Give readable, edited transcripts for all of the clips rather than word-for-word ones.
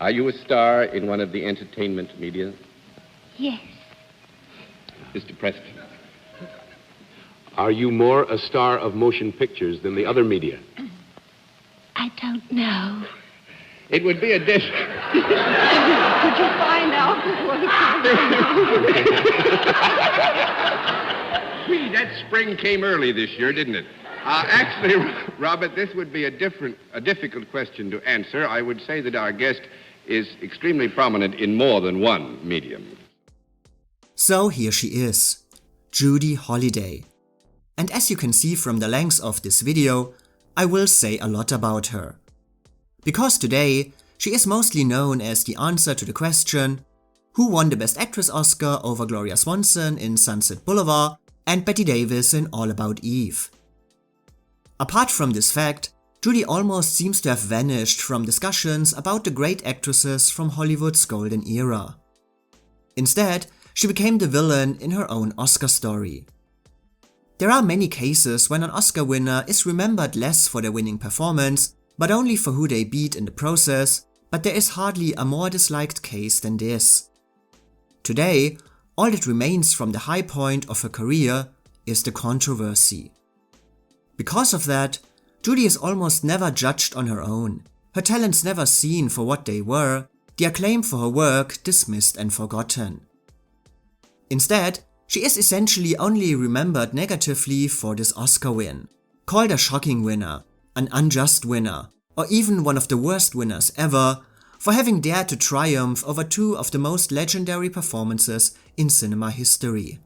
Are you a star in one of the entertainment media? Yes. Mr. Preston. Are you more a star of motion pictures than the other media? I don't know. It would be a dish. Could you find out before the Gee, that spring came early this year, didn't it? Actually, Robert, this would be a difficult question to answer. I would say that our guest is extremely prominent in more than one medium. So here she is, Judy Holliday. And as you can see from the length of this video, I will say a lot about her. Because today, she is mostly known as the answer to the question, who won the Best Actress Oscar over Gloria Swanson in Sunset Boulevard and Bette Davis in All About Eve. Apart from this fact, Judy almost seems to have vanished from discussions about the great actresses from Hollywood's golden era. Instead, she became the villain in her own Oscar story. There are many cases when an Oscar winner is remembered less for their winning performance, but only for who they beat in the process, but there is hardly a more disliked case than this. Today, all that remains from the high point of her career is the controversy. Because of that, Judy is almost never judged on her own, her talents never seen for what they were, the acclaim for her work dismissed and forgotten. Instead, she is essentially only remembered negatively for this Oscar win, called a shocking winner, an unjust winner, or even one of the worst winners ever, for having dared to triumph over two of the most legendary performances in cinema history.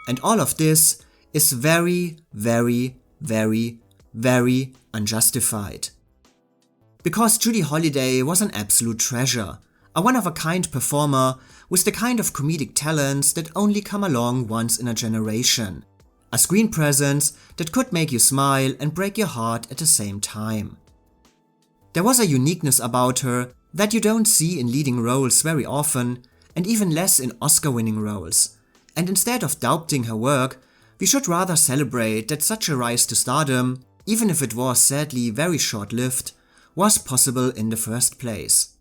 And all of this is very, very, very, very unjustified. Because Judy Holliday was an absolute treasure, a one-of-a-kind performer with the kind of comedic talents that only come along once in a generation. A screen presence that could make you smile and break your heart at the same time. There was a uniqueness about her that you don't see in leading roles very often, and even less in Oscar-winning roles. And instead of doubting her work, we should rather celebrate that such a rise to stardom, even if it was sadly very short-lived, was possible in the first place.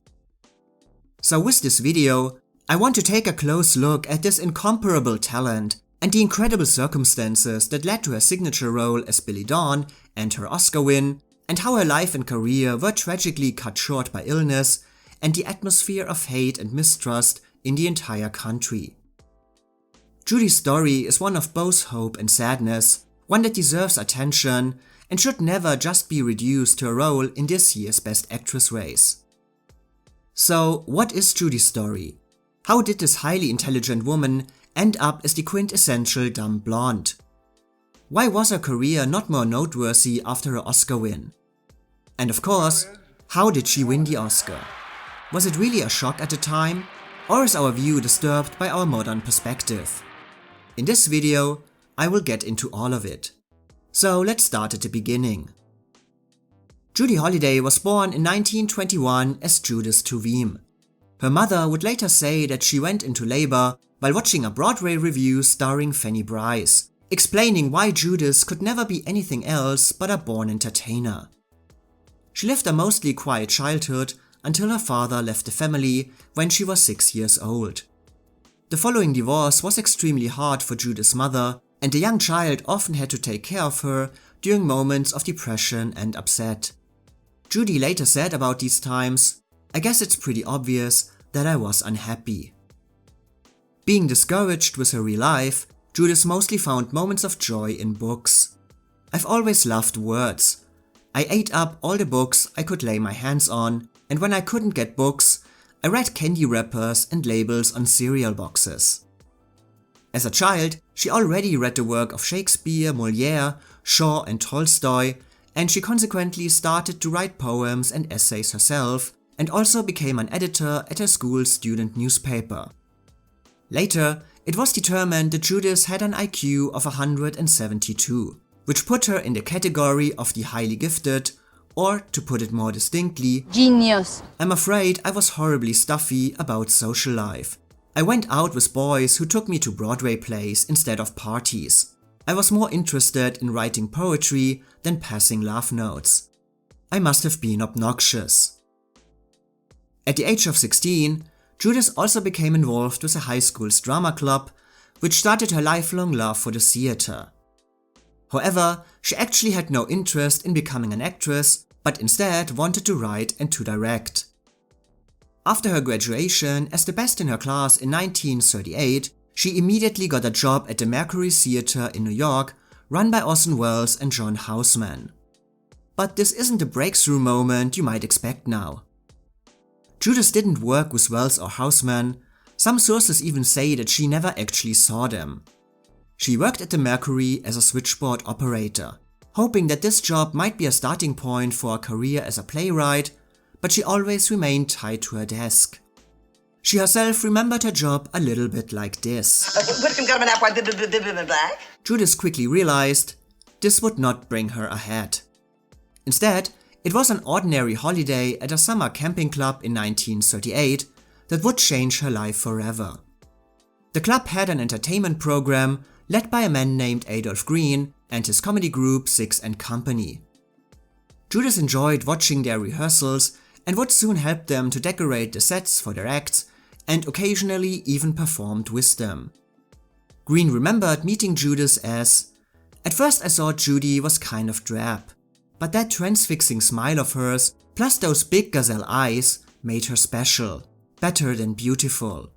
So with this video, I want to take a close look at this incomparable talent and the incredible circumstances that led to her signature role as Billie Dawn and her Oscar win, and how her life and career were tragically cut short by illness and the atmosphere of hate and mistrust in the entire country. Judy's story is one of both hope and sadness, one that deserves attention and should never just be reduced to a role in this year's Best Actress race. So, what is Judy's story? How did this highly intelligent woman end up as the quintessential dumb blonde? Why was her career not more noteworthy after her Oscar win? And of course, how did she win the Oscar? Was it really a shock at the time, or is our view disturbed by our modern perspective? In this video, I will get into all of it. So let's start at the beginning. Judy Holliday was born in 1921 as Judith Tuvim. Her mother would later say that she went into labor while watching a Broadway revue starring Fanny Brice, explaining why Judith could never be anything else but a born entertainer. She lived a mostly quiet childhood until her father left the family when she was 6 years old. The following divorce was extremely hard for Judith's mother, and the young child often had to take care of her during moments of depression and upset. Judy later said about these times, "I guess it's pretty obvious that I was unhappy." Being discouraged with her real life, Judith mostly found moments of joy in books. "I've always loved words. I ate up all the books I could lay my hands on, and when I couldn't get books, I read candy wrappers and labels on cereal boxes." As a child, she already read the work of Shakespeare, Molière, Shaw and Tolstoy, and she consequently started to write poems and essays herself, and also became an editor at her school's student newspaper. Later, it was determined that Judith had an IQ of 172, which put her in the category of the highly gifted, or to put it more distinctly, genius. I'm afraid I was horribly stuffy about social life. I went out with boys who took me to Broadway plays instead of parties. I was more interested in writing poetry than passing love notes. I must have been obnoxious. At the age of 16, Judith also became involved with a high school's drama club, which started her lifelong love for the theater. However, she actually had no interest in becoming an actress, but instead wanted to write and to direct. After her graduation as the best in her class in 1938, she immediately got a job at the Mercury Theatre in New York, run by Orson Welles and John Houseman. But this isn't the breakthrough moment you might expect now. Judith didn't work with Welles or Houseman. Some sources even say that she never actually saw them. She worked at the Mercury as a switchboard operator, hoping that this job might be a starting point for a career as a playwright, but she always remained tied to her desk. She herself remembered her job a little bit like this. Judith quickly realized this would not bring her ahead. Instead, it was an ordinary holiday at a summer camping club in 1938 that would change her life forever. The club had an entertainment program led by a man named Adolph Green and his comedy group Six and Company. Judith enjoyed watching their rehearsals and would soon help them to decorate the sets for their acts and occasionally even performed with them. Green remembered meeting Judith as, "At first I thought Judy was kind of drab, but that transfixing smile of hers plus those big gazelle eyes made her special, better than beautiful.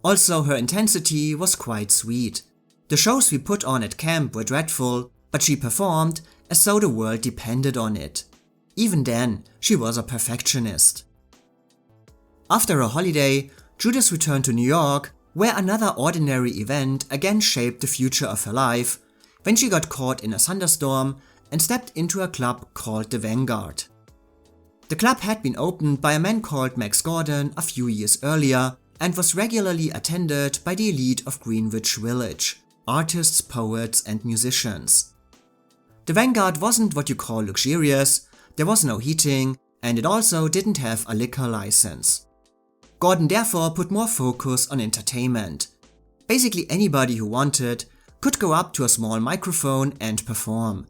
Also her intensity was quite sweet. The shows we put on at camp were dreadful, but she performed as though the world depended on it. Even then, she was a perfectionist." After her holiday, Judith returned to New York, where another ordinary event again shaped the future of her life, when she got caught in a thunderstorm and stepped into a club called the Vanguard. The club had been opened by a man called Max Gordon a few years earlier and was regularly attended by the elite of Greenwich Village, artists, poets and musicians. The Vanguard wasn't what you call luxurious, there was no heating, and it also didn't have a liquor license. Gordon therefore put more focus on entertainment. Basically anybody who wanted could go up to a small microphone and perform.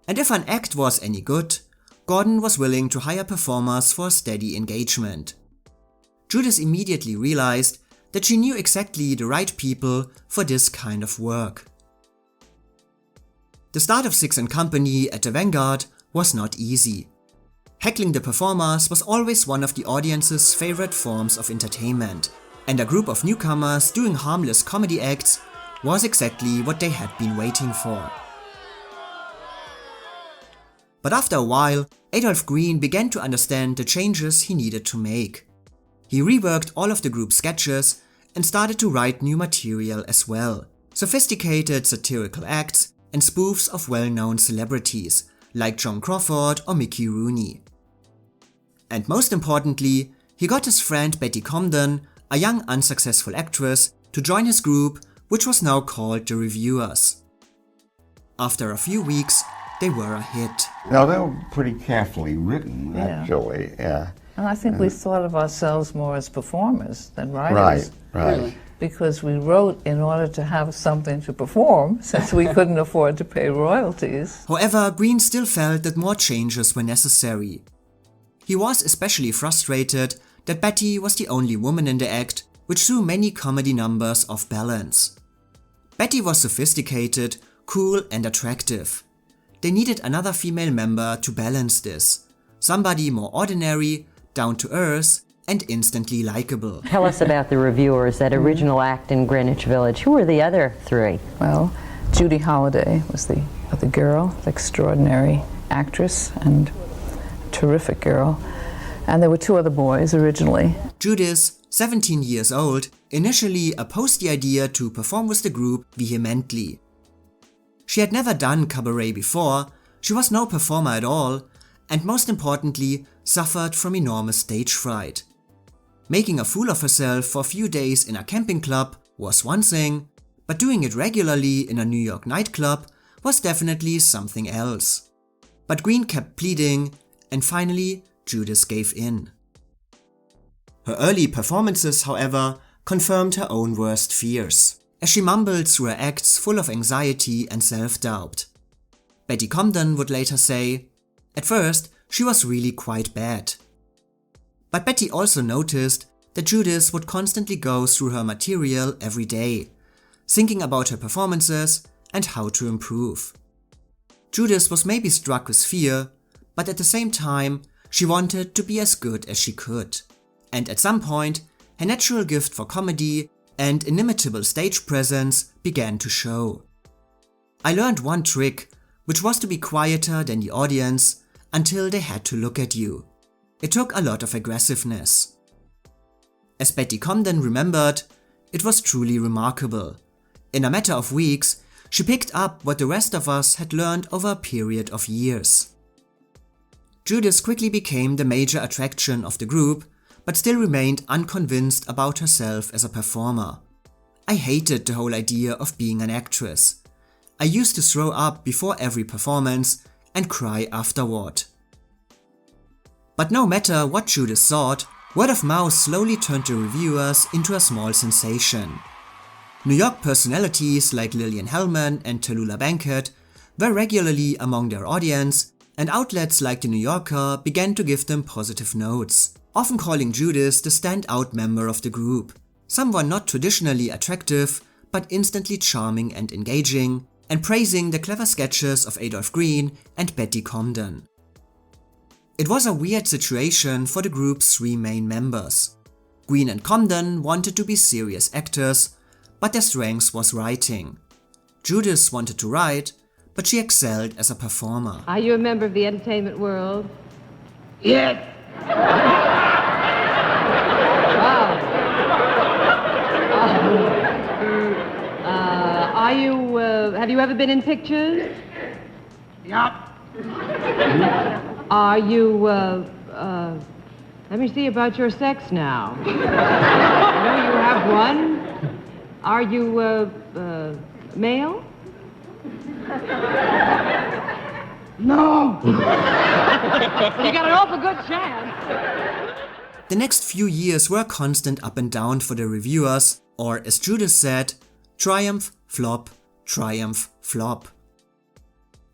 And if an act was any good, Gordon was willing to hire performers for a steady engagement. Judith immediately realized that she knew exactly the right people for this kind of work. The start of Six and Company at the Vanguard was not easy. Heckling the performers was always one of the audience's favorite forms of entertainment, and a group of newcomers doing harmless comedy acts was exactly what they had been waiting for. But after a while, Adolph Green began to understand the changes he needed to make. He reworked all of the group's sketches and started to write new material as well, sophisticated satirical acts and spoofs of well-known celebrities like Joan Crawford or Mickey Rooney. And most importantly, he got his friend Bette Comden, a young unsuccessful actress, to join his group, which was now called The Revuers. After a few weeks, they were a hit. No, they were pretty carefully written, Yeah. actually. Yeah. And I think we thought of ourselves more as performers than writers. Right. Because we wrote in order to have something to perform, since we couldn't afford to pay royalties. However, Green still felt that more changes were necessary. He was especially frustrated that Bette was the only woman in the act, which threw many comedy numbers off balance. Bette was sophisticated, cool and attractive. They needed another female member to balance this, somebody more ordinary, down to earth, and instantly likable. Tell us about the Revuers, that original act in Greenwich Village. Who were the other three? Well, Judy Holliday was the other girl, the extraordinary actress and terrific girl. And there were two other boys originally. Judith, 17 years old, initially opposed the idea to perform with the group vehemently. She had never done cabaret before, she was no performer at all, and most importantly, suffered from enormous stage fright. Making a fool of herself for a few days in a camping club was one thing, but doing it regularly in a New York nightclub was definitely something else. But Green kept pleading, and finally, Judith gave in. Her early performances, however, confirmed her own worst fears, as she mumbled through her acts full of anxiety and self-doubt. Bette Comden would later say, "At first, she was really quite bad." But Bette also noticed that Judith would constantly go through her material every day, thinking about her performances and how to improve. Judith was maybe struck with fear, but at the same time, she wanted to be as good as she could. And at some point, her natural gift for comedy and inimitable stage presence began to show. I learned one trick, which was to be quieter than the audience until they had to look at you. It took a lot of aggressiveness. As Bette Comden remembered, it was truly remarkable. In a matter of weeks, she picked up what the rest of us had learned over a period of years. Judith quickly became the major attraction of the group, but still remained unconvinced about herself as a performer. I hated the whole idea of being an actress. I used to throw up before every performance and cry afterward. But no matter what Judith thought, word of mouth slowly turned the reviewers into a small sensation. New York personalities like Lillian Hellman and Tallulah Bankhead were regularly among their audience, and outlets like The New Yorker began to give them positive notes, often calling Judith the standout member of the group, someone not traditionally attractive but instantly charming and engaging, and praising the clever sketches of Adolph Green and Bette Comden. It was a weird situation for the group's three main members. Green and Comden wanted to be serious actors, but their strength was writing. Judith wanted to write, but she excelled as a performer. Are you a member of the entertainment world? Yes. Wow. Have you ever been in pictures? Yup. Are you, let me see about your sex now. I know you have one. Are you, male? No. Well, you got an awful good chance. The next few years were a constant up and down for the reviewers, or as Judith said, triumph, flop, triumph, flop.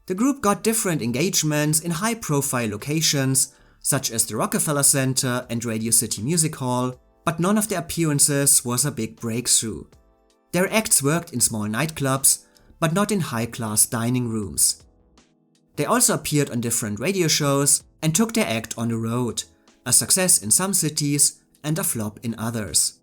The group got different engagements in high-profile locations, such as the Rockefeller Center and Radio City Music Hall, but none of their appearances was a big breakthrough. Their acts worked in small nightclubs, but not in high-class dining rooms. They also appeared on different radio shows and took their act on the road, a success in some cities and a flop in others.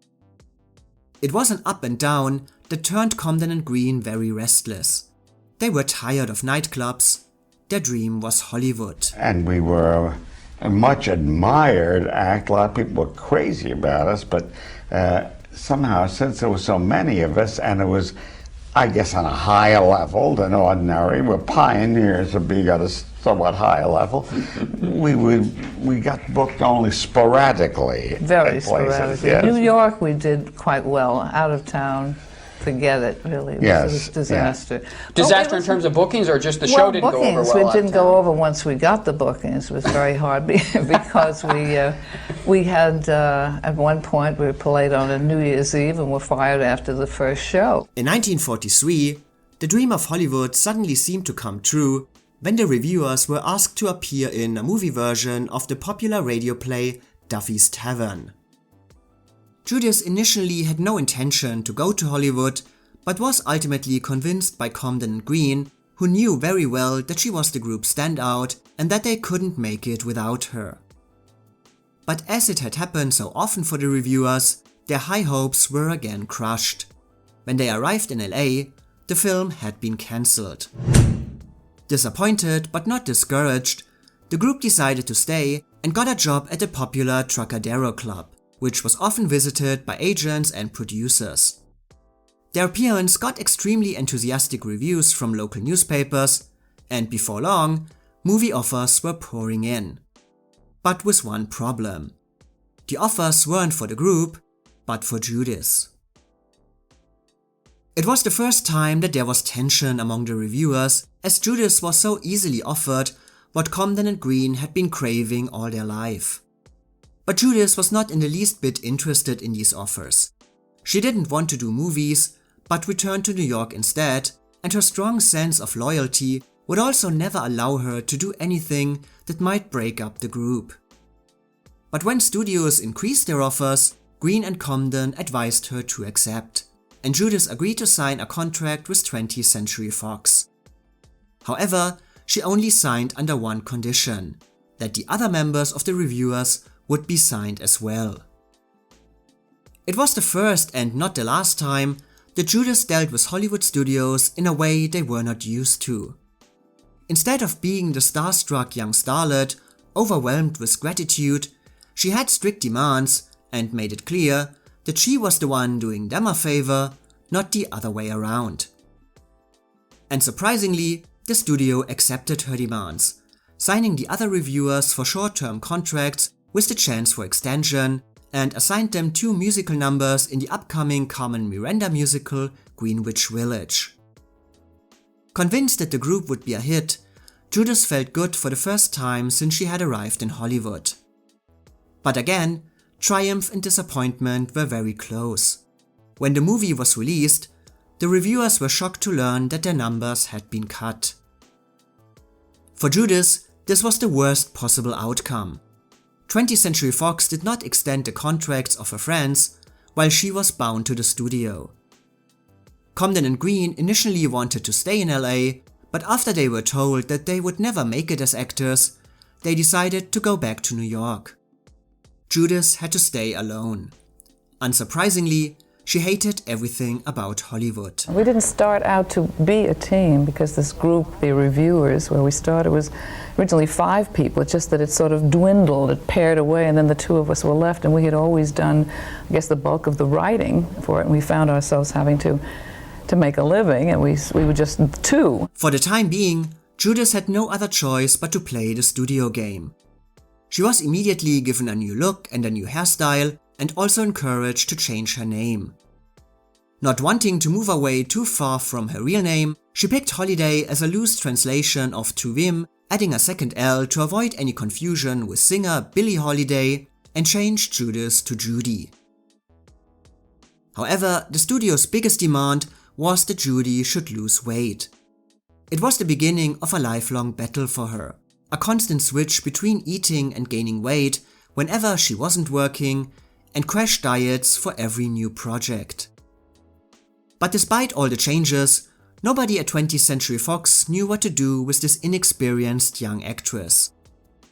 It was an up and down that turned Comden and Green very restless. They were tired of nightclubs. Their dream was Hollywood. And we were a much admired act. A lot of people were crazy about us, but somehow, since there were so many of us, and it was, I guess, on a higher level than ordinary, we're pioneers of being at a somewhat higher level, we got booked only sporadically. Very at places. sporadically. Yes. New York, we did quite well. Out of town, forget it, really. It was a disaster. Yeah. Disaster in terms of bookings, or just the show didn't go over well? It didn't go over once we got the bookings. It was very hard because we had, at one point, we were played on a New Year's Eve and were fired after the first show. In 1943, the dream of Hollywood suddenly seemed to come true when the reviewers were asked to appear in a movie version of the popular radio play Duffy's Tavern. Judith initially had no intention to go to Hollywood, but was ultimately convinced by Comden and Green, who knew very well that she was the group's standout and that they couldn't make it without her. But as it had happened so often for the reviewers, their high hopes were again crushed. When they arrived in LA, the film had been cancelled. Disappointed but not discouraged, the group decided to stay and got a job at the popular Trocadero Club, which was often visited by agents and producers. Their appearance got extremely enthusiastic reviews from local newspapers, and before long, movie offers were pouring in. But with one problem. The offers weren't for the group, but for Judith. It was the first time that there was tension among the reviewers, as Judith was so easily offered what Comden and Green had been craving all their life. But Judith was not in the least bit interested in these offers. She didn't want to do movies, but returned to New York instead, and her strong sense of loyalty would also never allow her to do anything that might break up the group. But when studios increased their offers, Green and Comden advised her to accept, and Judy agreed to sign a contract with 20th Century Fox. However, she only signed under one condition, that the other members of the Revuers would be signed as well. It was the first and not the last time that Judy dealt with Hollywood studios in a way they were not used to. Instead of being the starstruck young starlet, overwhelmed with gratitude, she had strict demands and made it clear that she was the one doing them a favor, not the other way around. And surprisingly, the studio accepted her demands, signing the other Revuers for short-term contracts with the chance for extension, and assigned them 2 musical numbers in the upcoming Carmen Miranda musical Greenwich Village. Convinced that the group would be a hit, Judy felt good for the first time since she had arrived in Hollywood. But again, triumph and disappointment were very close. When the movie was released, the Revuers were shocked to learn that their numbers had been cut. For Judy, this was the worst possible outcome. 20th Century Fox did not extend the contracts of her friends, while she was bound to the studio. Comden and Green initially wanted to stay in LA, but after they were told that they would never make it as actors, they decided to go back to New York. Judy had to stay alone. Unsurprisingly, she hated everything about Hollywood. We didn't start out to be a team because this group, the Revuers, where we started, was originally 5 people. It's just that it sort of dwindled, it paired away, and then the 2 of us were left, and we had always done, I guess, the bulk of the writing for it, and we found ourselves having to make a living, and we were just 2. For the time being, Judy had no other choice but to play the studio game. She was immediately given a new look and a new hairstyle, and also encouraged to change her name. Not wanting to move away too far from her real name, she picked Holliday as a loose translation of Tuvim, adding a second L to avoid any confusion with singer Billie Holiday, and changed Judy to Judy. However, the studio's biggest demand was that Judy should lose weight. It was the beginning of a lifelong battle for her, a constant switch between eating and gaining weight whenever she wasn't working, and crash diets for every new project. But despite all the changes, nobody at 20th Century Fox knew what to do with this inexperienced young actress.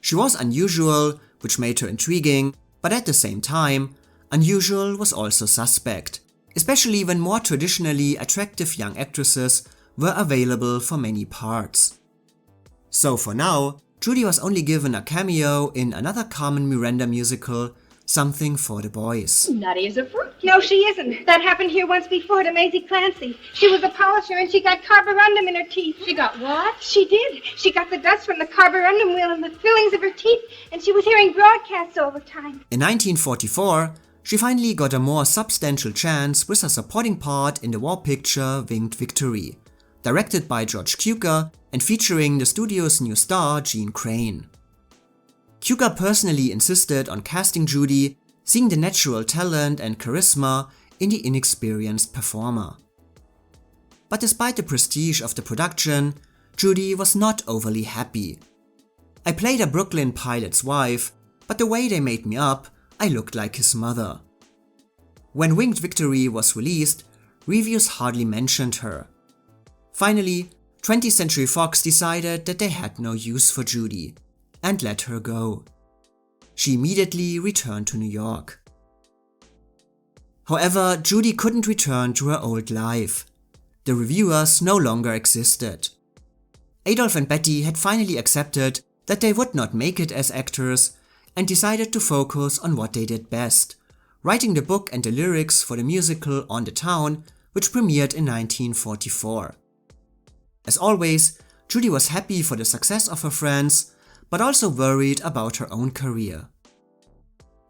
She was unusual, which made her intriguing, but at the same time, unusual was also suspect, especially when more traditionally attractive young actresses were available for many parts. So for now, Judy was only given a cameo in another Carmen Miranda musical, Something for the Boys. Nutty as a fruit. No, she isn't. That happened here once before to Maisie Clancy. She was a polisher and she got carborundum in her teeth. She got what? She did. She got the dust from the carborundum wheel in the fillings of her teeth, and she was hearing broadcasts all the time. In 1944, she finally got a more substantial chance with a supporting part in the war picture Winged Victory, directed by George Cukor and featuring the studio's new star Jean Crane. Cukor personally insisted on casting Judy, seeing the natural talent and charisma in the inexperienced performer. But despite the prestige of the production, Judy was not overly happy. I played a Brooklyn pilot's wife, but the way they made me up, I looked like his mother. When Winged Victory was released, reviews hardly mentioned her. Finally, 20th Century Fox decided that they had no use for Judy, and let her go. She immediately returned to New York. However, Judy couldn't return to her old life. The Revuers no longer existed. Adolf and Bette had finally accepted that they would not make it as actors and decided to focus on what they did best, writing the book and the lyrics for the musical On the Town, which premiered in 1944. As always, Judy was happy for the success of her friends, but also worried about her own career.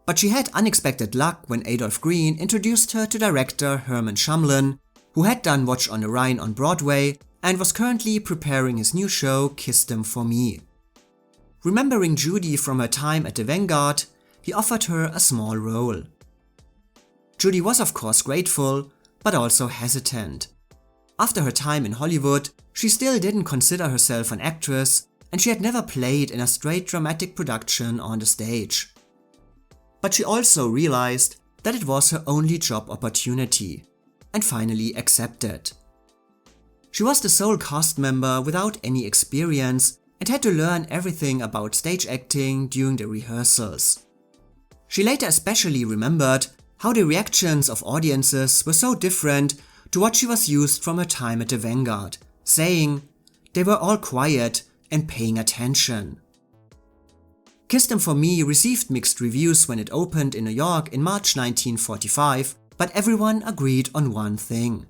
But she had unexpected luck when Adolph Green introduced her to director Herman Shamlin, who had done Watch on the Rhine on Broadway and was currently preparing his new show Kiss Them For Me. Remembering Judy from her time at the Vanguard, he offered her a small role. Judy was of course grateful, but also hesitant. After her time in Hollywood, she still didn't consider herself an actress, and she had never played in a straight dramatic production on the stage. but she also realized that it was her only job opportunity, and finally accepted. She was the sole cast member without any experience and had to learn everything about stage acting during the rehearsals. She later especially remembered how the reactions of audiences were so different to what she was used from her time at the Vanguard, saying they were all quiet and paying attention. Kiss Them For Me received mixed reviews when it opened in New York in March 1945, but everyone agreed on one thing: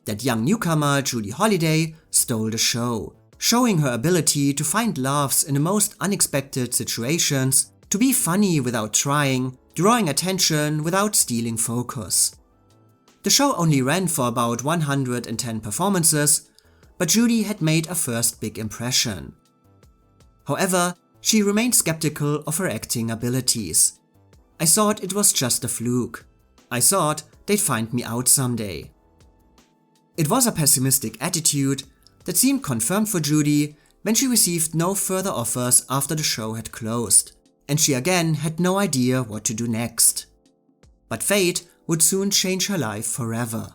that young newcomer Judy Holliday stole the show, showing her ability to find laughs in the most unexpected situations, to be funny without trying, drawing attention without stealing focus. The show only ran for about 110 performances, but Judy had made a first big impression. However, she remained skeptical of her acting abilities. "I thought it was just a fluke. I thought they'd find me out someday." It was a pessimistic attitude that seemed confirmed for Judy when she received no further offers after the show had closed, and she again had no idea what to do next. But fate would soon change her life forever.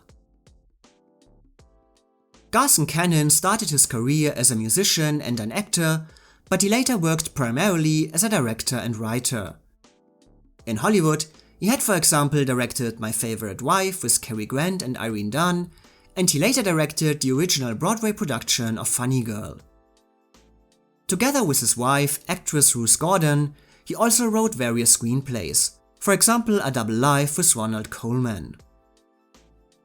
Garson Kanin started his career as a musician and an actor, but he later worked primarily as a director and writer. In Hollywood, he had for example directed My Favorite Wife with Cary Grant and Irene Dunne, and he later directed the original Broadway production of Funny Girl. Together with his wife, actress Ruth Gordon, he also wrote various screenplays, for example A Double Life with Ronald Colman.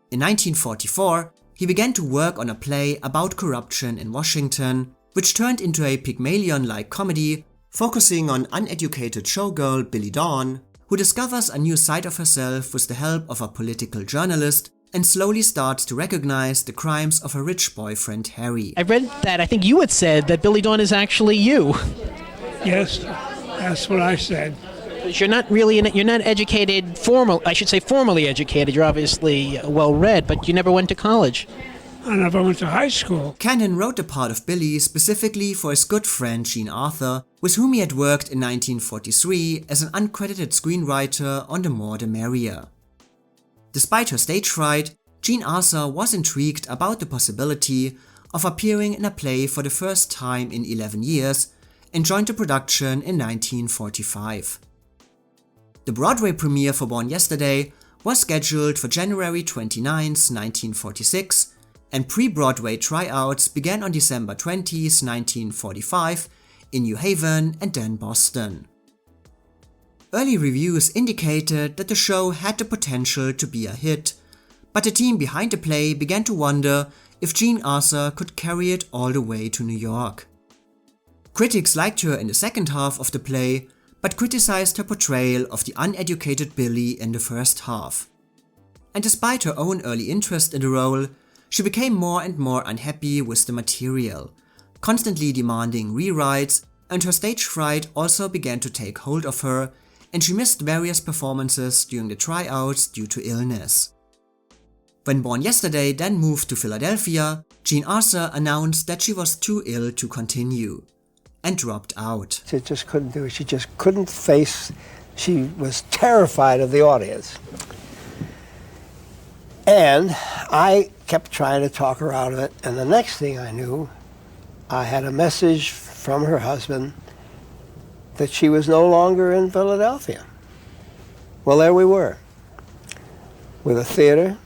In 1944, he began to work on a play about corruption in Washington, which turned into a Pygmalion-like comedy focusing on uneducated showgirl Billie Dawn, who discovers a new side of herself with the help of a political journalist and slowly starts to recognize the crimes of her rich boyfriend Harry. I read that I think you had said that Billie Dawn is actually you. Yes, that's what I said. You're not really, you're not educated, formally educated. You're obviously well-read, but you never went to college. I never went to high school. Kanin wrote the part of Billie specifically for his good friend Jean Arthur, with whom he had worked in 1943 as an uncredited screenwriter on The More the Merrier. Despite her stage fright, Jean Arthur was intrigued about the possibility of appearing in a play for the first time in 11 years and joined the production in 1945. The Broadway premiere for Born Yesterday was scheduled for January 29, 1946, and pre-Broadway tryouts began on December 20, 1945 in New Haven and then Boston. Early reviews indicated that the show had the potential to be a hit, but the team behind the play began to wonder if Jean Arthur could carry it all the way to New York. Critics liked her in the second half of the play, but criticized her portrayal of the uneducated Billie in the first half. And despite her own early interest in the role, she became more and more unhappy with the material, constantly demanding rewrites, and her stage fright also began to take hold of her, and she missed various performances during the tryouts due to illness. When Born Yesterday then moved to Philadelphia, Jean Arthur announced that she was too ill to continue, and dropped out. She just couldn't do it. She just couldn't face, she was terrified of the audience. And I kept trying to talk her out of it, and the next thing I knew, I had a message from her husband that she was no longer in Philadelphia. Well, there we were, with a theater,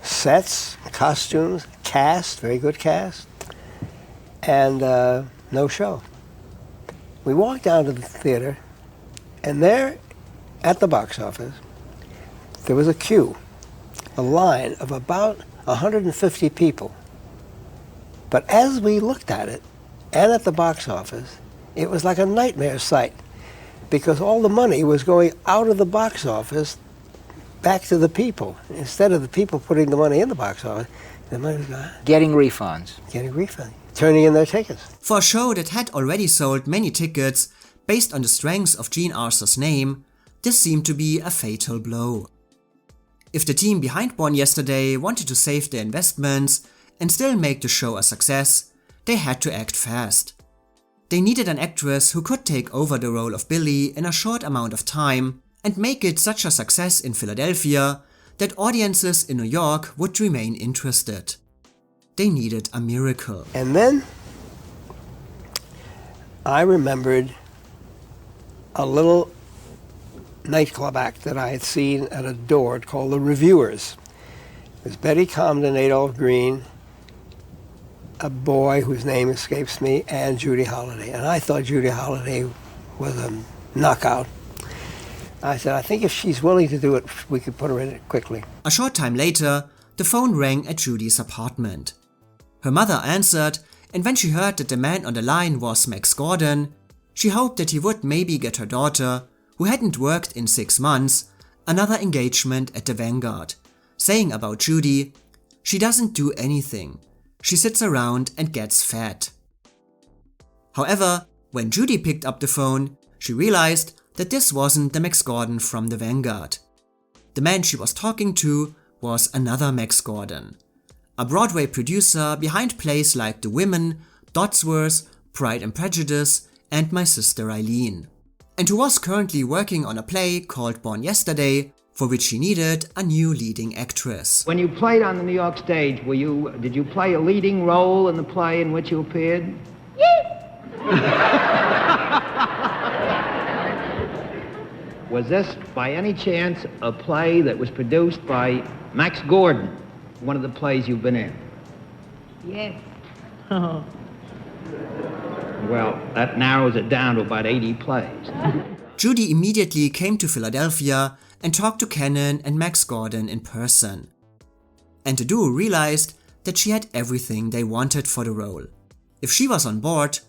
sets, costumes, cast, very good cast, and no show. We walked down to the theater, and there, at the box office, there was a queue, a line of about 150 people. But as we looked at it, and at the box office, it was like a nightmare sight, because all the money was going out of the box office back to the people. Instead of the people putting the money in the box office, the money was getting refunds. Turning in their tickets. For a show that had already sold many tickets based on the strength of Jean Arthur's name, this seemed to be a fatal blow. If the team behind Born Yesterday wanted to save their investments and still make the show a success, they had to act fast. They needed an actress who could take over the role of Billie in a short amount of time, and make it such a success in Philadelphia that audiences in New York would remain interested. They needed a miracle. And then I remembered a little nightclub act that I had seen and adored called The Revuers. It was Betty Comden, Adolph Green, a boy whose name escapes me, and Judy Holliday. And I thought Judy Holliday was a knockout. I said, I think if she's willing to do it, we could put her in it quickly. A short time later, the phone rang at Judy's apartment. Her mother answered, and when she heard that the man on the line was Max Gordon, she hoped that he would maybe get her daughter, who hadn't worked in 6 months, another engagement at the Vanguard, saying about Judy, "She doesn't do anything. She sits around and gets fat." However, when Judy picked up the phone, she realized that this wasn't the Max Gordon from the Vanguard. The man she was talking to was another Max Gordon, a Broadway producer behind plays like The Women, Dodsworth, Pride and Prejudice, and My Sister Eileen, and who was currently working on a play called Born Yesterday, for which she needed a new leading actress. When you played on the New York stage, did you play a leading role in the play in which you appeared? Was this, by any chance, a play that was produced by Max Gordon, one of the plays you've been in? Yes. Well, that narrows it down to about 80 plays. Judy immediately came to Philadelphia and talked to Cohn and Max Gordon in person. And the duo realized that she had everything they wanted for the role. If she was on board,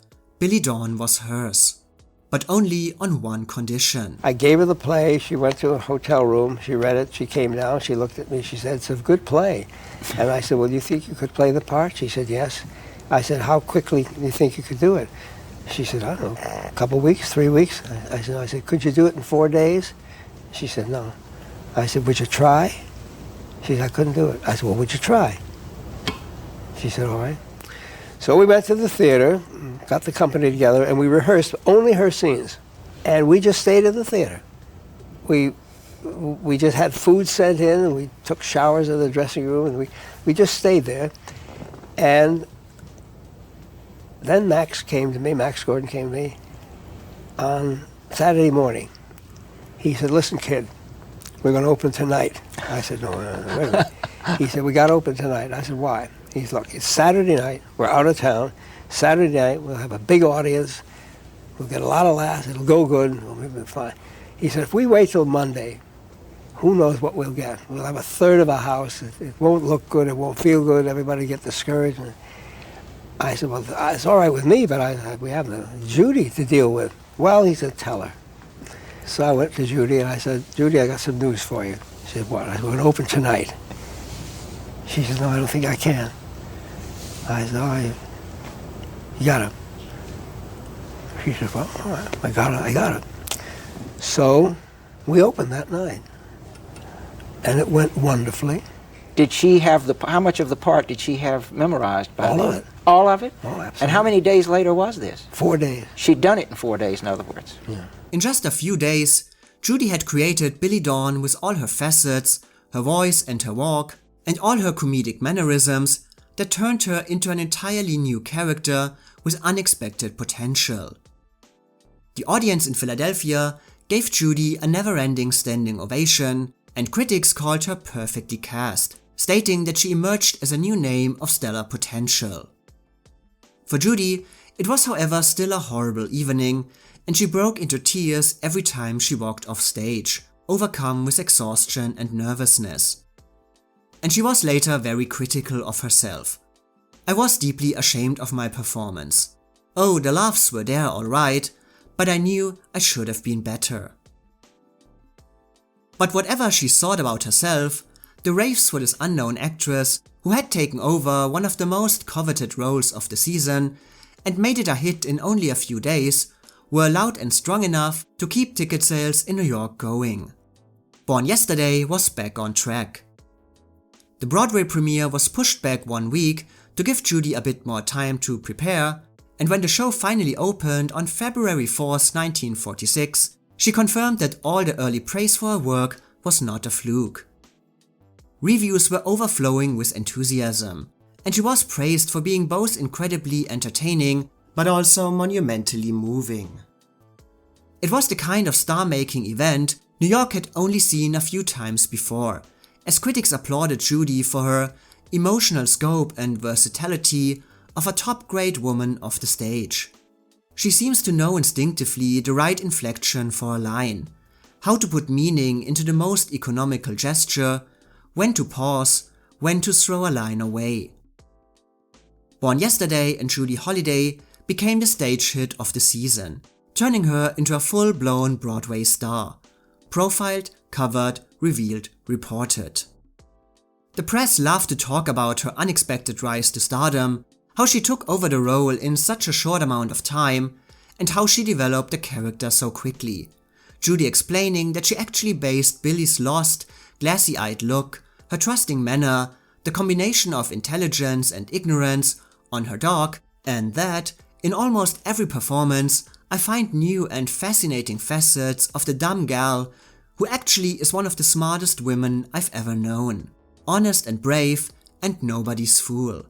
Billie Dawn was hers. But only on one condition. I gave her the play, she went to a hotel room, she read it, she came down, she looked at me, she said, "It's a good play." And I said, "Well, do you think you could play the part?" She said, "Yes." I said, "How quickly do you think you could do it?" She said, "I don't know, a couple of weeks, 3 weeks." I said, "Could you do it in 4 days?" She said, "No." I said, "Would you try?" She said, "I couldn't do it." I said, "Well, would you try?" She said, "All right." So we went to the theater, got the company together, and we rehearsed only her scenes. And we just stayed in the theater. We just had food sent in, and we took showers in the dressing room, and we just stayed there. And then Max Gordon came to me on Saturday morning. He said, "Listen, kid, we're going to open tonight." I said, "No, wait a minute." He said, "We got to open tonight." I said, "Why?" He said, "Look, it's Saturday night, we're out of town. Saturday night, we'll have a big audience, we'll get a lot of laughs, it'll go good, we'll be fine." He said, "If we wait till Monday, who knows what we'll get? We'll have a third of a house, it won't look good, it won't feel good, everybody get discouraged." And I said, "Well, it's all right with me, but we have Judy to deal with." "Well," he said, "tell her." So I went to Judy and I said, "Judy, I got some news for you." She said, "What?" I said, "We're going to open tonight." She said, "No, I don't think I can." I said, "Oh, you got it." She said, "Well, all right, I got it. So we opened that night, and it went wonderfully. Did she have how much of the part did she have memorized by All then? of it. All of it? Oh, absolutely. And how many days later was this? 4 days. She'd done it in 4 days, in other words. Yeah. In just a few days, Judy had created Billie Dawn with all her facets, her voice and her walk, and all her comedic mannerisms that turned her into an entirely new character with unexpected potential. The audience in Philadelphia gave Judy a never-ending standing ovation, and critics called her perfectly cast, stating that she emerged as a new name of stellar potential. For Judy, it was however still a horrible evening, and she broke into tears every time she walked off stage, overcome with exhaustion and nervousness. And she was later very critical of herself. "I was deeply ashamed of my performance. Oh, the laughs were there all right, but I knew I should have been better." But whatever she thought about herself, the raves for this unknown actress, who had taken over one of the most coveted roles of the season and made it a hit in only a few days, were loud and strong enough to keep ticket sales in New York going. Born Yesterday was back on track. The Broadway premiere was pushed back 1 week to give Judy a bit more time to prepare, and when the show finally opened on February 4th, 1946, She confirmed that all the early praise for her work was not a fluke. Reviews were overflowing with enthusiasm, and she was praised for being both incredibly entertaining but also monumentally moving. It was the kind of star-making event New York had only seen a few times before, as critics applauded Judy for her emotional scope and versatility of a top-grade woman of the stage. She seems to know instinctively the right inflection for a line, how to put meaning into the most economical gesture, when to pause, when to throw a line away. Born Yesterday and Judy Holliday became the stage hit of the season, turning her into a full-blown Broadway star. Profiled, covered, revealed, reported. The press loved to talk about her unexpected rise to stardom, how she took over the role in such a short amount of time, and how she developed the character so quickly. Judy explaining that she actually based Billie's lost, glassy-eyed look, her trusting manner, the combination of intelligence and ignorance on her dog, and that, in almost every performance, I find new and fascinating facets of the dumb gal who actually is one of the smartest women I've ever known. Honest and brave, and nobody's fool.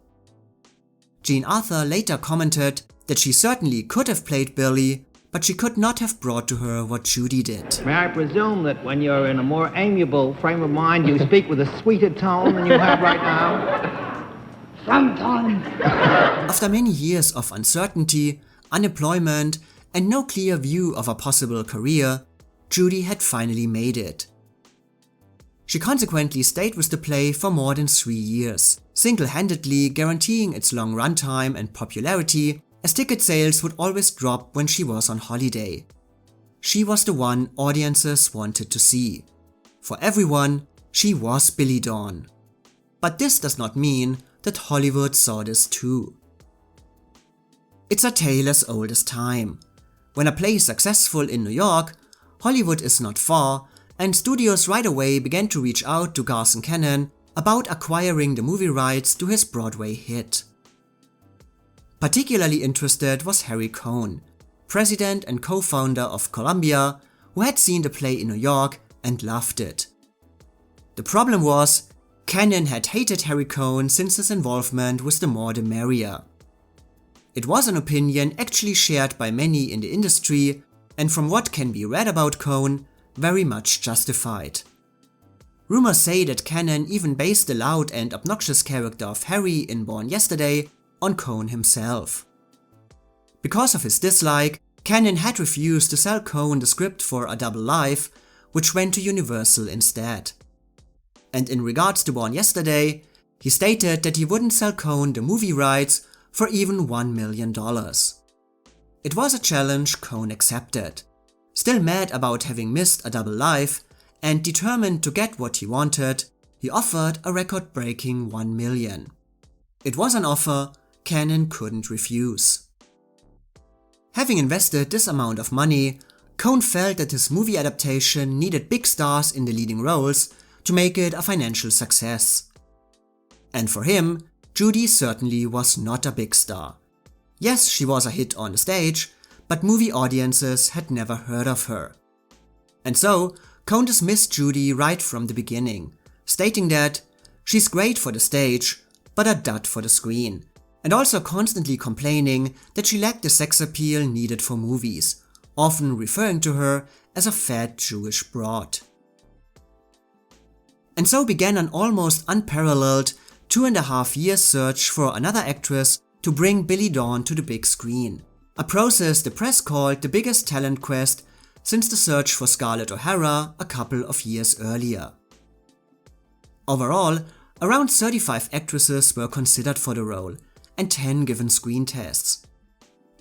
Jean Arthur later commented that she certainly could have played Billie, but she could not have brought to her what Judy did. May I presume that when you're in a more amiable frame of mind, you speak with a sweeter tone than you have right now? Sometimes. After many years of uncertainty, unemployment, and no clear view of a possible career, Judy had finally made it. She consequently stayed with the play for more than 3 years, single-handedly guaranteeing its long runtime and popularity, as ticket sales would always drop when she was on holiday. She was the one audiences wanted to see. For everyone, she was Billie Dawn. But this does not mean that Hollywood saw this too. It's a tale as old as time. When a play is successful in New York, Hollywood is not far, and studios right away began to reach out to Garson Kanin about acquiring the movie rights to his Broadway hit. Particularly interested was Harry Cohn, president and co-founder of Columbia, who had seen the play in New York and loved it. The problem was, Kanin had hated Harry Cohn since his involvement with The More the Merrier. It was an opinion actually shared by many in the industry, and from what can be read about Cohn, very much justified. Rumors say that Kanin even based the loud and obnoxious character of Harry in Born Yesterday on Cohn himself. Because of his dislike, Kanin had refused to sell Cohn the script for A Double Life, which went to Universal instead. And in regards to Born Yesterday, he stated that he wouldn't sell Cohn the movie rights for even $1 million. It was a challenge Cohn accepted. Still mad about having missed A Double Life and determined to get what he wanted, he offered a record-breaking $1 million. It was an offer Kanin couldn't refuse. Having invested this amount of money, Cohn felt that his movie adaptation needed big stars in the leading roles to make it a financial success. And for him, Judy certainly was not a big star. Yes, she was a hit on the stage, but movie audiences had never heard of her. And so, Cohn dismissed Judy right from the beginning, stating that she's great for the stage, but a dud for the screen, and also constantly complaining that she lacked the sex appeal needed for movies, often referring to her as a fat Jewish broad. And so began an almost unparalleled 2.5-year search for another actress to bring Billie Dawn to the big screen, a process the press called the biggest talent quest since the search for Scarlett O'Hara a couple of years earlier. Overall, around 35 actresses were considered for the role, and 10 given screen tests.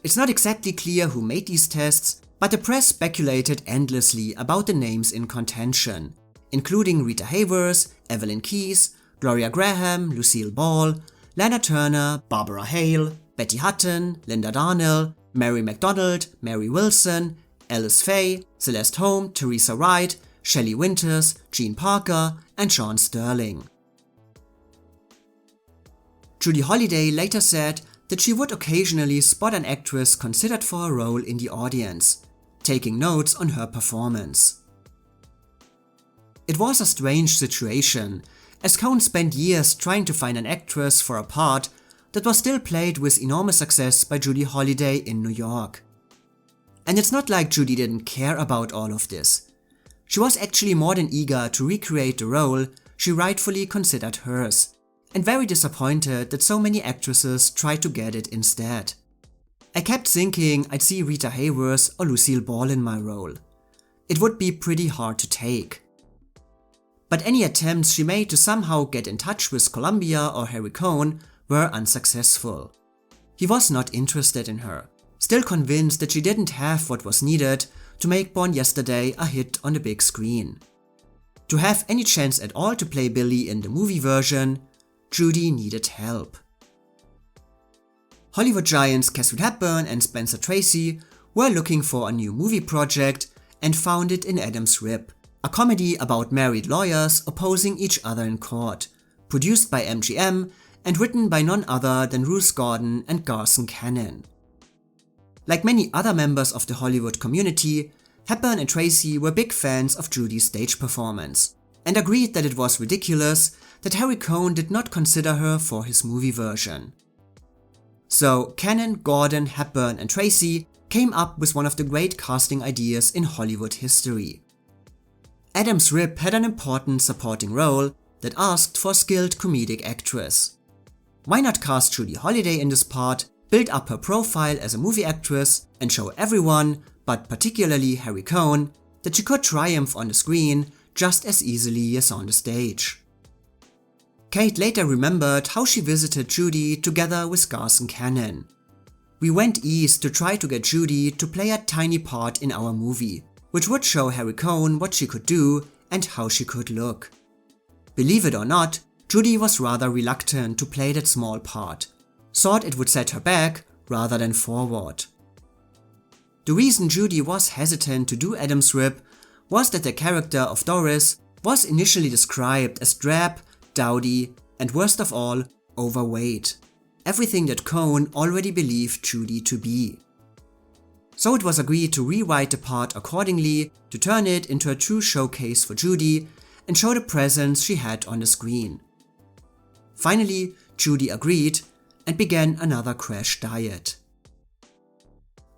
It's not exactly clear who made these tests, but the press speculated endlessly about the names in contention, including Rita Hayworth, Evelyn Keyes, Gloria Graham, Lucille Ball, Lana Turner, Barbara Hale, Betty Hutton, Linda Darnell, Mary McDonald, Mary Wilson, Alice Faye, Celeste Holm, Teresa Wright, Shelley Winters, Jean Parker, and Sean Sterling. Judy Holliday later said that she would occasionally spot an actress considered for a role in the audience, taking notes on her performance. It was a strange situation, as Cohn spent years trying to find an actress for a part that was still played with enormous success by Judy Holliday in New York. And it's not like Judy didn't care about all of this. She was actually more than eager to recreate the role she rightfully considered hers, and very disappointed that so many actresses tried to get it instead. I kept thinking I'd see Rita Hayworth or Lucille Ball in my role. It would be pretty hard to take. But any attempts she made to somehow get in touch with Columbia or Harry Cohn were unsuccessful. He was not interested in her, still convinced that she didn't have what was needed to make Born Yesterday a hit on the big screen. To have any chance at all to play Billie in the movie version, Judy needed help. Hollywood giants Katharine Hepburn and Spencer Tracy were looking for a new movie project and found it in Adam's Rib, a comedy about married lawyers opposing each other in court, produced by MGM and written by none other than Ruth Gordon and Garson Kanin. Like many other members of the Hollywood community, Hepburn and Tracy were big fans of Judy's stage performance, and agreed that it was ridiculous that Harry Cohn did not consider her for his movie version. So Kanin, Gordon, Hepburn and Tracy came up with one of the great casting ideas in Hollywood history. Adam's Rib had an important supporting role that asked for a skilled comedic actress. Why not cast Judy Holliday in this part, build up her profile as a movie actress, and show everyone, but particularly Harry Cohn, that she could triumph on the screen just as easily as on the stage. Kate later remembered how she visited Judy together with Garson Kanin. We went east to try to get Judy to play a tiny part in our movie, which would show Harry Cohn what she could do and how she could look. Believe it or not, Judy was rather reluctant to play that small part, thought it would set her back rather than forward. The reason Judy was hesitant to do Adam's Rib was that the character of Doris was initially described as drab, dowdy, and worst of all, overweight. Everything that Cohn already believed Judy to be. So it was agreed to rewrite the part accordingly to turn it into a true showcase for Judy and show the presence she had on the screen. Finally, Judy agreed and began another crash diet.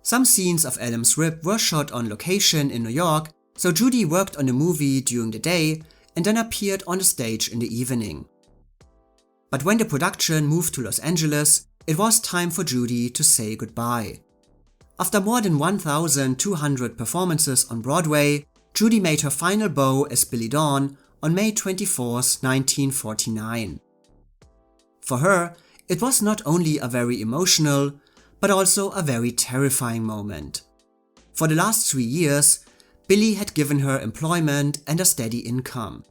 Some scenes of Adam's Rib were shot on location in New York, so Judy worked on the movie during the day and then appeared on the stage in the evening. But when the production moved to Los Angeles, it was time for Judy to say goodbye. After more than 1,200 performances on Broadway, Judy made her final bow as Billie Dawn on May 24, 1949. For her, it was not only a very emotional, but also a very terrifying moment. For the last 3 years, Billie had given her employment and a steady income.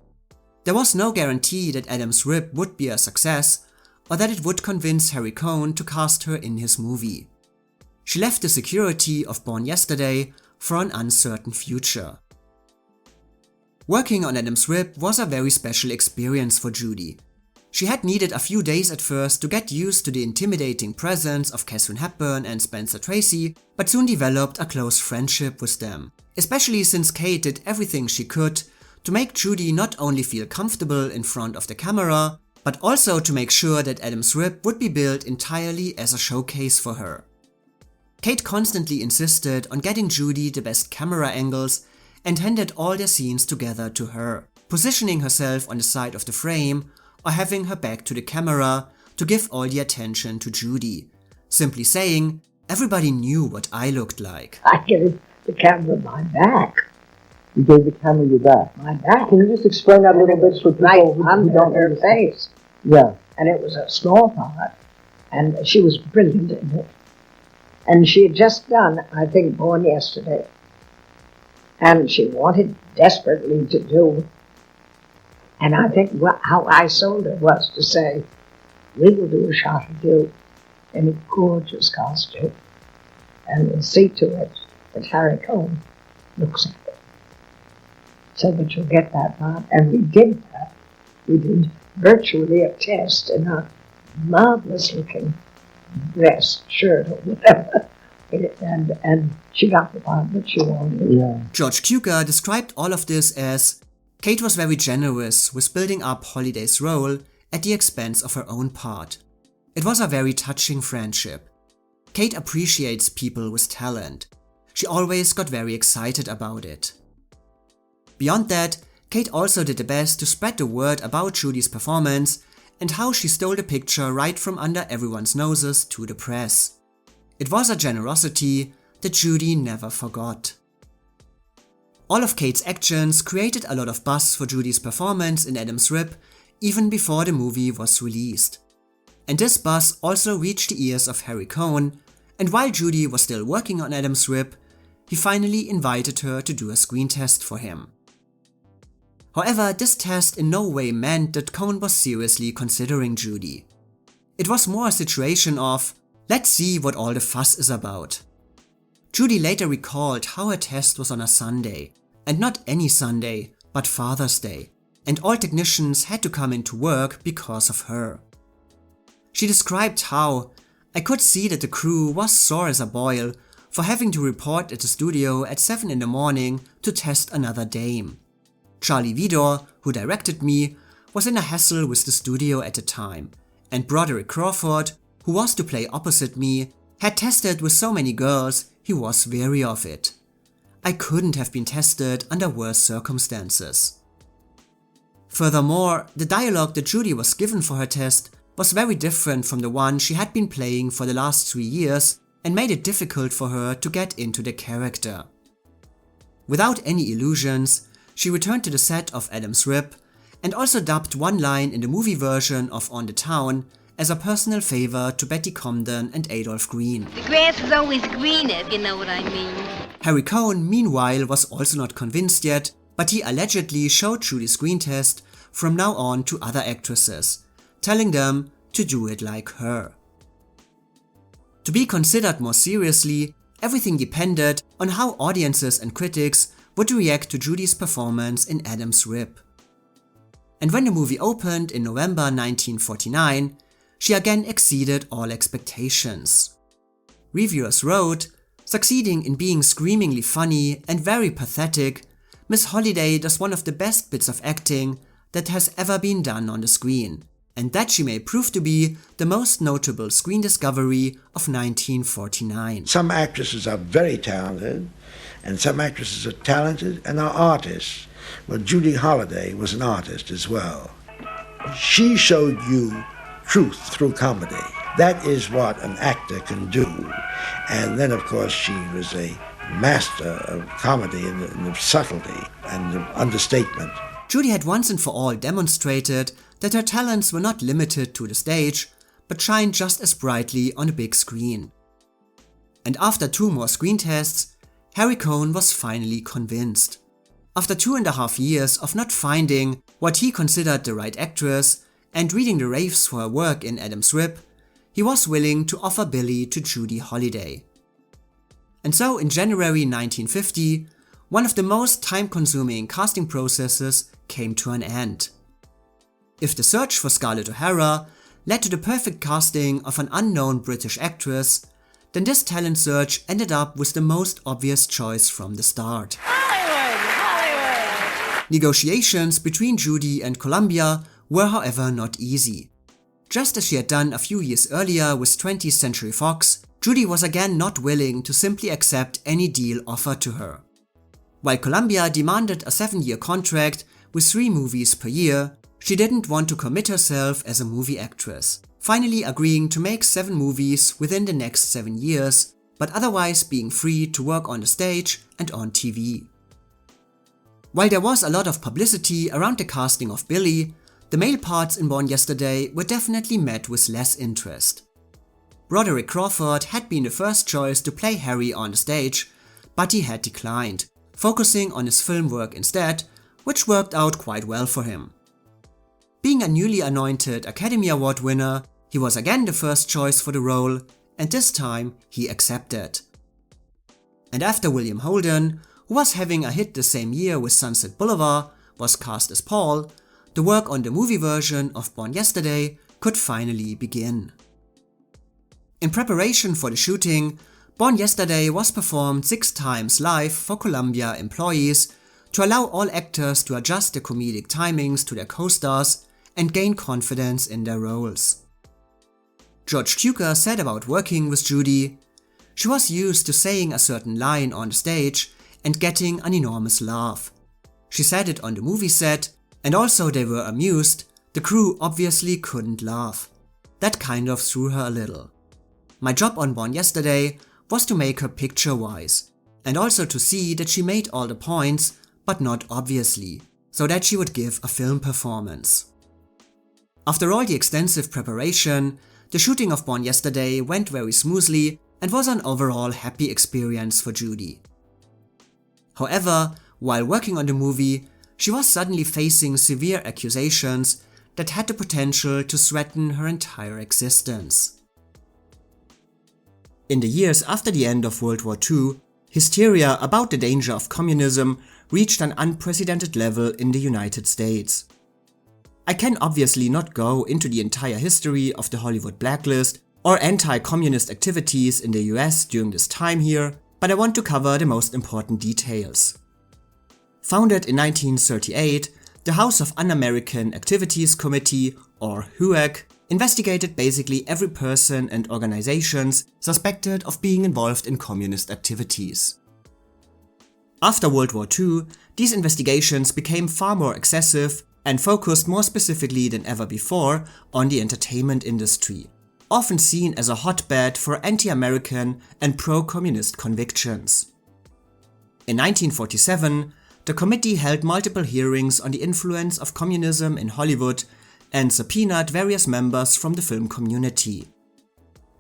There was no guarantee that Adam's Rib would be a success, or that it would convince Harry Cohn to cast her in his movie. She left the security of Born Yesterday for an uncertain future. Working on Adam's Rib was a very special experience for Judy. She had needed a few days at first to get used to the intimidating presence of Katharine Hepburn and Spencer Tracy, but soon developed a close friendship with them, especially since Kate did everything she could to make Judy not only feel comfortable in front of the camera, but also to make sure that Adam's Rib would be built entirely as a showcase for her. Kate constantly insisted on getting Judy the best camera angles and handed all their scenes together to her, positioning herself on the side of the frame or having her back to the camera to give all the attention to Judy, simply saying, "Everybody knew what I looked like." I gave the camera my back. You gave the camera your back? My back. Can you just explain that a little bit for people right who under don't her understand? face. Yeah. And it was a small part, and she was brilliant in it. And she had just done, I think, Born Yesterday. And she wanted desperately to do. And I think how I sold her was to say, we will do a shot of you in a gorgeous costume. And we'll see to it that Harry Cohn looks at it. So that you'll get that part. And we did that. We did virtually a test in a marvelous looking dress, shirt, or whatever. And she got the part that she wanted. Yeah. George Cukor described all of this as, Kate was very generous with building up Holliday's role at the expense of her own part. It was a very touching friendship. Kate appreciates people with talent. She always got very excited about it. Beyond that, Kate also did the best to spread the word about Judy's performance and how she stole the picture right from under everyone's noses to the press. It was a generosity that Judy never forgot. All of Kate's actions created a lot of buzz for Judy's performance in Adam's Rib even before the movie was released. And this buzz also reached the ears of Harry Cohn, and while Judy was still working on Adam's Rib, he finally invited her to do a screen test for him. However, this test in no way meant that Cohn was seriously considering Judy. It was more a situation of, let's see what all the fuss is about. Judy later recalled how her test was on a Sunday, and not any Sunday, but Father's Day, and all technicians had to come into work because of her. She described how, I could see that the crew was sore as a boil for having to report at the studio at 7 in the morning to test another dame. Charlie Vidor, who directed me, was in a hassle with the studio at the time, and Broderick Crawford, who was to play opposite me, had tested with so many girls he was wary of it. I couldn't have been tested under worse circumstances. Furthermore, the dialogue that Judy was given for her test was very different from the one she had been playing for the last 3 years and made it difficult for her to get into the character. Without any illusions, she returned to the set of Adam's Rib and also dubbed one line in the movie version of On the Town as a personal favor to Betty Comden and Adolph Green. The grass is always greener, if you know what I mean. Harry Cohn, meanwhile, was also not convinced yet, but he allegedly showed Judy's screen test from now on to other actresses, telling them to do it like her. To be considered more seriously, everything depended on how audiences and critics would react to Judy's performance in Adam's Rib. And when the movie opened in November 1949, she again exceeded all expectations. Reviewers wrote, succeeding in being screamingly funny and very pathetic, Miss Holliday does one of the best bits of acting that has ever been done on the screen, and that she may prove to be the most notable screen discovery of 1949. Some actresses are very talented, and some actresses are talented and are artists. Well, Judy Holliday was an artist as well. She showed you truth through comedy. That is what an actor can do. And then, of course, she was a master of comedy and of subtlety and of understatement. Judy had once and for all demonstrated that her talents were not limited to the stage, but shined just as brightly on the big screen. And after 2 more screen tests, Harry Cohn was finally convinced. After 2.5 years of not finding what he considered the right actress and reading the raves for her work in Adam's Rib, he was willing to offer Billie to Judy Holliday. And so in January 1950, one of the most time-consuming casting processes came to an end. If the search for Scarlett O'Hara led to the perfect casting of an unknown British actress, then this talent search ended up with the most obvious choice from the start. Hollywood! Negotiations between Judy and Columbia were, however, not easy. Just as she had done a few years earlier with 20th Century Fox, Judy was again not willing to simply accept any deal offered to her. While Columbia demanded a 7-year contract with 3 movies per year, she didn't want to commit herself as a movie actress, finally agreeing to make 7 movies within the next 7 years, but otherwise being free to work on the stage and on TV. While there was a lot of publicity around the casting of Billie, the male parts in Born Yesterday were definitely met with less interest. Broderick Crawford had been the first choice to play Harry on the stage, but he had declined, focusing on his film work instead, which worked out quite well for him. Being a newly anointed Academy Award winner, he was again the first choice for the role, and this time he accepted. And after William Holden, who was having a hit the same year with Sunset Boulevard, was cast as Paul, the work on the movie version of Born Yesterday could finally begin. In preparation for the shooting, Born Yesterday was performed 6 times live for Columbia employees to allow all actors to adjust their comedic timings to their co-stars and gain confidence in their roles. George Cukor said about working with Judy, "She was used to saying a certain line on the stage and getting an enormous laugh. She said it on the movie set, and also they were amused. The crew obviously couldn't laugh. That kind of threw her a little. My job on Born Yesterday was to make her picture-wise, and also to see that she made all the points, but not obviously, so that she would give a film performance." After all the extensive preparation, the shooting of Born Yesterday went very smoothly and was an overall happy experience for Judy. However, while working on the movie, she was suddenly facing severe accusations that had the potential to threaten her entire existence. In the years after the end of World War II, hysteria about the danger of communism reached an unprecedented level in the United States. I can obviously not go into the entire history of the Hollywood blacklist or anti-communist activities in the US during this time here, but I want to cover the most important details. Founded in 1938, the House of Un-American Activities Committee, or HUAC, investigated basically every person and organizations suspected of being involved in communist activities. After World War II, these investigations became far more excessive and focused more specifically than ever before on the entertainment industry, often seen as a hotbed for anti-American and pro-communist convictions. In 1947, the committee held multiple hearings on the influence of communism in Hollywood and subpoenaed various members from the film community.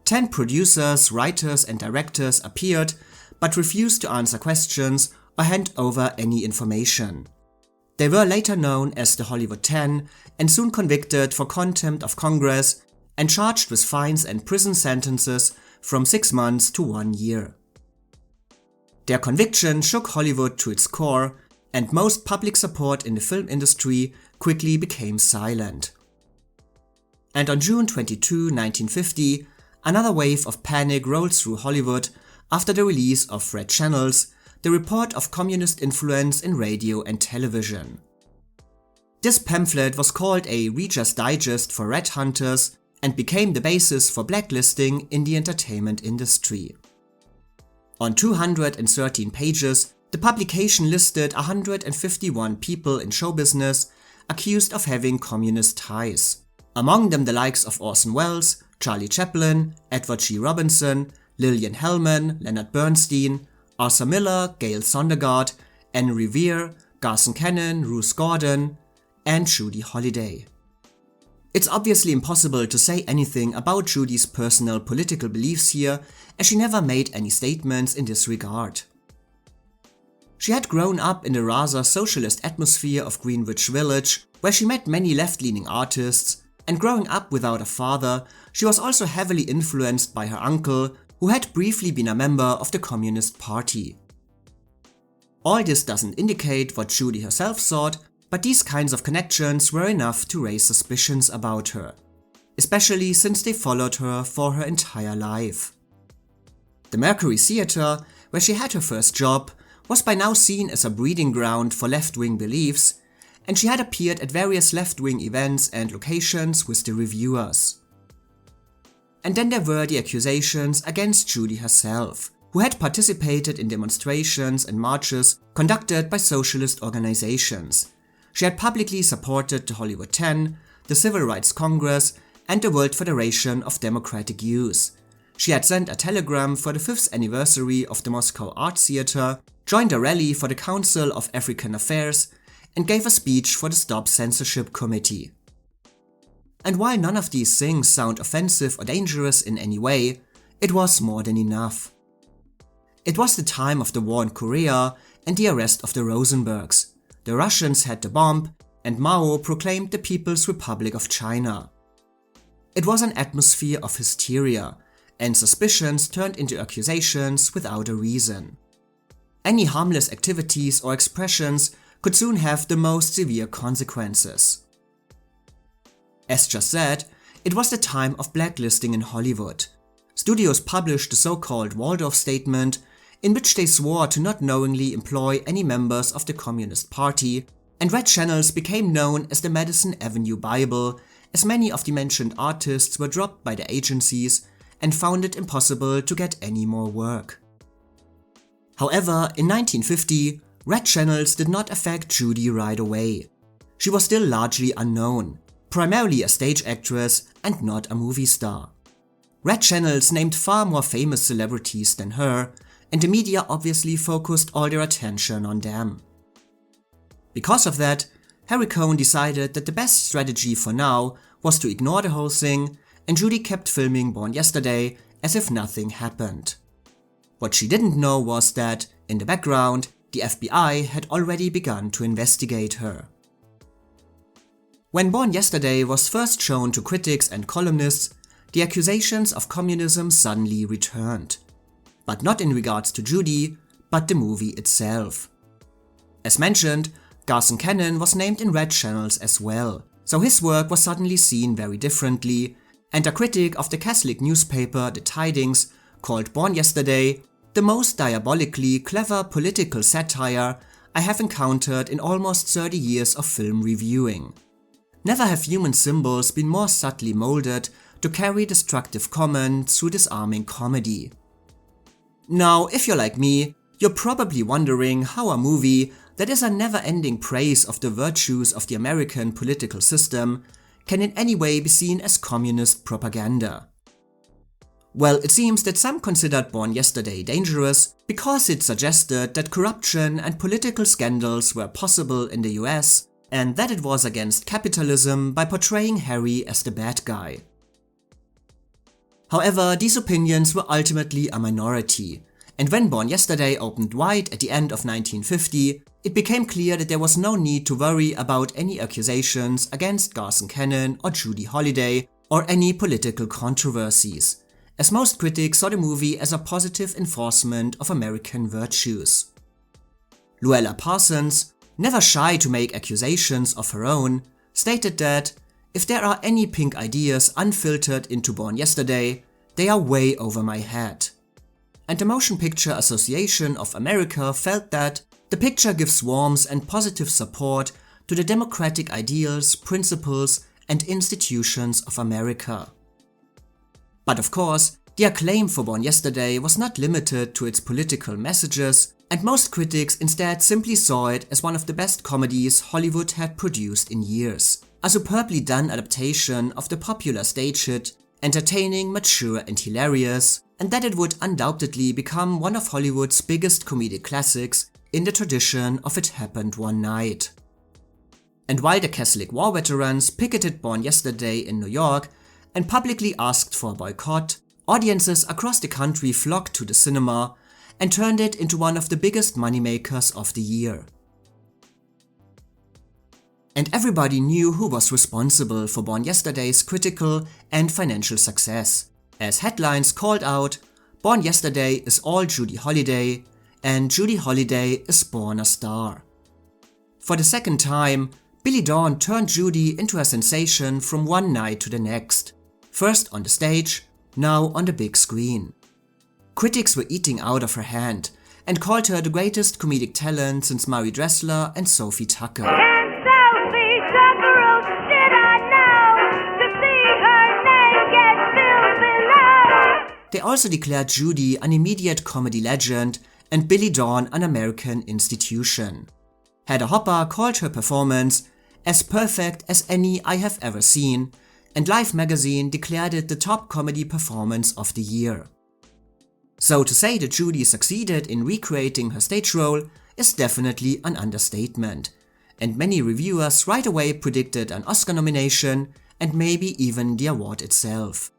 10 producers, writers and directors appeared, but refused to answer questions or hand over any information. They were later known as the Hollywood 10 and soon convicted for contempt of Congress and charged with fines and prison sentences from 6 months to 1 year. Their conviction shook Hollywood to its core, and most public support in the film industry quickly became silent. And on June 22, 1950, another wave of panic rolled through Hollywood after the release of Red Channels, the report of communist influence in radio and television. This pamphlet was called a Reader's Digest for Red Hunters and became the basis for blacklisting in the entertainment industry. On 213 pages, the publication listed 151 people in show business accused of having communist ties. Among them the likes of Orson Welles, Charlie Chaplin, Edward G. Robinson, Lillian Hellman, Leonard Bernstein, Arthur Miller, Gail Sondergaard, Anne Revere, Garson Kanin, Ruth Gordon, and Judy Holliday. It's obviously impossible to say anything about Judy's personal political beliefs here, as she never made any statements in this regard. She had grown up in the rather socialist atmosphere of Greenwich Village, where she met many left-leaning artists, and growing up without a father, she was also heavily influenced by her uncle, who had briefly been a member of the Communist Party. All this doesn't indicate what Judy herself thought, but these kinds of connections were enough to raise suspicions about her, especially since they followed her for her entire life. The Mercury Theatre, where she had her first job, was by now seen as a breeding ground for left-wing beliefs, and she had appeared at various left-wing events and locations with the Revuers. And then there were the accusations against Judy herself, who had participated in demonstrations and marches conducted by socialist organizations. She had publicly supported the Hollywood 10, the Civil Rights Congress, and the World Federation of Democratic Youth. She had sent a telegram for the 5th anniversary of the Moscow Art Theatre, joined a rally for the Council of African Affairs, and gave a speech for the Stop Censorship Committee. And while none of these things sound offensive or dangerous in any way, it was more than enough. It was the time of the war in Korea and the arrest of the Rosenbergs. The Russians had the bomb, and Mao proclaimed the People's Republic of China. It was an atmosphere of hysteria, and suspicions turned into accusations without a reason. Any harmless activities or expressions could soon have the most severe consequences. As just said, it was the time of blacklisting in Hollywood, studios published the so-called Waldorf Statement, in which they swore to not knowingly employ any members of the Communist Party, and Red Channels became known as the Madison Avenue Bible, as many of the mentioned artists were dropped by the agencies and found it impossible to get any more work. However, in 1950, Red Channels did not affect Judy right away. She was still largely unknown, primarily a stage actress and not a movie star. Red Channels named far more famous celebrities than her, and the media obviously focused all their attention on them. Because of that, Harry Cohn decided that the best strategy for now was to ignore the whole thing, and Judy kept filming Born Yesterday as if nothing happened. What she didn't know was that, in the background, the FBI had already begun to investigate her. When Born Yesterday was first shown to critics and columnists, the accusations of communism suddenly returned. But not in regards to Judy, but the movie itself. As mentioned, Garson Kanin was named in Red Channels as well, so his work was suddenly seen very differently, and a critic of the Catholic newspaper The Tidings called Born Yesterday the most diabolically clever political satire I have encountered in almost 30 years of film reviewing. Never have human symbols been more subtly molded to carry destructive comment through disarming comedy. Now, if you're like me, you're probably wondering how a movie that is a never-ending praise of the virtues of the American political system can in any way be seen as communist propaganda. Well, it seems that some considered Born Yesterday dangerous because it suggested that corruption and political scandals were possible in the US and that it was against capitalism by portraying Harry as the bad guy. However, these opinions were ultimately a minority, and when Born Yesterday opened wide at the end of 1950, it became clear that there was no need to worry about any accusations against Garson Kanin or Judy Holliday or any political controversies, as most critics saw the movie as a positive enforcement of American virtues. Luella Parsons, never shy to make accusations of her own, stated that if there are any pink ideas unfiltered into Born Yesterday, they are way over my head. And the Motion Picture Association of America felt that the picture gives warmth and positive support to the democratic ideals, principles, and institutions of America. But of course, the acclaim for Born Yesterday was not limited to its political messages, and most critics instead simply saw it as one of the best comedies Hollywood had produced in years. A superbly done adaptation of the popular stage hit, entertaining, mature and hilarious, and that it would undoubtedly become one of Hollywood's biggest comedic classics in the tradition of It Happened One Night. And while the Catholic War veterans picketed Born Yesterday in New York and publicly asked for a boycott, audiences across the country flocked to the cinema and turned it into one of the biggest moneymakers of the year. And everybody knew who was responsible for Born Yesterday's critical and financial success, as headlines called out, "Born Yesterday is all Judy Holliday," and "Judy Holliday is born a star." For the second time, Billie Dawn turned Judy into a sensation from one night to the next, first on the stage, now on the big screen. Critics were eating out of her hand and called her the greatest comedic talent since Mary Dressler and Sophie Tucker. They also declared Judy an immediate comedy legend and Billie Dawn an American institution. Hedda Hopper called her performance as perfect as any I have ever seen, and Life magazine declared it the top comedy performance of the year. So to say that Judy succeeded in recreating her stage role is definitely an understatement, and many reviewers right away predicted an Oscar nomination and maybe even the award itself.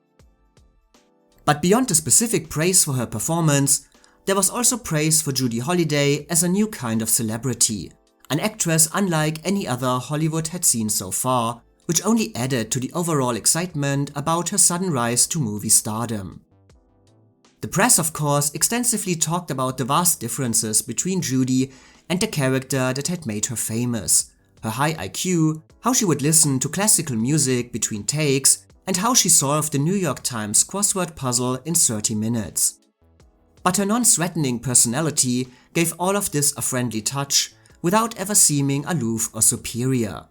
But beyond the specific praise for her performance, there was also praise for Judy Holliday as a new kind of celebrity, an actress unlike any other Hollywood had seen so far, which only added to the overall excitement about her sudden rise to movie stardom. The press, of course, extensively talked about the vast differences between Judy and the character that had made her famous, her high IQ, how she would listen to classical music between takes, and how she solved the New York Times crossword puzzle in 30 minutes. But her non-threatening personality gave all of this a friendly touch without ever seeming aloof or superior.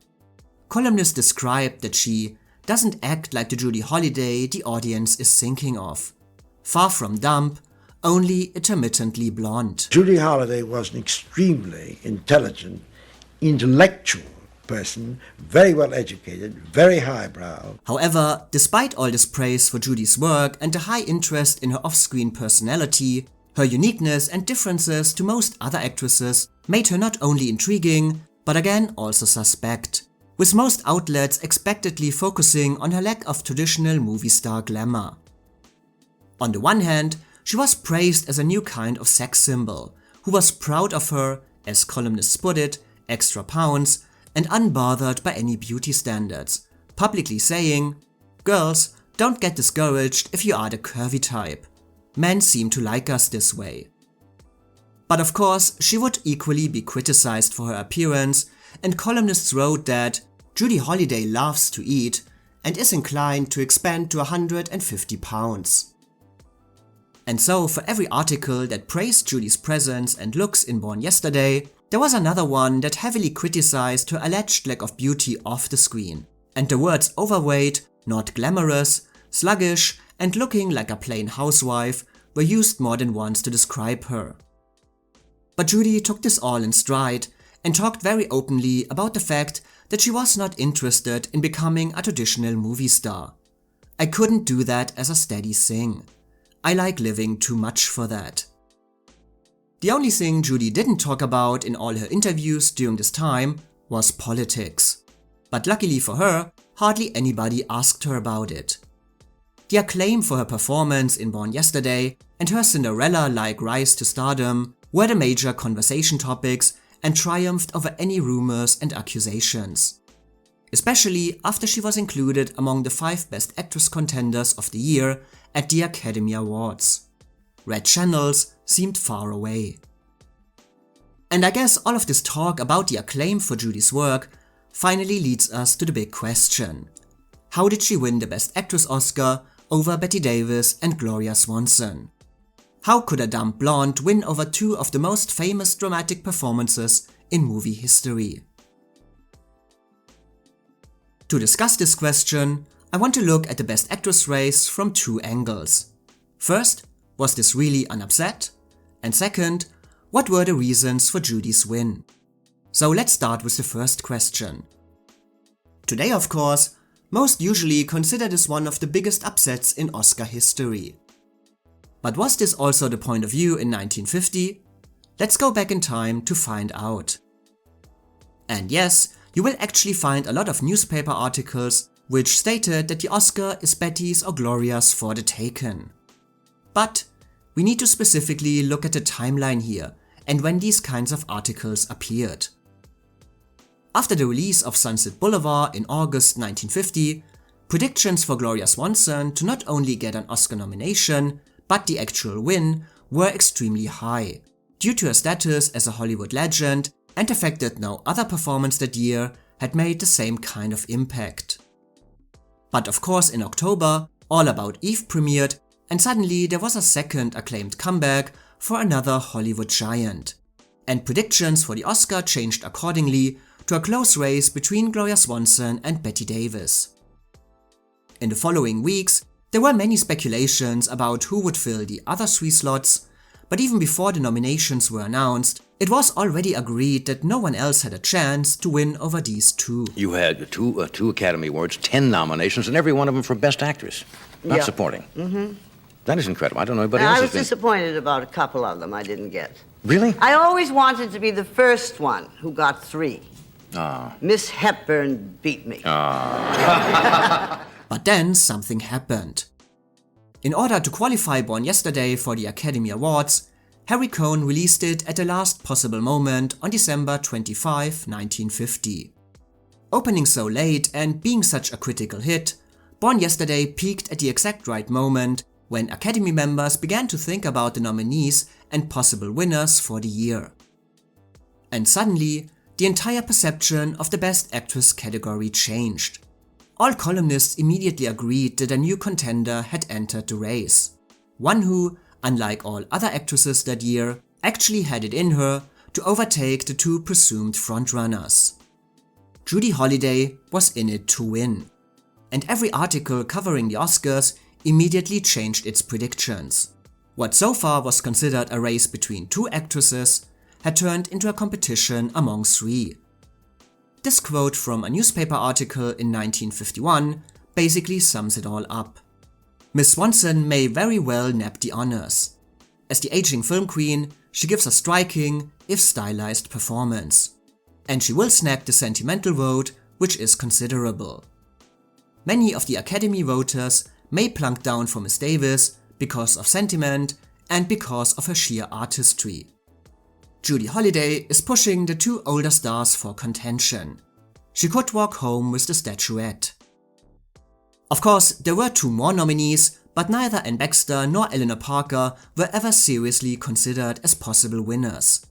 Columnists described that she doesn't act like the Judy Holliday the audience is thinking of. Far from dumb, only intermittently blonde. Judy Holliday was an extremely intelligent, intellectual person, very well educated, very highbrow. However, despite all this praise for Judy's work and the high interest in her off-screen personality, her uniqueness and differences to most other actresses made her not only intriguing, but again also suspect, with most outlets expectedly focusing on her lack of traditional movie star glamour. On the one hand, she was praised as a new kind of sex symbol, who was proud of her, as columnists put it, extra pounds, and unbothered by any beauty standards, publicly saying, "Girls, don't get discouraged if you are the curvy type. Men seem to like us this way." But of course, she would equally be criticized for her appearance, and columnists wrote that Judy Holliday loves to eat and is inclined to expand to 150 pounds. And so, for every article that praised Judy's presence and looks in Born Yesterday, there was another one that heavily criticized her alleged lack of beauty off the screen, and the words overweight, not glamorous, sluggish, and looking like a plain housewife were used more than once to describe her. But Judy took this all in stride and talked very openly about the fact that she was not interested in becoming a traditional movie star. "I couldn't do that as a steady thing. I like living too much for that." The only thing Judy didn't talk about in all her interviews during this time was politics. But luckily for her, hardly anybody asked her about it. The acclaim for her performance in Born Yesterday and her Cinderella-like rise to stardom were the major conversation topics and triumphed over any rumors and accusations. Especially after she was included among the 5 Best Actress contenders of the year at the Academy Awards. Red channels seemed far away. And I guess all of this talk about the acclaim for Judy's work finally leads us to the big question. How did she win the Best Actress Oscar over Bette Davis and Gloria Swanson? How could a dumb blonde win over 2 of the most famous dramatic performances in movie history? To discuss this question, I want to look at the Best Actress race from 2 angles. First, was this really an upset? And second, what were the reasons for Judy's win? So let's start with the first question. Today, of course, most usually consider this one of the biggest upsets in Oscar history. But was this also the point of view in 1950? Let's go back in time to find out. And yes, you will actually find a lot of newspaper articles which stated that the Oscar is Bette's or Gloria's for the taking. But we need to specifically look at the timeline here and when these kinds of articles appeared. After the release of Sunset Boulevard in August 1950, predictions for Gloria Swanson to not only get an Oscar nomination, but the actual win were extremely high, due to her status as a Hollywood legend and the fact that no other performance that year had made the same kind of impact. But of course in October, All About Eve premiered, and suddenly there was a second acclaimed comeback for another Hollywood giant. And predictions for the Oscar changed accordingly to a close race between Gloria Swanson and Bette Davis. In the following weeks, there were many speculations about who would fill the other 3 slots, but even before the nominations were announced, it was already agreed that no one else had a chance to win over these 2. You had two Academy Awards, 10 nominations, and every one of them for Best Actress, not supporting. Mm-hmm. That is incredible. I don't know anybody else. I was disappointed about a couple of them I didn't get. Really? I always wanted to be the first one who got 3. Ah. Miss Hepburn beat me. Ah. But then something happened. In order to qualify Born Yesterday for the Academy Awards, Harry Cohn released it at the last possible moment on December 25, 1950. Opening so late and being such a critical hit, Born Yesterday peaked at the exact right moment when Academy members began to think about the nominees and possible winners for the year. And suddenly, the entire perception of the Best Actress category changed. All columnists immediately agreed that a new contender had entered the race. One who, unlike all other actresses that year, actually had it in her to overtake the two presumed frontrunners. Judy Holliday was in it to win. And every article covering the Oscars immediately changed its predictions. What so far was considered a race between two actresses had turned into a competition among three. This quote from a newspaper article in 1951 basically sums it all up. Miss Swanson may very well nab the honors. As the aging film queen, she gives a striking, if stylized, performance. And she will snag the sentimental vote, which is considerable. Many of the Academy voters may plunk down for Miss Davis because of sentiment and because of her sheer artistry. Judy Holliday is pushing the two older stars for contention. She could walk home with the statuette. Of course, there were two more nominees, but neither Anne Baxter nor Eleanor Parker were ever seriously considered as possible winners.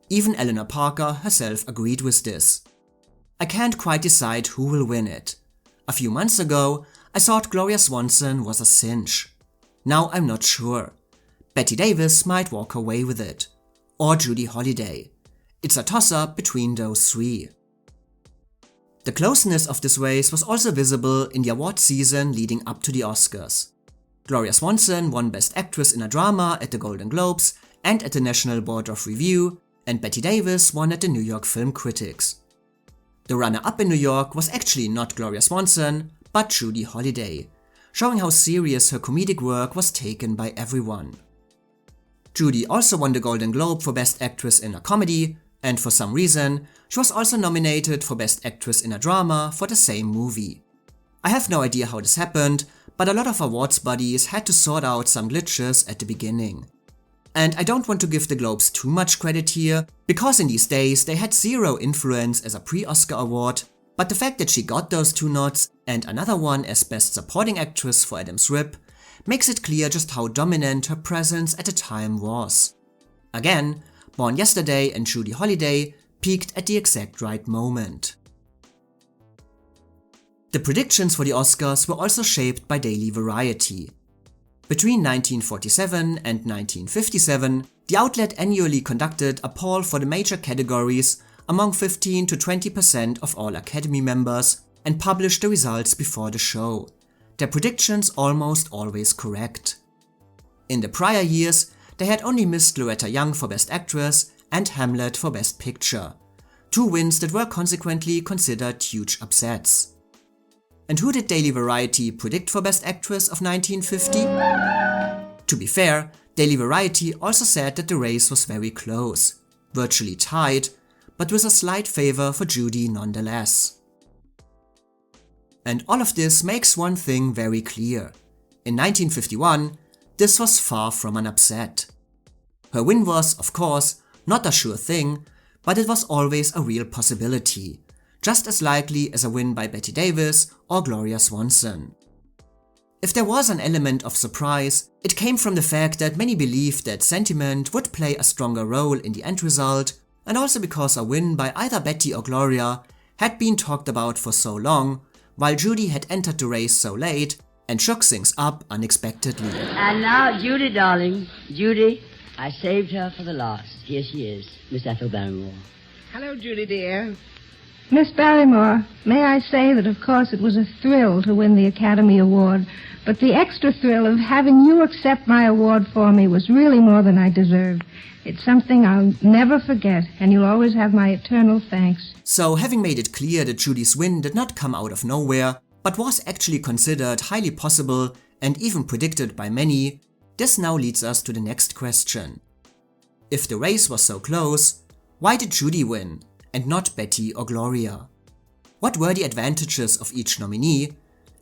Even Eleanor Parker herself agreed with this. I can't quite decide who will win it. A few months ago, I thought Gloria Swanson was a cinch. Now I'm not sure. Bette Davis might walk away with it. Or Judy Holliday. It's a toss-up between those three. The closeness of this race was also visible in the award season leading up to the Oscars. Gloria Swanson won Best Actress in a Drama at the Golden Globes and at the National Board of Review, and Bette Davis won at the New York Film Critics. The runner-up in New York was actually not Gloria Swanson, but Judy Holliday, showing how serious her comedic work was taken by everyone. Judy also won the Golden Globe for Best Actress in a Comedy, and for some reason, she was also nominated for Best Actress in a Drama for the same movie. I have no idea how this happened, but a lot of awards bodies had to sort out some glitches at the beginning. And I don't want to give the Globes too much credit here, because in these days they had zero influence as a pre-Oscar award, but the fact that she got those two nods and another one as Best Supporting Actress for Adam's Rib makes it clear just how dominant her presence at the time was. Again, Born Yesterday and Judy Holliday peaked at the exact right moment. The predictions for the Oscars were also shaped by Daily Variety. Between 1947 and 1957, the outlet annually conducted a poll for the major categories among 15 to 20% of all Academy members and published the results before the show. Their predictions almost always correct. In the prior years, they had only missed Loretta Young for Best Actress and Hamlet for Best Picture, two wins that were consequently considered huge upsets. And who did Daily Variety predict for Best Actress of 1950? To be fair, Daily Variety also said that the race was very close, virtually tied, but with a slight favor for Judy nonetheless. And all of this makes one thing very clear. In 1951, this was far from an upset. Her win was, of course, not a sure thing, but it was always a real possibility, just as likely as a win by Bette Davis or Gloria Swanson. If there was an element of surprise, it came from the fact that many believed that sentiment would play a stronger role in the end result, and also because a win by either Bette or Gloria had been talked about for so long, while Judy had entered the race so late and shook things up unexpectedly. And now, Judy, darling. Judy, I saved her for the last. Here she is, Miss Ethel Barrymore. Hello, Judy, dear. Miss Barrymore, may I say that, of course, it was a thrill to win the Academy Award, but the extra thrill of having you accept my award for me was really more than I deserved. It's something I'll never forget, and you'll always have my eternal thanks. So, having made it clear that Judy's win did not come out of nowhere, but was actually considered highly possible and even predicted by many, this now leads us to the next question. If the race was so close, why did Judy win, and not Bette or Gloria? What were the advantages of each nominee,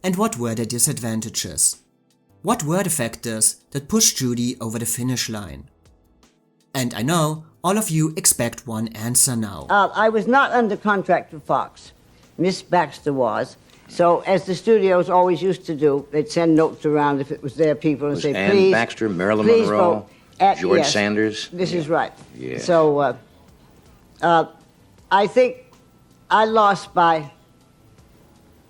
and what were the disadvantages? What were the factors that pushed Judy over the finish line? And I know all of you expect one answer now. I was not under contract with Fox. Miss Baxter was. So, as the studios always used to do, they'd send notes around if it was their people and say, Anne please, Baxter, Marilyn please Monroe, vote. George Yes, Sanders. This is right. Yeah. So, I think I lost by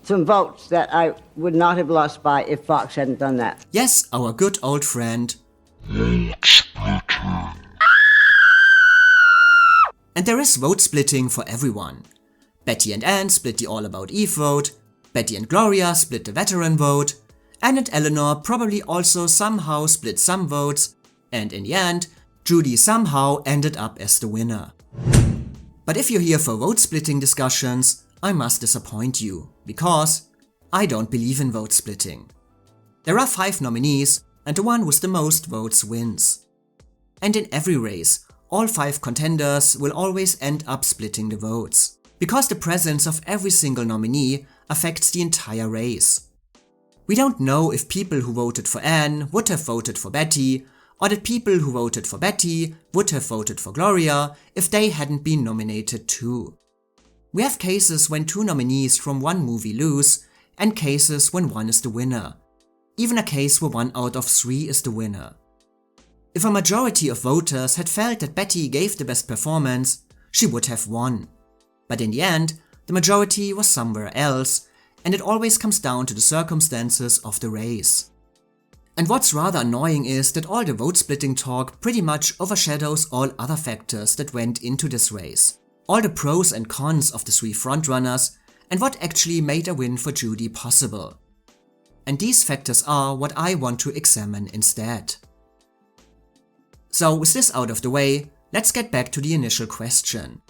some votes that I would not have lost by if Fox hadn't done that. Yes, our good old friend. And there is vote splitting for everyone. Bette and Anne split the All About Eve vote, Bette and Gloria split the veteran vote, Anne and Eleanor probably also somehow split some votes, and in the end, Judy somehow ended up as the winner. But if you're here for vote splitting discussions, I must disappoint you, because I don't believe in vote splitting. There are 5 nominees, and the one with the most votes wins. And in every race, all 5 contenders will always end up splitting the votes, because the presence of every single nominee affects the entire race. We don't know if people who voted for Anne would have voted for Bette, or that people who voted for Bette would have voted for Gloria if they hadn't been nominated too. We have cases when 2 nominees from one movie lose, and cases when one is the winner. Even a case where 1 out of 3 is the winner. If a majority of voters had felt that Bette gave the best performance, she would have won. But in the end, the majority was somewhere else, and it always comes down to the circumstances of the race. And what's rather annoying is that all the vote splitting talk pretty much overshadows all other factors that went into this race. All the pros and cons of the 3 frontrunners, and what actually made a win for Judy possible. And these factors are what I want to examine instead. So with this out of the way, let's get back to the initial question.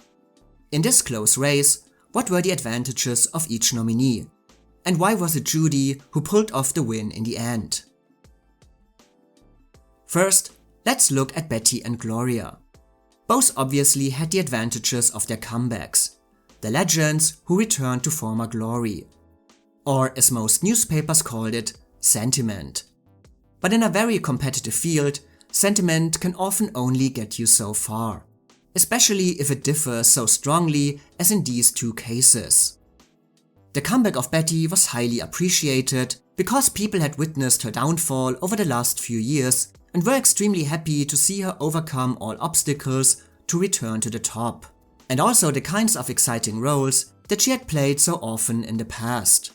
In this close race, what were the advantages of each nominee? And why was it Judy who pulled off the win in the end? First, let's look at Bette and Gloria. Both obviously had the advantages of their comebacks, the legends who returned to former glory. Or as most newspapers called it, sentiment. But in a very competitive field, sentiment can often only get you so far, especially if it differs so strongly as in these 2 cases. The comeback of Bette was highly appreciated because people had witnessed her downfall over the last few years and were extremely happy to see her overcome all obstacles to return to the top, and also the kinds of exciting roles that she had played so often in the past.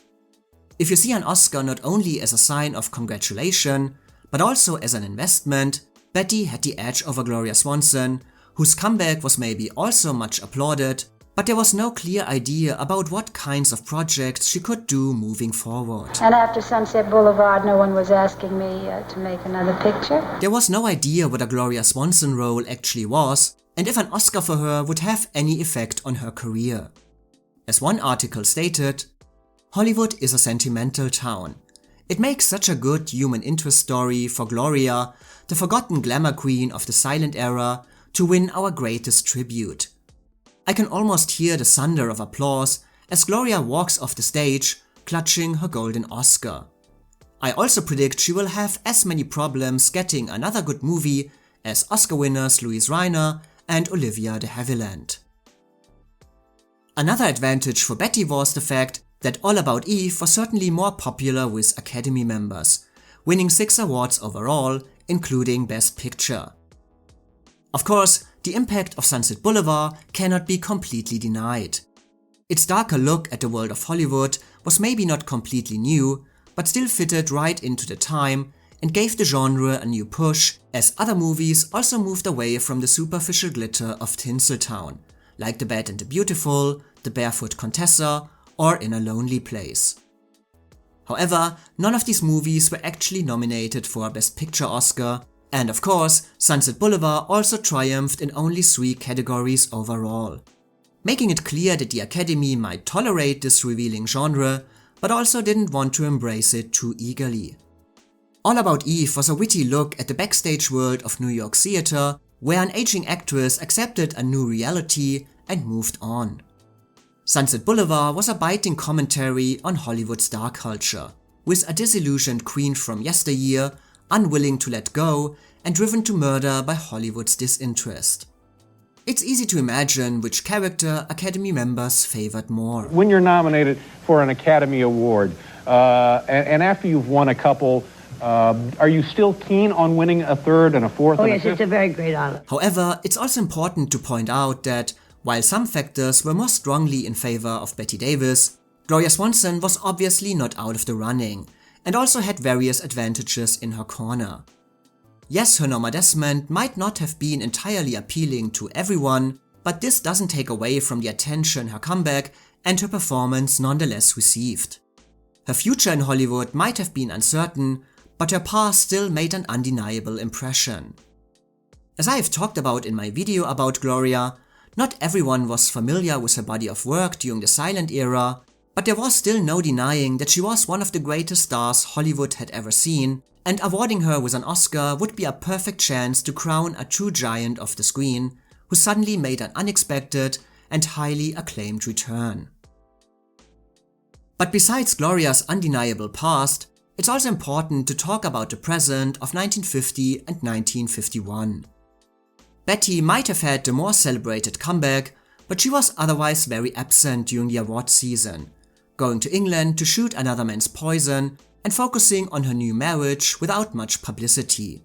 If you see an Oscar not only as a sign of congratulation, but also as an investment, Bette had the edge over Gloria Swanson, whose comeback was maybe also much applauded, but there was no clear idea about what kinds of projects she could do moving forward. And after Sunset Boulevard, no one was asking me to make another picture. There was no idea what a Gloria Swanson role actually was, and if an Oscar for her would have any effect on her career. As one article stated, Hollywood is a sentimental town. It makes such a good human interest story for Gloria, the forgotten glamour queen of the silent era, to win our greatest tribute. I can almost hear the thunder of applause as Gloria walks off the stage, clutching her golden Oscar. I also predict she will have as many problems getting another good movie as Oscar winners Louise Reiner and Olivia de Havilland. Another advantage for Bette was the fact that All About Eve was certainly more popular with Academy members, winning 6 awards overall, including Best Picture. Of course, the impact of Sunset Boulevard cannot be completely denied. Its darker look at the world of Hollywood was maybe not completely new, but still fitted right into the time and gave the genre a new push, as other movies also moved away from the superficial glitter of Tinseltown, like The Bad and the Beautiful, The Barefoot Contessa, or In a Lonely Place. However, none of these movies were actually nominated for a Best Picture Oscar, and of course, Sunset Boulevard also triumphed in only 3 categories overall, making it clear that the Academy might tolerate this revealing genre, but also didn't want to embrace it too eagerly. All About Eve was a witty look at the backstage world of New York theater, where an aging actress accepted a new reality and moved on. Sunset Boulevard was a biting commentary on Hollywood's dark culture, with a disillusioned queen from yesteryear, unwilling to let go and driven to murder by Hollywood's disinterest. It's easy to imagine which character Academy members favored more. When you're nominated for an Academy Award, and after you've won a couple, are you still keen on winning a third and a fourth and a fifth? Yes, it's a very great honor. However, it's also important to point out that while some factors were more strongly in favor of Bette Davis, Gloria Swanson was obviously not out of the running, and also had various advantages in her corner. Yes, her nomadescent might not have been entirely appealing to everyone, but this doesn't take away from the attention her comeback and her performance nonetheless received. Her future in Hollywood might have been uncertain, but her past still made an undeniable impression. As I have talked about in my video about Gloria, not everyone was familiar with her body of work during the silent era, but there was still no denying that she was one of the greatest stars Hollywood had ever seen, and awarding her with an Oscar would be a perfect chance to crown a true giant of the screen, who suddenly made an unexpected and highly acclaimed return. But besides Gloria's undeniable past, it's also important to talk about the present of 1950 and 1951. Bette might have had the more celebrated comeback, but she was otherwise very absent during the award season, going to England to shoot Another Man's Poison and focusing on her new marriage without much publicity.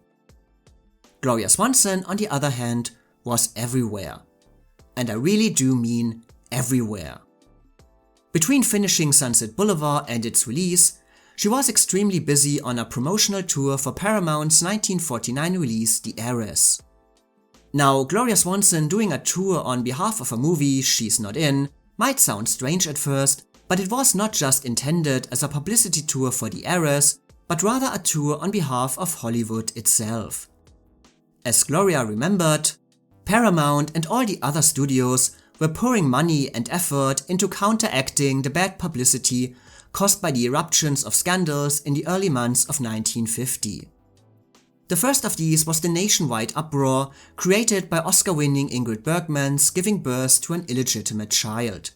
Gloria Swanson, on the other hand, was everywhere. And I really do mean everywhere. Between finishing Sunset Boulevard and its release, she was extremely busy on a promotional tour for Paramount's 1949 release The Heiress. Now, Gloria Swanson doing a tour on behalf of a movie she's not in might sound strange at first, but it was not just intended as a publicity tour for The Heiress, but rather a tour on behalf of Hollywood itself. As Gloria remembered, Paramount and all the other studios were pouring money and effort into counteracting the bad publicity caused by the eruptions of scandals in the early months of 1950. The first of these was the nationwide uproar created by Oscar-winning Ingrid Bergman's giving birth to an illegitimate child.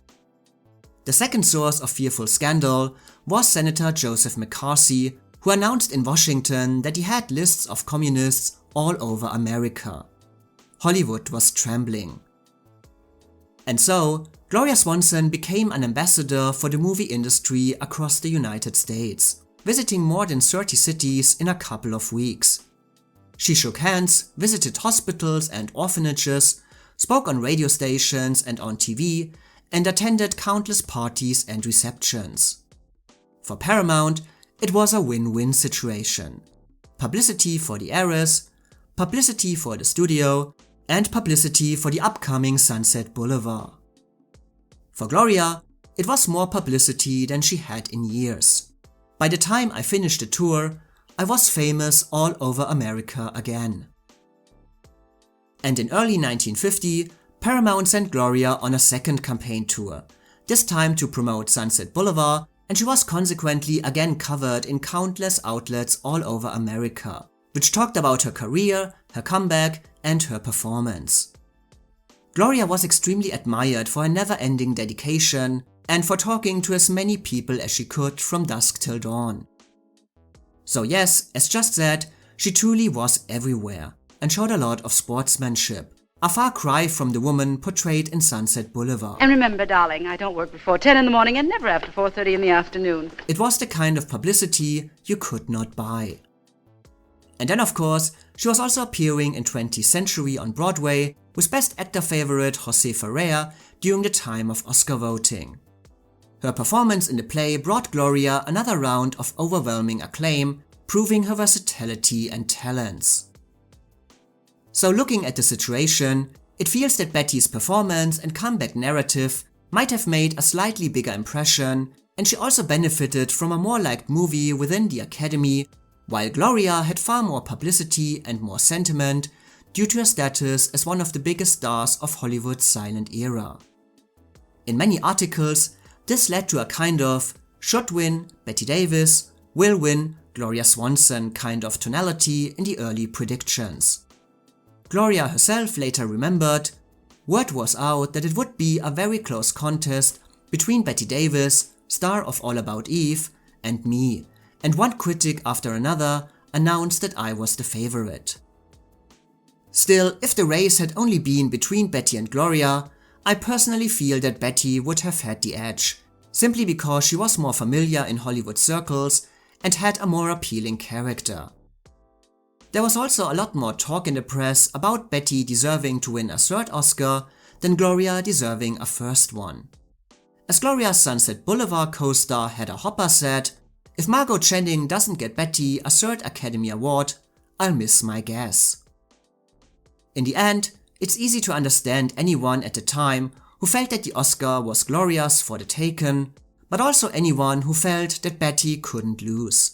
The second source of fearful scandal was Senator Joseph McCarthy, who announced in Washington that he had lists of communists all over America. Hollywood was trembling. And so, Gloria Swanson became an ambassador for the movie industry across the United States, visiting more than 30 cities in a couple of weeks. She shook hands, visited hospitals and orphanages, spoke on radio stations and on TV, and attended countless parties and receptions. For Paramount, it was a win-win situation. Publicity for The Heiress, publicity for the studio, and publicity for the upcoming Sunset Boulevard. For Gloria, it was more publicity than she had in years. By the time I finished the tour, I was famous all over America again. And in early 1950, Paramount sent Gloria on a second campaign tour, this time to promote Sunset Boulevard, and she was consequently again covered in countless outlets all over America, which talked about her career, her comeback, and her performance. Gloria was extremely admired for her never-ending dedication and for talking to as many people as she could from dusk till dawn. So yes, as just said, she truly was everywhere and showed a lot of sportsmanship, a far cry from the woman portrayed in Sunset Boulevard. And remember, darling, I don't work before 10 in the morning and never after 4:30 in the afternoon. It was the kind of publicity you could not buy. And then of course, she was also appearing in 20th Century on Broadway with Best Actor favorite Jose Ferrer during the time of Oscar voting. Her performance in the play brought Gloria another round of overwhelming acclaim, proving her versatility and talents. So looking at the situation, it feels that Bette's performance and comeback narrative might have made a slightly bigger impression, and she also benefited from a more liked movie within the Academy, while Gloria had far more publicity and more sentiment due to her status as one of the biggest stars of Hollywood's silent era. In many articles, this led to a kind of should win Bette Davis, will win Gloria Swanson kind of tonality in the early predictions. Gloria herself later remembered, word was out that it would be a very close contest between Bette Davis, star of All About Eve, and me, and one critic after another announced that I was the favorite. Still, if the race had only been between Bette and Gloria, I personally feel that Bette would have had the edge, simply because she was more familiar in Hollywood circles and had a more appealing character. There was also a lot more talk in the press about Bette deserving to win a third Oscar than Gloria deserving a first one. As Gloria's Sunset Boulevard co-star Hedda Hopper said, "If Margot Channing doesn't get Bette a third Academy Award, I'll miss my gas." In the end, it's easy to understand anyone at the time who felt that the Oscar was Gloria's for the taking, but also anyone who felt that Bette couldn't lose.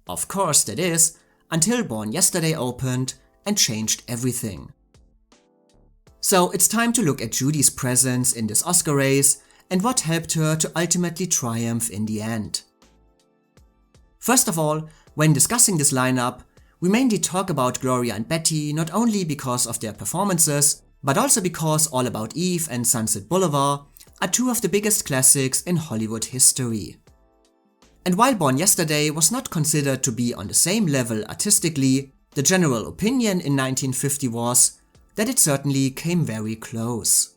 Of course, that is, until Born Yesterday opened and changed everything. So it's time to look at Judy's presence in this Oscar race and what helped her to ultimately triumph in the end. First of all, when discussing this lineup, we mainly talk about Gloria and Bette not only because of their performances, but also because All About Eve and Sunset Boulevard are two of the biggest classics in Hollywood history. And while Born Yesterday was not considered to be on the same level artistically, the general opinion in 1950 was that it certainly came very close.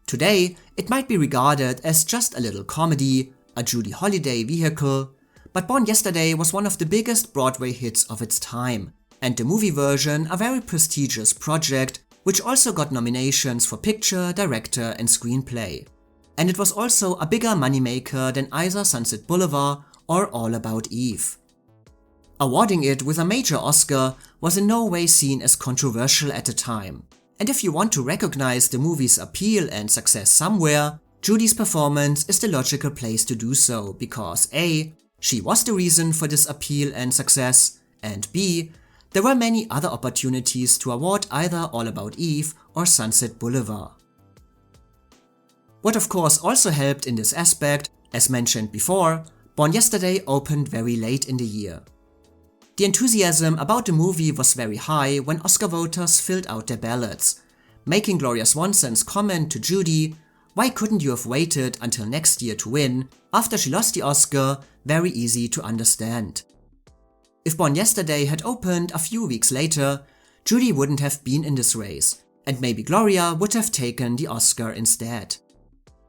Today, it might be regarded as just a little comedy, a Judy Holliday vehicle, but Born Yesterday was one of the biggest Broadway hits of its time, and the movie version a very prestigious project which also got nominations for picture, director and screenplay. And it was also a bigger moneymaker than either Sunset Boulevard or All About Eve. Awarding it with a major Oscar was in no way seen as controversial at the time, and if you want to recognize the movie's appeal and success somewhere, Judy's performance is the logical place to do so because A, she was the reason for this appeal and success, and B, there were many other opportunities to award either All About Eve or Sunset Boulevard. What of course also helped in this aspect, as mentioned before, Born Yesterday opened very late in the year. The enthusiasm about the movie was very high when Oscar voters filled out their ballots, making Gloria Swanson's comment to Judy, "Why couldn't you have waited until next year to win?" after she lost the Oscar very easy to understand. If Born Yesterday had opened a few weeks later, Judy wouldn't have been in this race, and maybe Gloria would have taken the Oscar instead.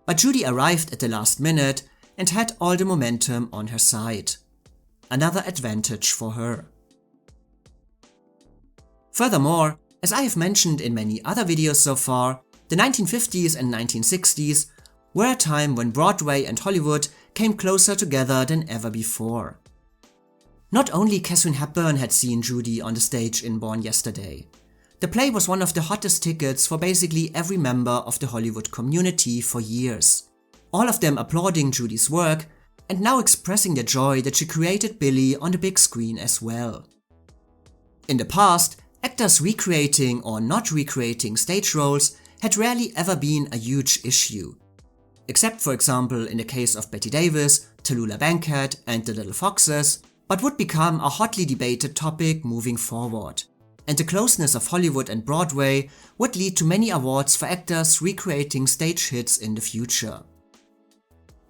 But Judy arrived at the last minute and had all the momentum on her side. Another advantage for her. Furthermore, as I have mentioned in many other videos so far, the 1950s and 1960s were a time when Broadway and Hollywood came closer together than ever before. Not only Katharine Hepburn had seen Judy on the stage in Born Yesterday. The play was one of the hottest tickets for basically every member of the Hollywood community for years. All of them applauding Judy's work and now expressing their joy that she created Billie on the big screen as well. In the past, actors recreating or not recreating stage roles had rarely ever been a huge issue. Except for example in the case of Bette Davis, Tallulah Bankhead and The Little Foxes, but would become a hotly debated topic moving forward. And the closeness of Hollywood and Broadway would lead to many awards for actors recreating stage hits in the future.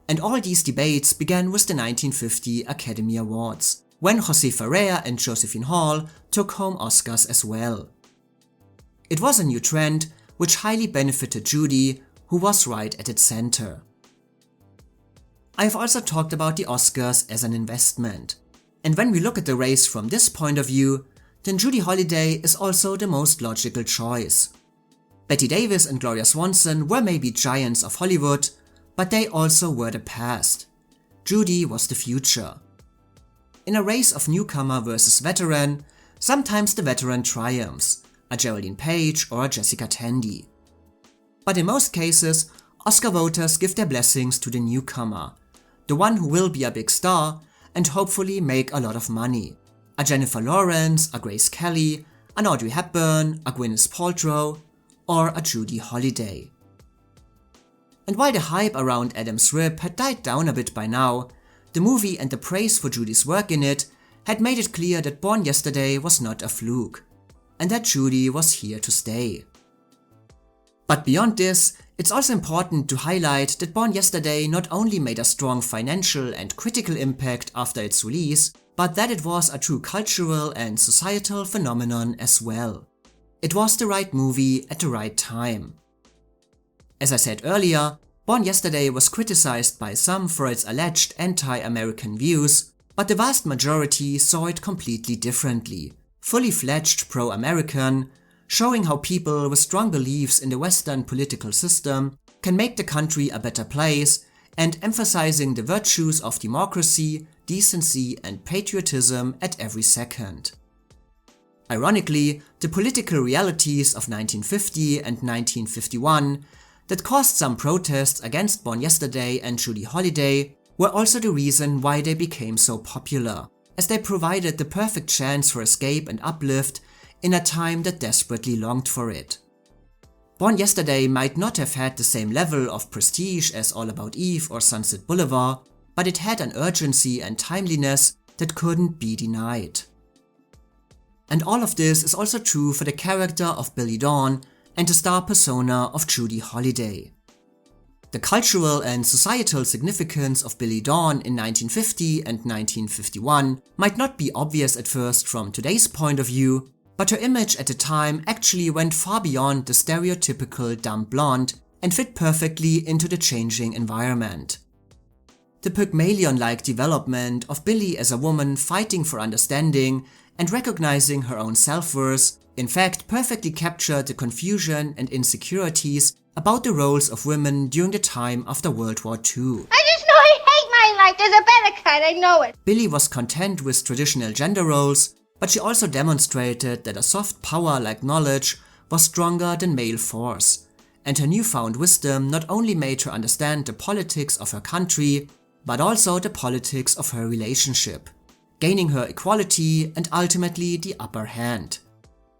And all these debates began with the 1950 Academy Awards, when Jose Ferrer and Josephine Hall took home Oscars as well. It was a new trend which highly benefited Judy, who was right at its center. I have also talked about the Oscars as an investment, and when we look at the race from this point of view, then Judy Holliday is also the most logical choice. Bette Davis and Gloria Swanson were maybe giants of Hollywood, but they also were the past. Judy was the future. In a race of newcomer versus veteran, sometimes the veteran triumphs, a Geraldine Page or a Jessica Tandy. But in most cases, Oscar voters give their blessings to the newcomer, the one who will be a big star and hopefully make a lot of money. A Jennifer Lawrence, a Grace Kelly, an Audrey Hepburn, a Gwyneth Paltrow, or a Judy Holliday. And while the hype around Adam's Rib had died down a bit by now, the movie and the praise for Judy's work in it had made it clear that Born Yesterday was not a fluke, and that Judy was here to stay. But beyond this, it's also important to highlight that Born Yesterday not only made a strong financial and critical impact after its release, but that it was a true cultural and societal phenomenon as well. It was the right movie at the right time. As I said earlier, Born Yesterday was criticized by some for its alleged anti-American views, but the vast majority saw it completely differently, fully fledged pro-American, showing how people with strong beliefs in the Western political system can make the country a better place, and emphasizing the virtues of democracy, decency and patriotism at every second. Ironically, the political realities of 1950 and 1951 that caused some protests against Born Yesterday and Judy Holliday were also the reason why they became so popular, as they provided the perfect chance for escape and uplift in a time that desperately longed for it. Born Yesterday might not have had the same level of prestige as All About Eve or Sunset Boulevard, but it had an urgency and timeliness that couldn't be denied. And all of this is also true for the character of Billie Dawn and the star persona of Judy Holliday. The cultural and societal significance of Billie Dawn in 1950 and 1951 might not be obvious at first from today's point of view, but her image at the time actually went far beyond the stereotypical dumb blonde and fit perfectly into the changing environment. The Pygmalion-like development of Billie as a woman fighting for understanding and recognizing her own self-worth in fact perfectly captured the confusion and insecurities about the roles of women during the time after World War II. I just know I hate my life. There's a better kind. I know it. Billie was content with traditional gender roles, but she also demonstrated that a soft power like knowledge was stronger than male force, and her newfound wisdom not only made her understand the politics of her country, but also the politics of her relationship, gaining her equality and ultimately the upper hand,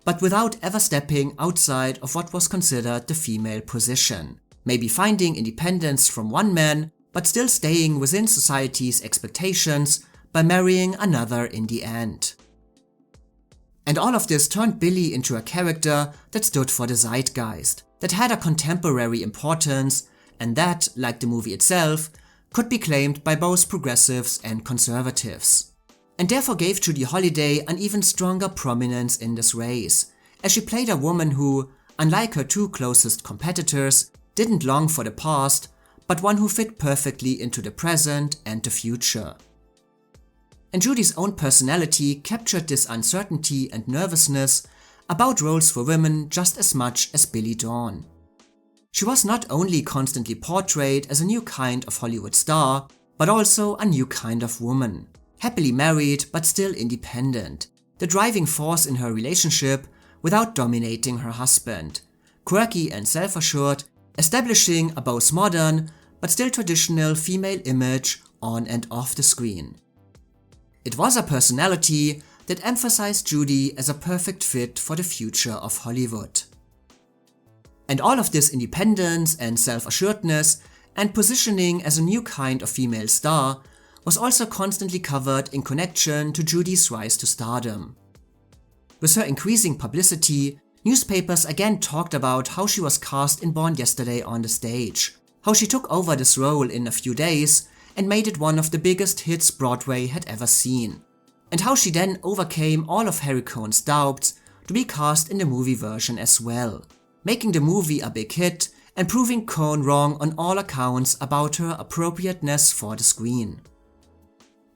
but without ever stepping outside of what was considered the female position, maybe finding independence from one man, but still staying within society's expectations by marrying another in the end. And all of this turned Billie into a character that stood for the zeitgeist, that had a contemporary importance, and that, like the movie itself, could be claimed by both progressives and conservatives. And therefore gave Judy Holliday an even stronger prominence in this race, as she played a woman who, unlike her two closest competitors, didn't long for the past, but one who fit perfectly into the present and the future. And Judy's own personality captured this uncertainty and nervousness about roles for women just as much as Billie Dawn. She was not only constantly portrayed as a new kind of Hollywood star, but also a new kind of woman. Happily married but still independent, the driving force in her relationship without dominating her husband, quirky and self-assured, establishing a both modern but still traditional female image on and off the screen. It was a personality that emphasized Judy as a perfect fit for the future of Hollywood. And all of this independence and self-assuredness and positioning as a new kind of female star was also constantly covered in connection to Judy's rise to stardom. With her increasing publicity, newspapers again talked about how she was cast in Born Yesterday on the stage, how she took over this role in a few days and made it one of the biggest hits Broadway had ever seen, and how she then overcame all of Harry Cohn's doubts to be cast in the movie version as well, making the movie a big hit and proving Cohn wrong on all accounts about her appropriateness for the screen.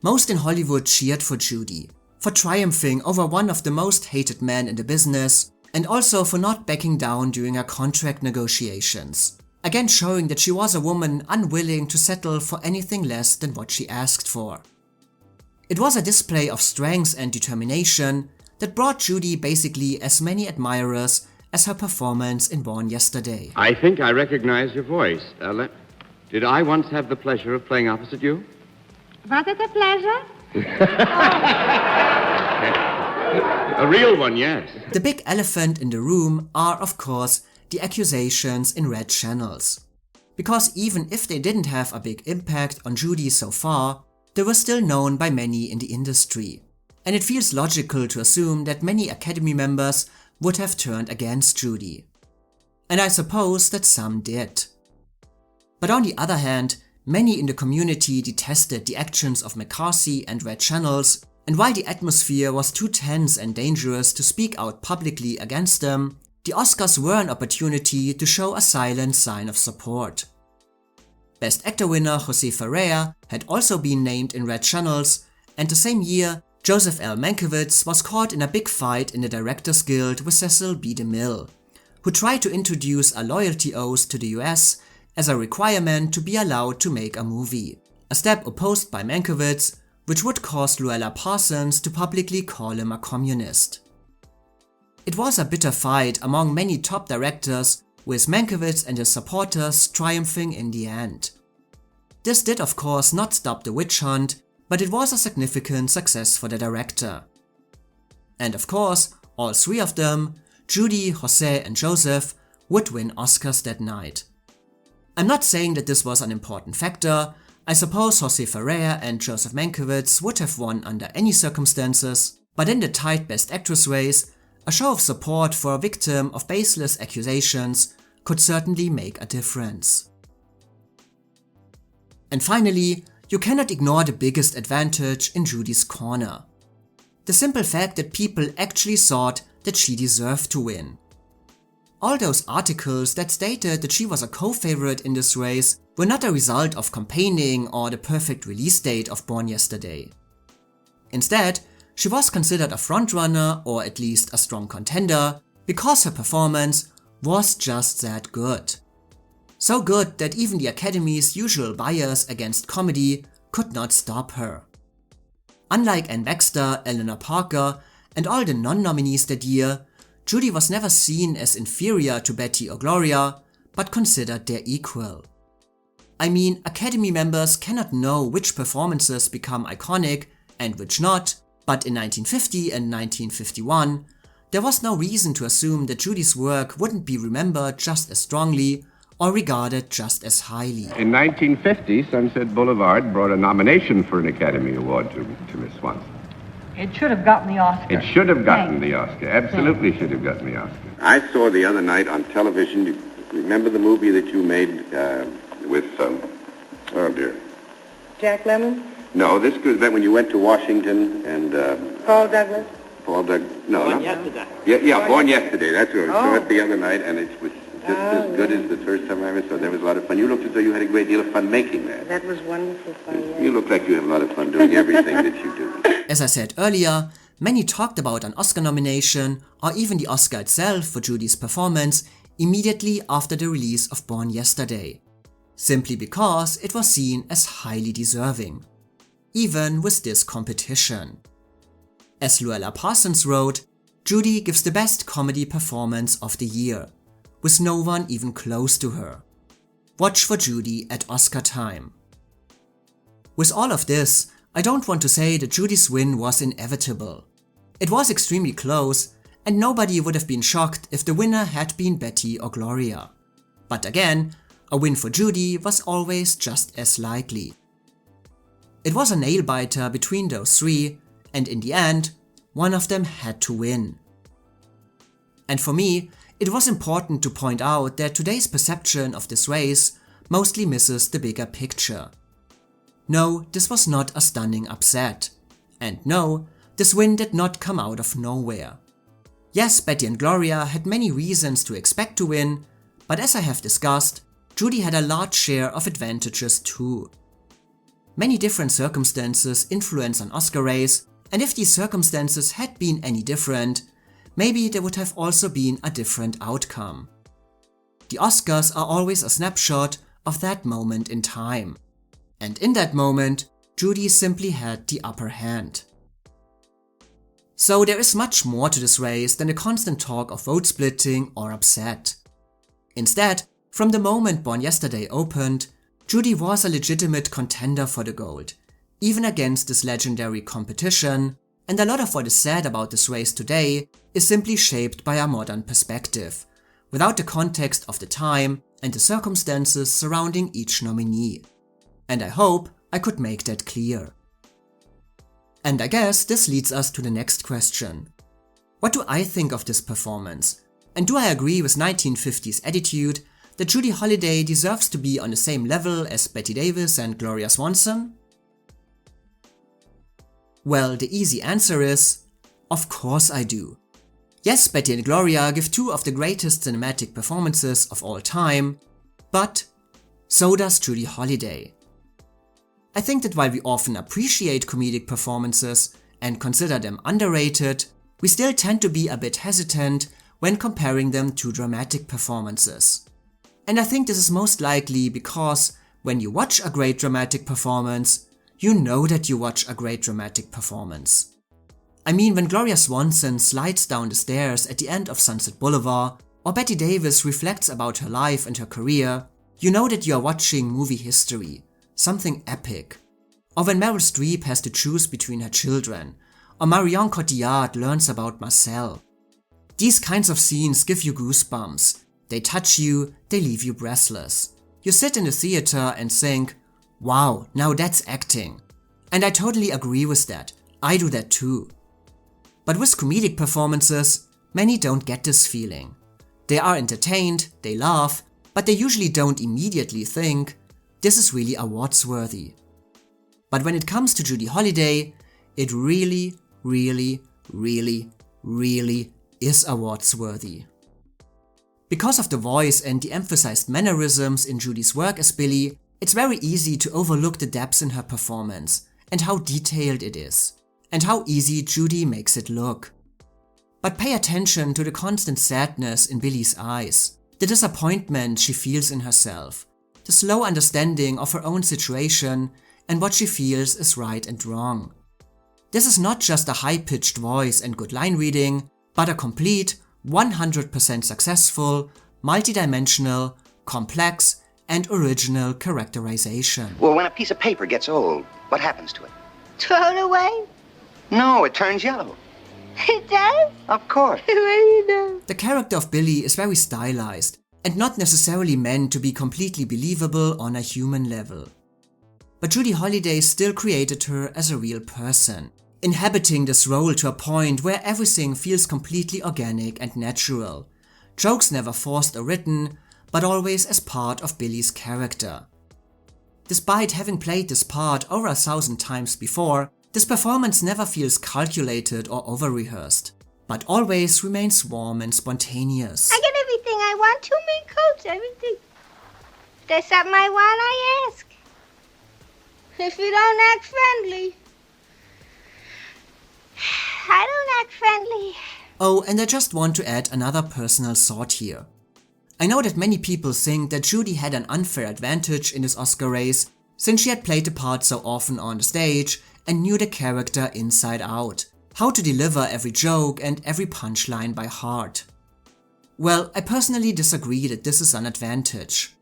Most in Hollywood cheered for Judy, for triumphing over one of the most hated men in the business, and also for not backing down during her contract negotiations, again showing that she was a woman unwilling to settle for anything less than what she asked for. It was a display of strength and determination that brought Judy basically as many admirers as her performance in Born Yesterday. I think I recognize your voice. Did I once have the pleasure of playing opposite you? Was it a pleasure? A real one, yes. The big elephant in the room are, of course, the accusations in red channels. Because even if they didn't have a big impact on Judy so far, they were still known by many in the industry. And it feels logical to assume that many Academy members would have turned against Judy. And I suppose that some did. But on the other hand, many in the community detested the actions of McCarthy and red channels, and while the atmosphere was too tense and dangerous to speak out publicly against them, the Oscars were an opportunity to show a silent sign of support. Best Actor winner Jose Ferrer had also been named in red channels, and the same year Joseph L. Mankiewicz was caught in a big fight in the Directors Guild with Cecil B. DeMille, who tried to introduce a loyalty oath to the US as a requirement to be allowed to make a movie, a step opposed by Mankiewicz, which would cause Luella Parsons to publicly call him a communist. It was a bitter fight among many top directors, with Mankiewicz and his supporters triumphing in the end. This did of course not stop the witch hunt, but it was a significant success for the director. And of course, all three of them, Judy, Jose and Joseph, would win Oscars that night. I'm not saying that this was an important factor. I suppose Jose Ferrer and Joseph Mankiewicz would have won under any circumstances, but in the tight Best Actress race, a show of support for a victim of baseless accusations could certainly make a difference. And finally, you cannot ignore the biggest advantage in Judy's corner. The simple fact that people actually thought that she deserved to win. All those articles that stated that she was a co-favorite in this race were not a result of campaigning or the perfect release date of Born Yesterday. Instead, she was considered a frontrunner or at least a strong contender because her performance was just that good. So good that even the Academy's usual bias against comedy could not stop her. Unlike Anne Baxter, Eleanor Parker, and all the non-nominees that year, Judy was never seen as inferior to Bette or Gloria, but considered their equal. I mean, Academy members cannot know which performances become iconic and which not, but in 1950 and 1951, there was no reason to assume that Judy's work wouldn't be remembered just as strongly or regarded just as highly. In 1950, Sunset Boulevard brought a nomination for an Academy Award to Miss Swanson. It should have gotten the Oscar. It should have gotten the Oscar. Absolutely should have gotten the Oscar. I saw the other night on television, you remember the movie that you made with, oh dear. Jack Lemmon? No, this was when you went to Washington and... Paul Douglas? Paul Douglas, no. Born no. Yesterday. Yeah, Born Yesterday, that's what I saw Oh. it the other night, and it was just as good as the first time I ever saw it. There was a lot of fun. You looked as though you had a great deal of fun making that. That was wonderful fun, yes. You look like you have a lot of fun doing everything that you do. As I said earlier, many talked about an Oscar nomination or even the Oscar itself for Judy's performance immediately after the release of Born Yesterday, simply because it was seen as highly deserving, even with this competition. As Luella Parsons wrote, Judy gives the best comedy performance of the year, with no one even close to her. Watch for Judy at Oscar time. With all of this, I don't want to say that Judy's win was inevitable. It was extremely close, and nobody would have been shocked if the winner had been Bette or Gloria. But again, a win for Judy was always just as likely. It was a nail-biter between those three, and in the end, one of them had to win. And for me, it was important to point out that today's perception of this race mostly misses the bigger picture. No, this was not a stunning upset. And no, this win did not come out of nowhere. Yes, Bette and Gloria had many reasons to expect to win, but as I have discussed, Judy had a large share of advantages too. Many different circumstances influence an Oscar race, and if these circumstances had been any different, maybe there would have also been a different outcome. The Oscars are always a snapshot of that moment in time. And in that moment, Judy simply had the upper hand. So there is much more to this race than the constant talk of vote splitting or upset. Instead, from the moment Born Yesterday opened, Judy was a legitimate contender for the gold, even against this legendary competition, and a lot of what is said about this race today is simply shaped by a modern perspective, without the context of the time and the circumstances surrounding each nominee. And I hope I could make that clear. And I guess this leads us to the next question. What do I think of this performance? And do I agree with 1950s attitude that Judy Holliday deserves to be on the same level as Bette Davis and Gloria Swanson? Well, the easy answer is, of course I do. Yes, Bette and Gloria give two of the greatest cinematic performances of all time, but so does Judy Holliday. I think that while we often appreciate comedic performances and consider them underrated, we still tend to be a bit hesitant when comparing them to dramatic performances. And I think this is most likely because when you watch a great dramatic performance, you know that you watch a great dramatic performance. I mean, when Gloria Swanson slides down the stairs at the end of Sunset Boulevard, or Bette Davis reflects about her life and her career, you know that you are watching movie history, something epic. Or when Meryl Streep has to choose between her children, or Marion Cotillard learns about Marcel. These kinds of scenes give you goosebumps. They touch you, they leave you breathless. You sit in the theater and think, wow, now that's acting. And I totally agree with that. I do that too. But with comedic performances, many don't get this feeling. They are entertained, they laugh, but they usually don't immediately think, this is really awards-worthy. But when it comes to Judy Holliday, it really, really, really, really is awards-worthy. Because of the voice and the emphasized mannerisms in Judy's work as Billie, it's very easy to overlook the depths in her performance and how detailed it is, and how easy Judy makes it look. But pay attention to the constant sadness in Billie's eyes, the disappointment she feels in herself, the slow understanding of her own situation and what she feels is right and wrong. This is not just a high-pitched voice and good line reading, but a complete, 100% successful, multidimensional, complex, and original characterization. Well, when a piece of paper gets old, what happens to it? Throw it away? No, it turns yellow. It does? Of course. What do you know? The character of Billie is very stylized and not necessarily meant to be completely believable on a human level. But Judy Holliday still created her as a real person, inhabiting this role to a point where everything feels completely organic and natural. Jokes never forced or written, but always as part of Billie's character. Despite having played this part over 1,000 times before, this performance never feels calculated or over-rehearsed, but always remains warm and spontaneous. I get everything I want, 2 mink coats, everything. If there's something I want, I ask. If you don't act friendly, I don't act friendly. Oh, and I just want to add another personal thought here. I know that many people think that Judy had an unfair advantage in this Oscar race, since she had played the part so often on the stage and knew the character inside out, how to deliver every joke and every punchline by heart. Well, I personally disagree that this is an advantage.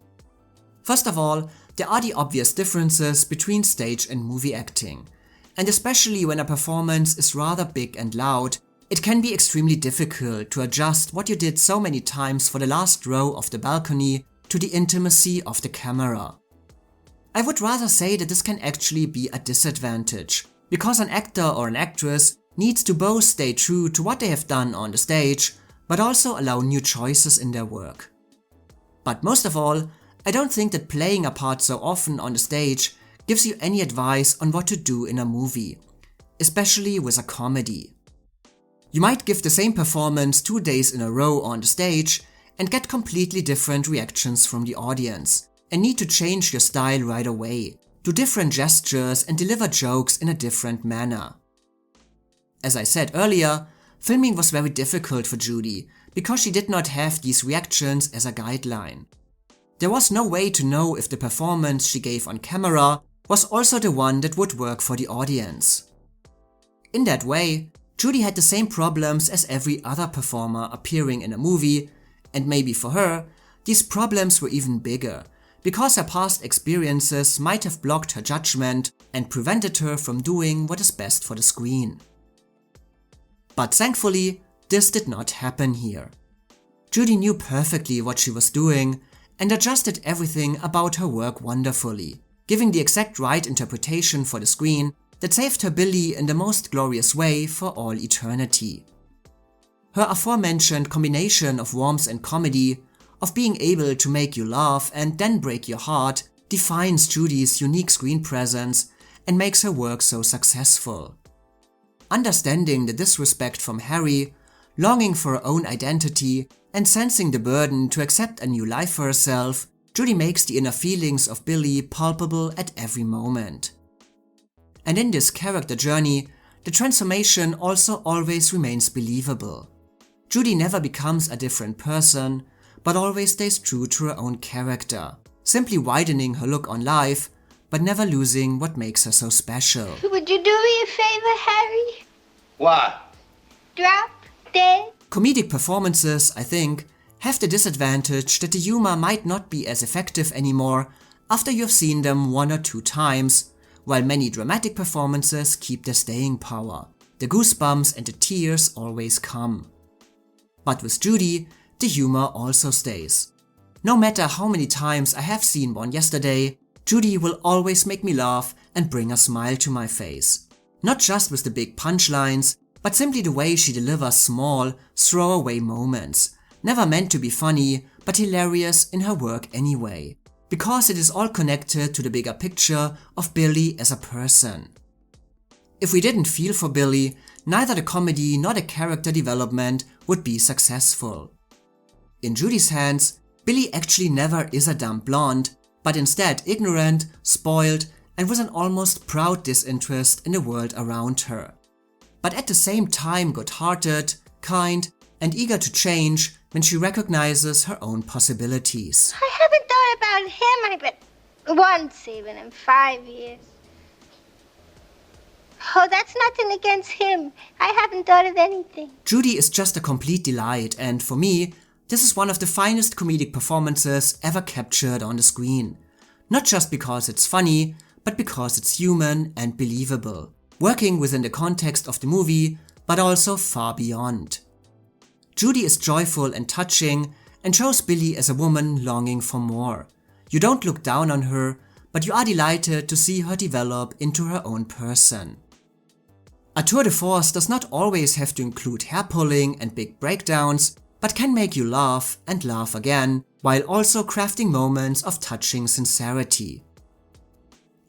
First of all, there are the obvious differences between stage and movie acting, and especially when a performance is rather big and loud, it can be extremely difficult to adjust what you did so many times for the last row of the balcony to the intimacy of the camera. I would rather say that this can actually be a disadvantage, because an actor or an actress needs to both stay true to what they have done on the stage, but also allow new choices in their work. But most of all, I don't think that playing a part so often on the stage gives you any advice on what to do in a movie, especially with a comedy. You might give the same performance 2 days in a row on the stage and get completely different reactions from the audience, and need to change your style right away, do different gestures and deliver jokes in a different manner. As I said earlier, filming was very difficult for Judy because she did not have these reactions as a guideline. There was no way to know if the performance she gave on camera was also the one that would work for the audience. In that way, Judy had the same problems as every other performer appearing in a movie, and maybe for her, these problems were even bigger, because her past experiences might have blocked her judgment and prevented her from doing what is best for the screen. But thankfully, this did not happen here. Judy knew perfectly what she was doing and adjusted everything about her work wonderfully, giving the exact right interpretation for the screen that saved her Billie in the most glorious way for all eternity. Her aforementioned combination of warmth and comedy, of being able to make you laugh and then break your heart, defines Judy's unique screen presence and makes her work so successful. Understanding the disrespect from Harry, longing for her own identity, and sensing the burden to accept a new life for herself, Judy makes the inner feelings of Billie palpable at every moment. And in this character journey, the transformation also always remains believable. Judy never becomes a different person, but always stays true to her own character, simply widening her look on life, but never losing what makes her so special. Would you do me a favor, Harry? What? Drop dead? Comedic performances, I think, have the disadvantage that the humor might not be as effective anymore after you've seen them 1 or 2 times, while many dramatic performances keep their staying power. The goosebumps and the tears always come. But with Judy, the humor also stays. No matter how many times I have seen Born Yesterday, Judy will always make me laugh and bring a smile to my face. Not just with the big punchlines, but simply the way she delivers small, throwaway moments, never meant to be funny, but hilarious in her work anyway, because it is all connected to the bigger picture of Billie as a person. If we didn't feel for Billie, neither the comedy nor the character development would be successful. In Judy's hands, Billie actually never is a dumb blonde, but instead ignorant, spoiled, and with an almost proud disinterest in the world around her. But at the same time good-hearted, kind, and eager to change when she recognizes her own possibilities. I haven't thought about him, I bet once even in 5 years. Oh, that's nothing against him. I haven't thought of anything. Judy is just a complete delight, and for me, this is one of the finest comedic performances ever captured on the screen. Not just because it's funny, but because it's human and believable, working within the context of the movie, but also far beyond. Judy is joyful and touching, and shows Billie as a woman longing for more. You don't look down on her, but you are delighted to see her develop into her own person. A tour de force does not always have to include hair pulling and big breakdowns, but can make you laugh and laugh again, while also crafting moments of touching sincerity.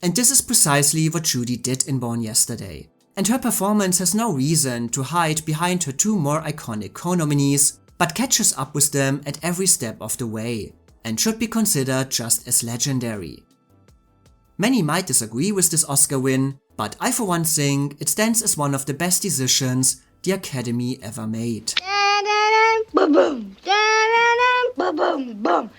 And this is precisely what Judy did in Born Yesterday. And her performance has no reason to hide behind her 2 more iconic Cohn nominees, but catches up with them at every step of the way, and should be considered just as legendary. Many might disagree with this Oscar win, but I for one think it stands as one of the best decisions the Academy ever made. Boom, boom, boom, boom, boom.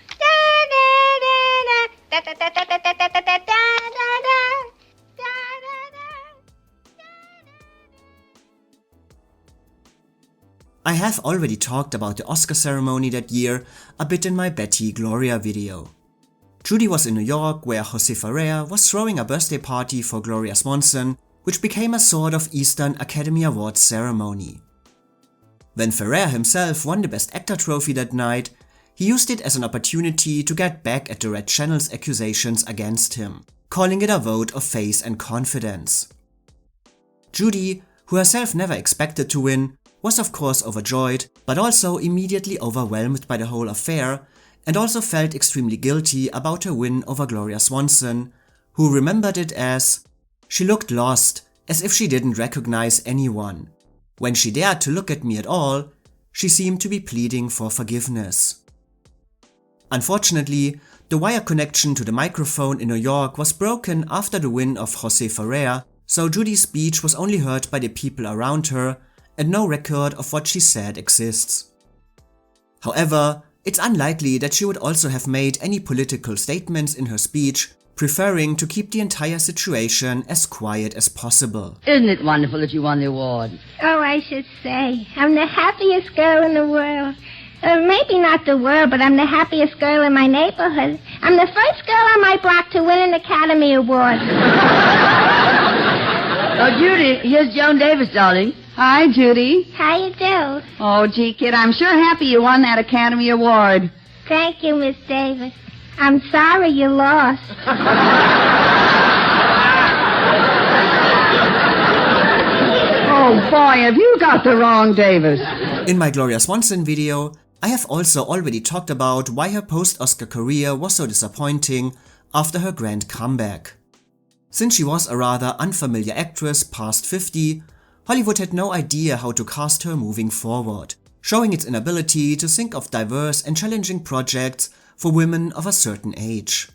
I have already talked about the Oscar ceremony that year a bit in my Bette Gloria video. Judy was in New York, where Jose Ferrer was throwing a birthday party for Gloria Swanson, which became a sort of Eastern Academy Awards ceremony. When Ferrer himself won the Best Actor trophy that night, he used it as an opportunity to get back at the Red Channel's accusations against him, calling it a vote of faith and confidence. Judy, who herself never expected to win, was of course overjoyed, but also immediately overwhelmed by the whole affair, and also felt extremely guilty about her win over Gloria Swanson, who remembered it as, "She looked lost, as if she didn't recognize anyone. When she dared to look at me at all, she seemed to be pleading for forgiveness." Unfortunately, the wire connection to the microphone in New York was broken after the win of Jose Ferrer, so Judy's speech was only heard by the people around her, and no record of what she said exists. However, it's unlikely that she would also have made any political statements in her speech, preferring to keep the entire situation as quiet as possible. Isn't it wonderful that you won the award? Oh, I should say, I'm the happiest girl in the world. Maybe not the world, but I'm the happiest girl in my neighborhood. I'm the first girl on my block to win an Academy Award. Oh, Judy, here's Joan Davis, darling. Hi, Judy. How you do? Oh, gee, kid, I'm sure happy you won that Academy Award. Thank you, Miss Davis. I'm sorry you lost. Oh, boy, have you got the wrong Davis. In my Gloria Swanson video, I have also already talked about why her post-Oscar career was so disappointing after her grand comeback. Since she was a rather unfamiliar actress past 50, Hollywood had no idea how to cast her moving forward, showing its inability to think of diverse and challenging projects for women of a certain age.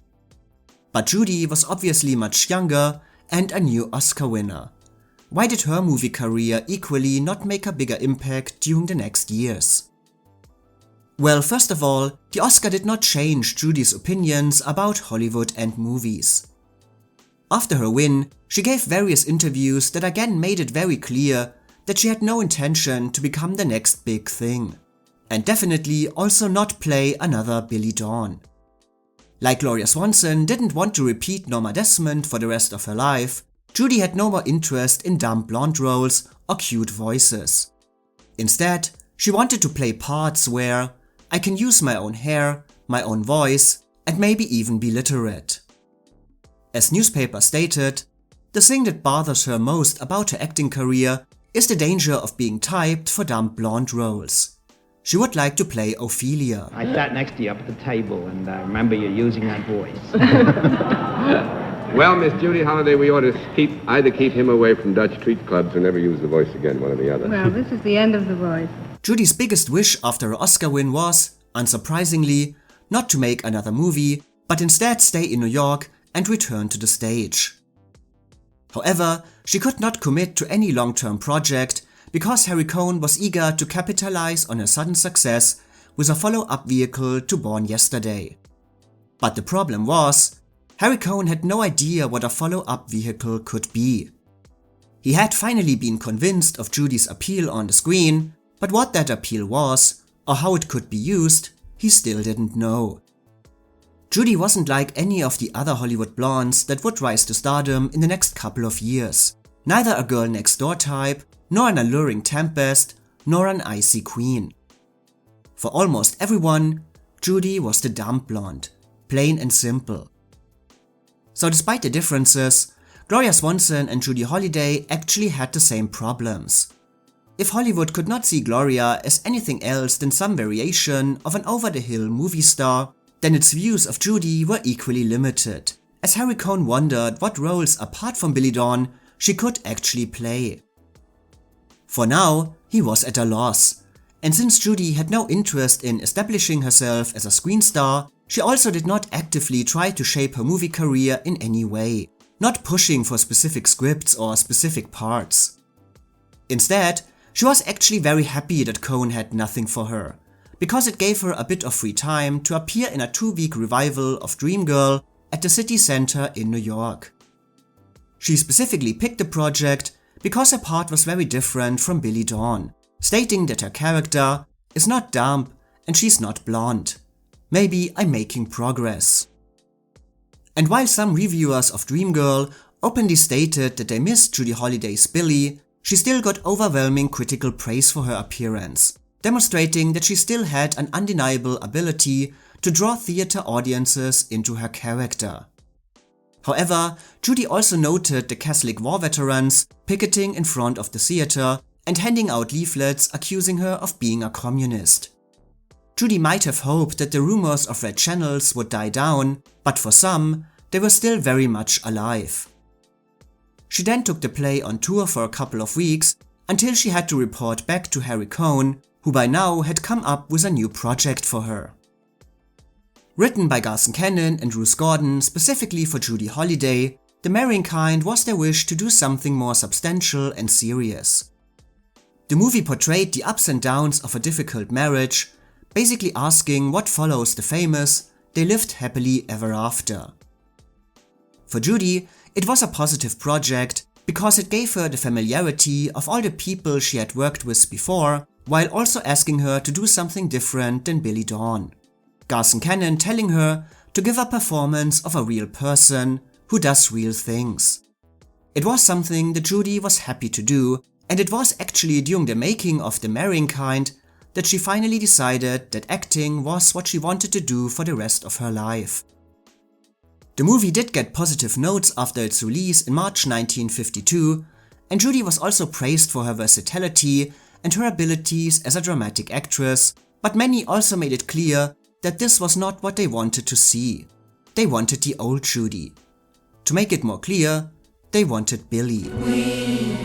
But Judy was obviously much younger and a new Oscar winner. Why did her movie career equally not make a bigger impact during the next years? Well, first of all, the Oscar did not change Judy's opinions about Hollywood and movies. After her win, she gave various interviews that again made it very clear that she had no intention to become the next big thing. And definitely also not play another Billie Dawn. Like Gloria Swanson didn't want to repeat Norma Desmond for the rest of her life, Judy had no more interest in dumb blonde roles or cute voices. Instead, she wanted to play parts where I can use my own hair, my own voice, and maybe even be literate. As newspapers stated, the thing that bothers her most about her acting career is the danger of being typed for dumb blonde roles. She would like to play Ophelia. I sat next to you up at the table, and I remember you using that voice. Well, Miss Judy Holliday, we ought to either keep him away from Dutch treat clubs or never use the voice again, one or the other. Well, this is the end of the voice. Judy's biggest wish after her Oscar win was, unsurprisingly, not to make another movie, but instead stay in New York and return to the stage. However, she could not commit to any long-term project because Harry Cohn was eager to capitalize on her sudden success with a follow-up vehicle to Born Yesterday. But the problem was, Harry Cohn had no idea what a follow-up vehicle could be. He had finally been convinced of Judy's appeal on the screen, but what that appeal was, or how it could be used, he still didn't know. Judy wasn't like any of the other Hollywood blondes that would rise to stardom in the next couple of years. Neither a girl next door type, nor an alluring tempest, nor an icy queen. For almost everyone, Judy was the dumb blonde, plain and simple. So despite the differences, Gloria Swanson and Judy Holliday actually had the same problems. If Hollywood could not see Gloria as anything else than some variation of an over-the-hill movie star, then its views of Judy were equally limited, as Harry Cohn wondered what roles apart from Billie Dawn she could actually play. For now, he was at a loss, and since Judy had no interest in establishing herself as a screen star, she also did not actively try to shape her movie career in any way, not pushing for specific scripts or specific parts. Instead, she was actually very happy that Cohn had nothing for her, because it gave her a bit of free time to appear in a 2-week revival of Dreamgirl at the City Center in New York. She specifically picked the project because her part was very different from Billie Dawn, stating that her character is not dumb and she's not blonde. Maybe I'm making progress. And while some reviewers of Dreamgirl openly stated that they missed Judy Holliday's Billie, she still got overwhelming critical praise for her appearance, demonstrating that she still had an undeniable ability to draw theater audiences into her character. However, Judy also noted the Catholic war veterans picketing in front of the theater and handing out leaflets accusing her of being a communist. Judy might have hoped that the rumors of red channels would die down, but for some, they were still very much alive. She then took the play on tour for a couple of weeks until she had to report back to Harry Cohn, who by now had come up with a new project for her. Written by Garson Kanin and Ruth Gordon specifically for Judy Holliday, The Marrying Kind was their wish to do something more substantial and serious. The movie portrayed the ups and downs of a difficult marriage, basically asking what follows the famous "they lived happily ever after." For Judy, it was a positive project because it gave her the familiarity of all the people she had worked with before, while also asking her to do something different than Billie Dawn. Garson Kanin telling her to give a performance of a real person who does real things. It was something that Judy was happy to do, and it was actually during the making of The Marrying Kind that she finally decided that acting was what she wanted to do for the rest of her life. The movie did get positive notes after its release in March 1952, and Judy was also praised for her versatility and her abilities as a dramatic actress, but many also made it clear that this was not what they wanted to see. They wanted the old Judy. To make it more clear, they wanted Billie. We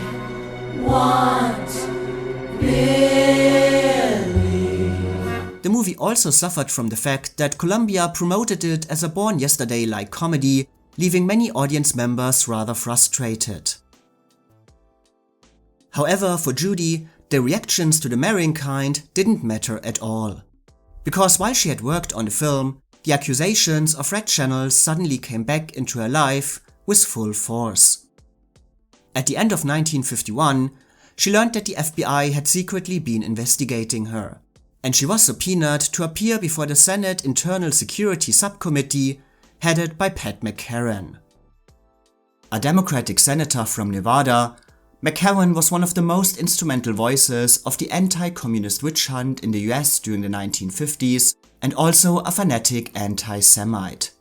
want Billie. The movie also suffered from the fact that Columbia promoted it as a Born Yesterday-like comedy, leaving many audience members rather frustrated. However, for Judy, the reactions to The Marrying Kind didn't matter at all. Because while she had worked on the film, the accusations of red channels suddenly came back into her life with full force. At the end of 1951, she learned that the FBI had secretly been investigating her, and she was subpoenaed to appear before the Senate Internal Security Subcommittee headed by Pat McCarran. A Democratic senator from Nevada, McCarran was one of the most instrumental voices of the anti-communist witch hunt in the US during the 1950s and also a fanatic anti-Semite.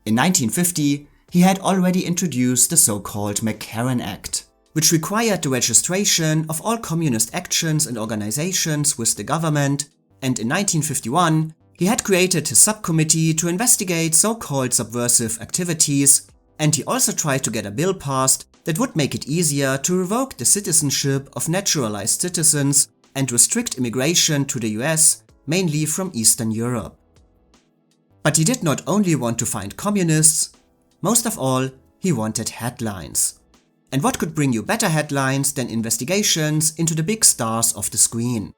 In 1950, he had already introduced the so-called Vanguard Act, which required the registration of all communist actions and organizations with the government, and in 1951, he had created his subcommittee to investigate so-called subversive activities, and he also tried to get a bill passed that would make it easier to revoke the citizenship of naturalized citizens and restrict immigration to the US, mainly from Eastern Europe. But he did not only want to find communists, most of all, he wanted headlines. And what could bring you better headlines than investigations into the big stars of the screen?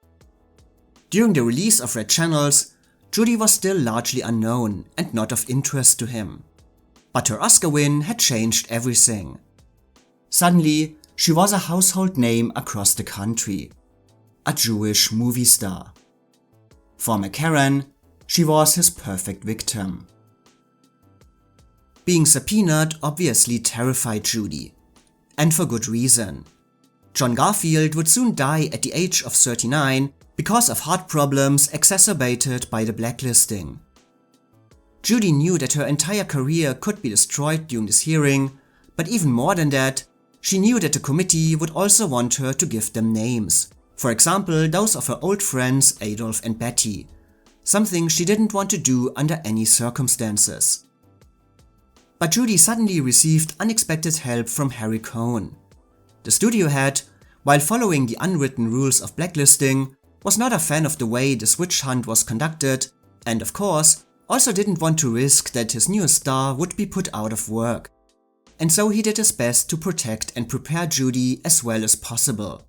During the release of Red Channels, Judy was still largely unknown and not of interest to him. But her Oscar win had changed everything. Suddenly, she was a household name across the country. A Jewish movie star. For McCarran, she was his perfect victim. Being subpoenaed obviously terrified Judy. And for good reason. John Garfield would soon die at the age of 39 because of heart problems exacerbated by the blacklisting. Judy knew that her entire career could be destroyed during this hearing, but even more than that, she knew that the committee would also want her to give them names. For example, those of her old friends Adolf and Bette, something she didn't want to do under any circumstances. But Judy suddenly received unexpected help from Harry Cohn. The studio head, while following the unwritten rules of blacklisting, was not a fan of the way this witch hunt was conducted, and of course, also didn't want to risk that his newest star would be put out of work. And so he did his best to protect and prepare Judy as well as possible.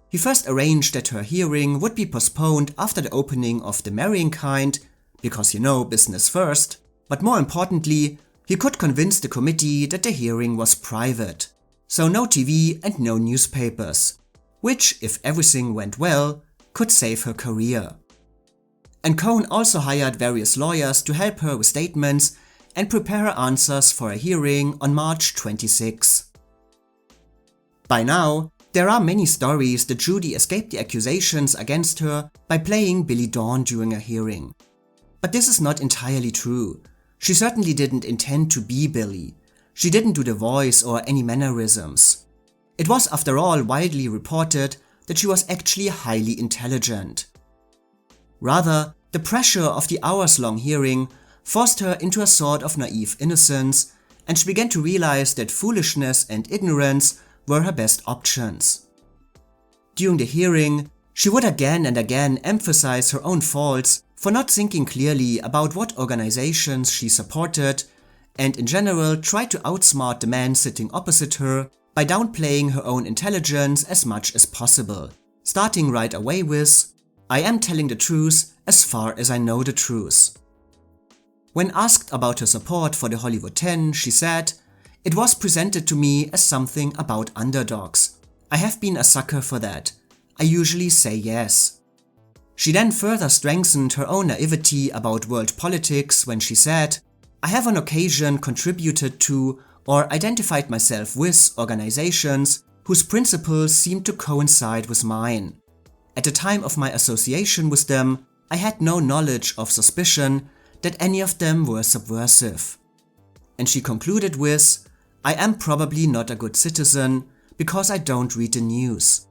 He first arranged that her hearing would be postponed after the opening of The Marrying Kind, because business first, but more importantly, he could convince the committee that the hearing was private, so no TV and no newspapers, which, if everything went well, could save her career. And Cohn also hired various lawyers to help her with statements and prepare her answers for a hearing on March 26. By now, there are many stories that Judy escaped the accusations against her by playing Billie Dawn during a hearing. But this is not entirely true. She certainly didn't intend to be Billie. She didn't do the voice or any mannerisms. It was, after all, widely reported that she was actually highly intelligent. Rather, the pressure of the hours-long hearing forced her into a sort of naive innocence, and she began to realize that foolishness and ignorance were her best options. During the hearing, she would again and again emphasize her own faults for not thinking clearly about what organizations she supported, and in general tried to outsmart the man sitting opposite her by downplaying her own intelligence as much as possible, starting right away with, "I am telling the truth as far as I know the truth." When asked about her support for the Hollywood 10, she said, "It was presented to me as something about underdogs. I have been a sucker for that. I usually say yes." She then further strengthened her own naivety about world politics when she said, "I have on occasion contributed to or identified myself with organizations whose principles seemed to coincide with mine. At the time of my association with them, I had no knowledge of suspicion that any of them were subversive." And she concluded with, "I am probably not a good citizen because I don't read the news.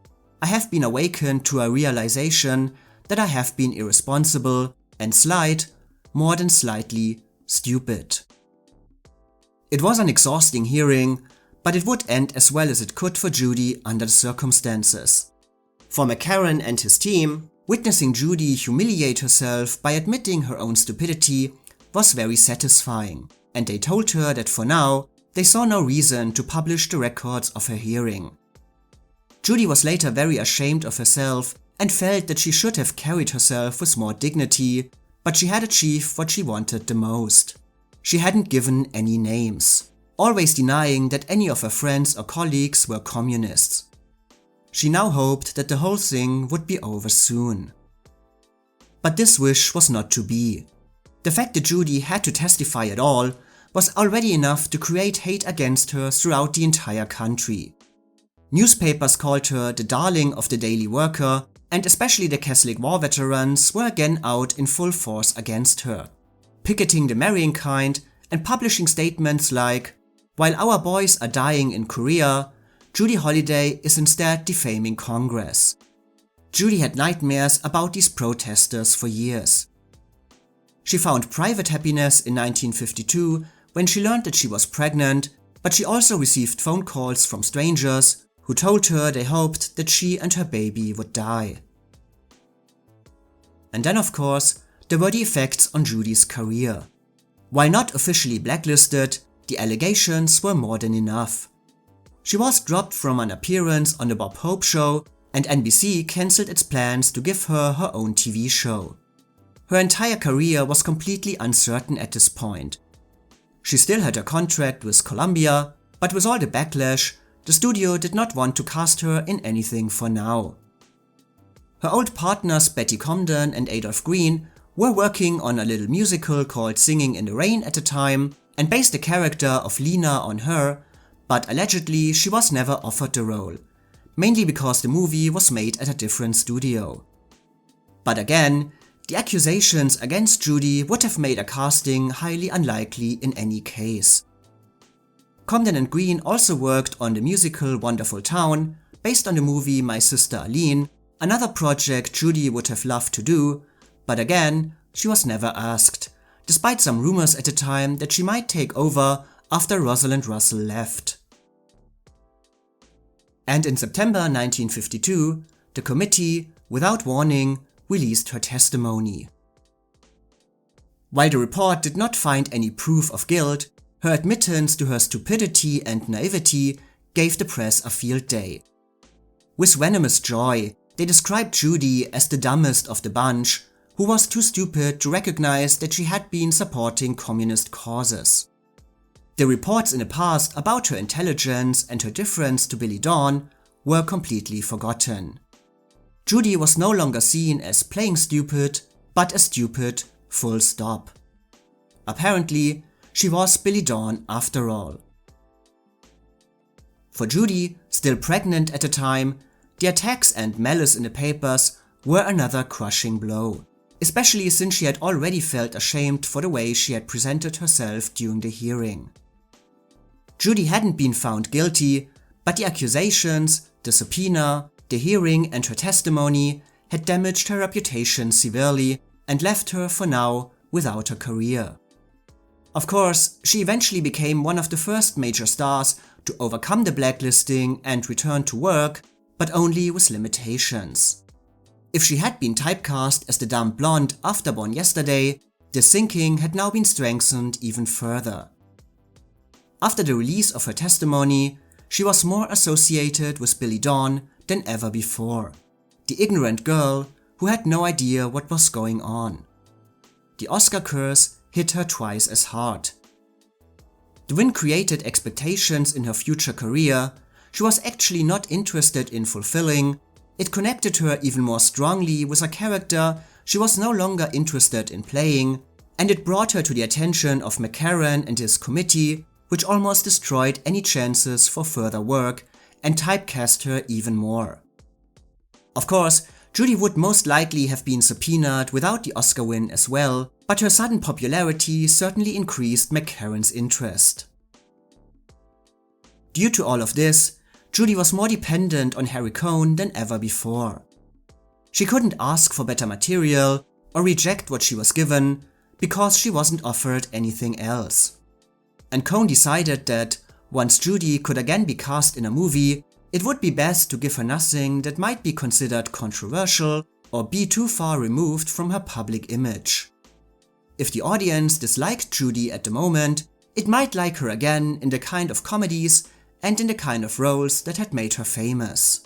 I have been awakened to a realization that I have been irresponsible and more than slightly, stupid." It was an exhausting hearing, but it would end as well as it could for Judy under the circumstances. For McCarran and his team, witnessing Judy humiliate herself by admitting her own stupidity was very satisfying, and they told her that for now, they saw no reason to publish the records of her hearing. Judy was later very ashamed of herself and felt that she should have carried herself with more dignity, but she had achieved what she wanted the most. She hadn't given any names, always denying that any of her friends or colleagues were communists. She now hoped that the whole thing would be over soon. But this wish was not to be. The fact that Judy had to testify at all was already enough to create hate against her throughout the entire country. Newspapers called her the darling of the daily worker, and especially the Catholic War veterans were again out in full force against her, picketing the marrying kind and publishing statements like, "While our boys are dying in Korea, Judy Holliday is instead defaming Congress." Judy had nightmares about these protesters for years. She found private happiness in 1952 when she learned that she was pregnant, but she also received phone calls from strangers who told her they hoped that she and her baby would die. And then, of course, there were the effects on Judy's career. While not officially blacklisted, the allegations were more than enough. She was dropped from an appearance on the Bob Hope show, and NBC cancelled its plans to give her her own TV show. Her entire career was completely uncertain at this point. She still had her contract with Columbia, but with all the backlash, the studio did not want to cast her in anything for now. Her old partners Betty Comden and Adolph Green were working on a little musical called Singing in the Rain at the time and based the character of Lena on her, but allegedly she was never offered the role, mainly because the movie was made at a different studio. But again, the accusations against Judy would have made a casting highly unlikely in any case. Comden and Green also worked on the musical Wonderful Town, based on the movie My Sister Aline, another project Judy would have loved to do, but again, she was never asked, despite some rumors at the time that she might take over after Rosalind Russell left. And in September 1952, the committee, without warning, released her testimony. While the report did not find any proof of guilt, her admittance to her stupidity and naivety gave the press a field day. With venomous joy, they described Judy as the dumbest of the bunch, who was too stupid to recognize that she had been supporting communist causes. The reports in the past about her intelligence and her difference to Billie Dawn were completely forgotten. Judy was no longer seen as playing stupid, but as stupid, full stop. Apparently, she was Billie Dawn after all. For Judy, still pregnant at the time, the attacks and malice in the papers were another crushing blow, especially since she had already felt ashamed for the way she had presented herself during the hearing. Judy hadn't been found guilty, but the accusations, the subpoena, the hearing and her testimony had damaged her reputation severely and left her for now without a career. Of course, she eventually became one of the first major stars to overcome the blacklisting and return to work, but only with limitations. If she had been typecast as the dumb blonde after Born Yesterday, the sinking had now been strengthened even further. After the release of her testimony, she was more associated with Billie Dawn than ever before, the ignorant girl who had no idea what was going on. The Oscar curse hit her twice as hard. The win created expectations in her future career she was actually not interested in fulfilling. It connected her even more strongly with a character she was no longer interested in playing, and it brought her to the attention of McCarran and his committee, which almost destroyed any chances for further work and typecast her even more. Of course, Judy would most likely have been subpoenaed without the Oscar win as well, but her sudden popularity certainly increased McCarran's interest. Due to all of this, Judy was more dependent on Harry Cohn than ever before. She couldn't ask for better material or reject what she was given because she wasn't offered anything else. And Cohn decided that once Judy could again be cast in a movie, it would be best to give her nothing that might be considered controversial or be too far removed from her public image. If the audience disliked Judy at the moment, it might like her again in the kind of comedies and in the kind of roles that had made her famous.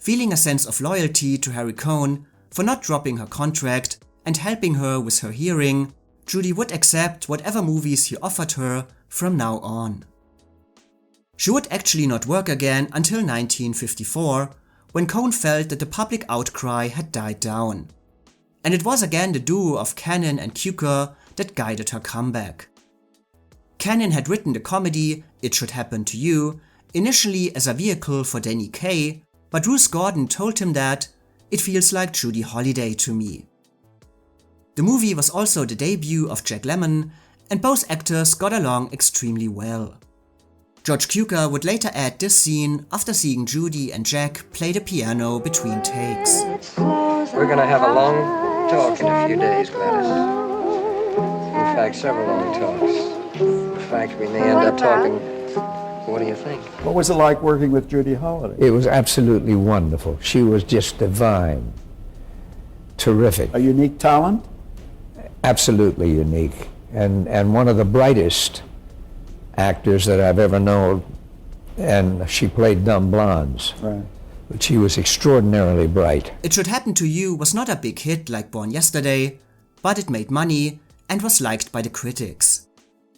feeling a sense of loyalty to Harry Cohn for not dropping her contract and helping her with her hearing, Judy would accept whatever movies he offered her from now on. She would actually not work again until 1954, when Cohn felt that the public outcry had died down. And it was again the duo of Cannon and Cukor that guided her comeback. Cannon had written the comedy It Should Happen to You initially as a vehicle for Danny Kaye, but Ruth Gordon told him that it feels like Judy Holliday to me. The movie was also the debut of Jack Lemmon, and both actors got along extremely well. George Cukor would later add this scene after seeing Judy and Jack play the piano between takes. We're gonna have a long talk in a few days, Gladys. In fact, several long talks. In fact, we may end up talking. What do you think? What was it like working with Judy Holliday? It was absolutely wonderful. She was just divine. Terrific. A unique talent? Absolutely unique. And one of the brightest actors that I've ever known. And she played dumb blondes. Right. But she was extraordinarily bright. It Should Happen to You was not a big hit like Born Yesterday, but it made money and was liked by the critics.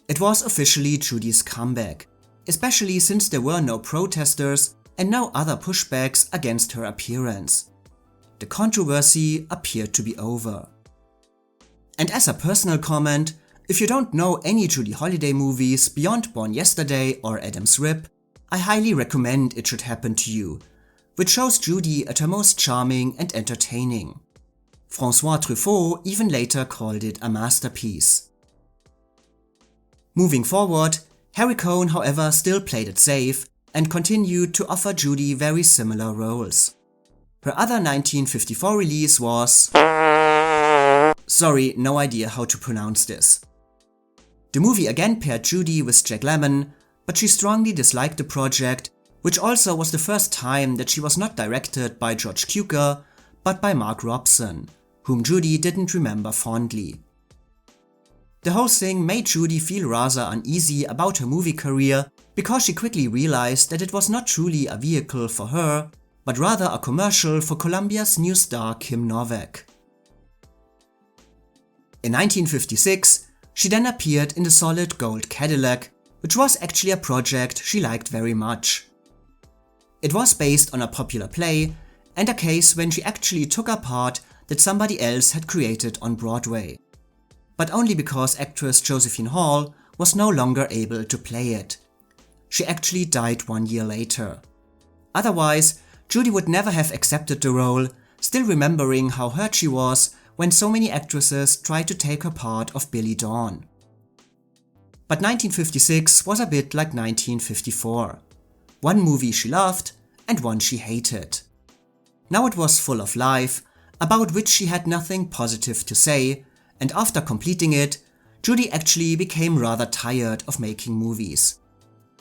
It was officially Judy's comeback, especially since there were no protesters and no other pushbacks against her appearance. The controversy appeared to be over. And as a personal comment, if you don't know any Judy Holliday movies beyond Born Yesterday or Adam's Rib, I highly recommend It Should Happen to You, which shows Judy at her most charming and entertaining. François Truffaut even later called it a masterpiece. Moving forward, Harry Cohn, however, still played it safe and continued to offer Judy very similar roles. Her other 1954 release was... Sorry, no idea how to pronounce this. The movie again paired Judy with Jack Lemmon, but she strongly disliked the project, which also was the first time that she was not directed by George Cukor, but by Mark Robson, whom Judy didn't remember fondly. The whole thing made Judy feel rather uneasy about her movie career because she quickly realized that it was not truly a vehicle for her, but rather a commercial for Columbia's new star Kim Novak. In 1956, she then appeared in The Solid Gold Cadillac, which was actually a project she liked very much. It was based on a popular play and a case when she actually took a part that somebody else had created on Broadway, but only because actress Josephine Hall was no longer able to play it. She actually died 1 year later. Otherwise, Judy would never have accepted the role, still remembering how hurt she was when so many actresses tried to take her part of Billie Dawn. But 1956 was a bit like 1954. One movie she loved and one she hated. Now it was full of life, about which she had nothing positive to say, and after completing it, Judy actually became rather tired of making movies.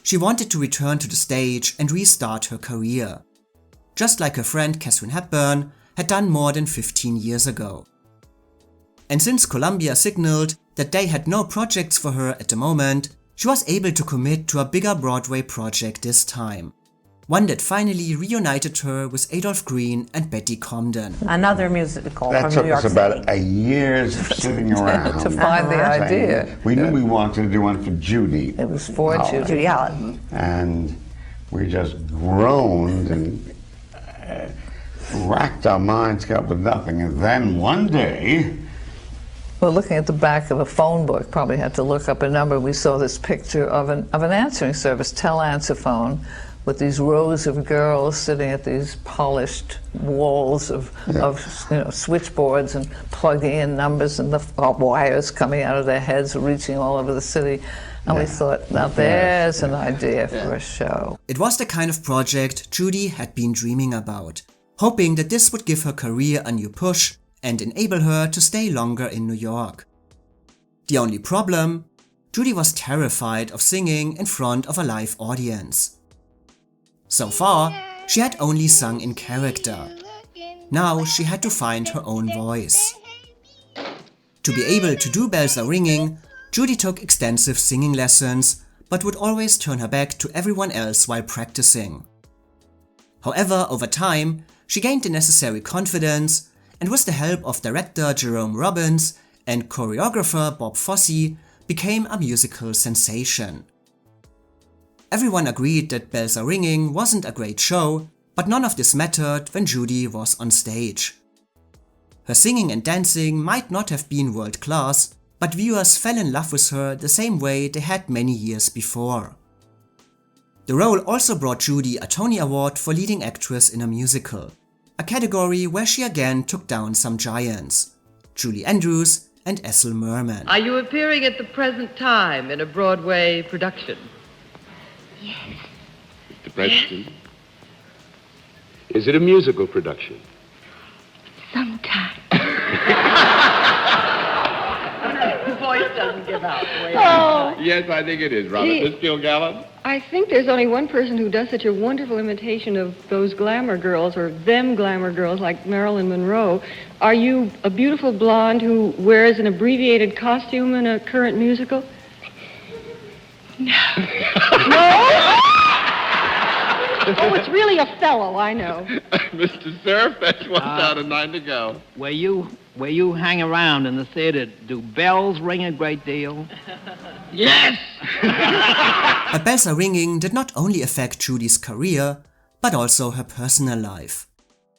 She wanted to return to the stage and restart her career, just like her friend Katharine Hepburn had done more than 15 years ago. And since Columbia signaled that they had no projects for her at the moment, she was able to commit to a bigger Broadway project this time. One that finally reunited her with Adolph Green and Betty Comden. Another musical That from took New York us about City. a year sitting around. To find the idea. We knew we wanted to do one for Judy. It was for Judy Holliday. And we just groaned and racked our minds, came up with nothing. And then one day... Well, looking at the back of a phone book, probably had to look up a number, we saw this picture of an answering service, Tel-Answer-phone, with these rows of girls sitting at these polished walls of switchboards and plugging in numbers and the wires coming out of their heads, reaching all over the city. And we thought, now there's an idea for a show. It was the kind of project Judy had been dreaming about, hoping that this would give her career a new push and enable her to stay longer in New York. The only problem? Judy was terrified of singing in front of a live audience. So far, she had only sung in character. Now she had to find her own voice. To be able to do Bells Are Ringing, Judy took extensive singing lessons, but would always turn her back to everyone else while practicing. However, over time, she gained the necessary confidence, and with the help of director Jerome Robbins and choreographer Bob Fosse, became a musical sensation. Everyone agreed that Bells Are Ringing wasn't a great show, but none of this mattered when Judy was on stage. Her singing and dancing might not have been world class, but viewers fell in love with her the same way they had many years before. The role also brought Judy a Tony Award for leading actress in a musical, a category where she again took down some giants, Julie Andrews and Ethel Merman. Are you appearing at the present time in a Broadway production? Yes. Mr. Preston, is it a musical production? Sometimes. The voice doesn't give out the way Yes, I think it is, Robert. Gee. Miss Gilgallen? I think there's only one person who does such a wonderful imitation of those glamour girls, or them glamour girls, like Marilyn Monroe. Are you a beautiful blonde who wears an abbreviated costume in a current musical? No. Oh, it's really a fellow, I know. Mr. Cerf, that's one out of 9 to go. Where you hang around in the theater, do bells ring a great deal? Yes! But Bells Are Ringing did not only affect Judy's career, but also her personal life.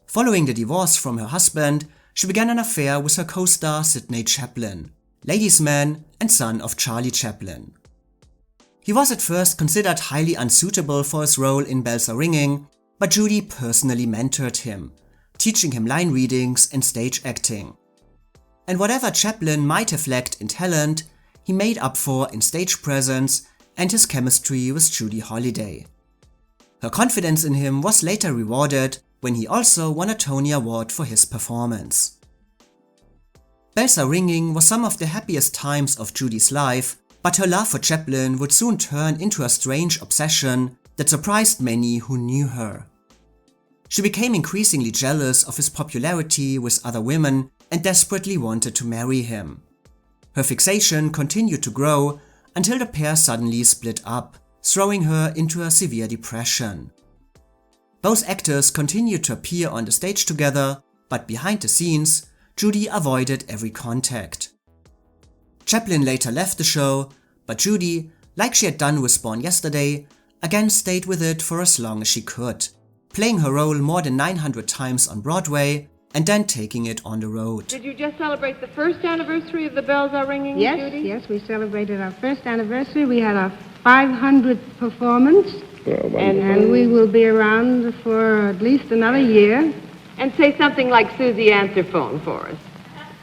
Following the divorce from her husband, she began an affair with her co-star Sidney Chaplin, ladies' man and son of Charlie Chaplin. He was at first considered highly unsuitable for his role in Bells Are Ringing, but Judy personally mentored him, teaching him line readings and stage acting. And whatever Chaplin might have lacked in talent, he made up for in stage presence and his chemistry with Judy Holliday. Her confidence in him was later rewarded when he also won a Tony Award for his performance. Bells Are Ringing was some of the happiest times of Judy's life, but her love for Chaplin would soon turn into a strange obsession that surprised many who knew her. She became increasingly jealous of his popularity with other women and desperately wanted to marry him. Her fixation continued to grow until the pair suddenly split up, throwing her into a severe depression. Both actors continued to appear on the stage together, but behind the scenes, Judy avoided every contact. Chaplin later left the show, but Judy, like she had done with Born Yesterday, again stayed with it for as long as she could, playing her role more than 900 times on Broadway and then taking it on the road. Did you just celebrate the first anniversary of the Bells Are Ringing, Yes, Judy? yes, we celebrated our first anniversary. We had our 500th performance, and we will be around for at least another year. And say something like Susie Answer Phone for us.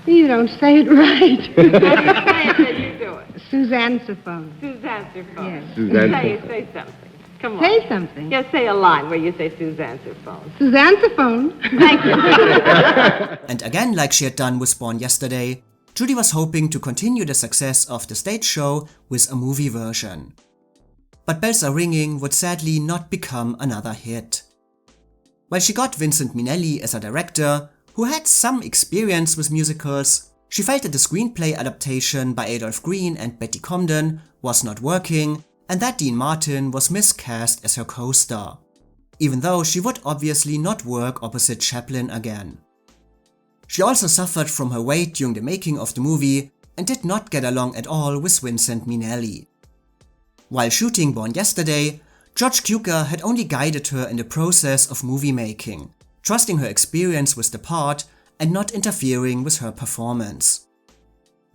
You don't say it right. How do you say it that you do it? Suzanne Saphone. Suzanne Phone. Yes. Say something. Come on. Say something. Yes, say a line where you say Suzanne Phone. Suzanne Saphone. Thank you. And again, like she had done with Born Yesterday, Judy was hoping to continue the success of the stage show with a movie version. But Bells Are Ringing would sadly not become another hit. While she got Vincent Minnelli as a director, who had some experience with musicals, she felt that the screenplay adaptation by Adolph Green and Betty Comden was not working, and that Dean Martin was miscast as her co-star, even though she would obviously not work opposite Chaplin again. She also suffered from her weight during the making of the movie and did not get along at all with Vincent Minnelli. While shooting Born Yesterday, George Cukor had only guided her in the process of movie making, trusting her experience with the part and not interfering with her performance.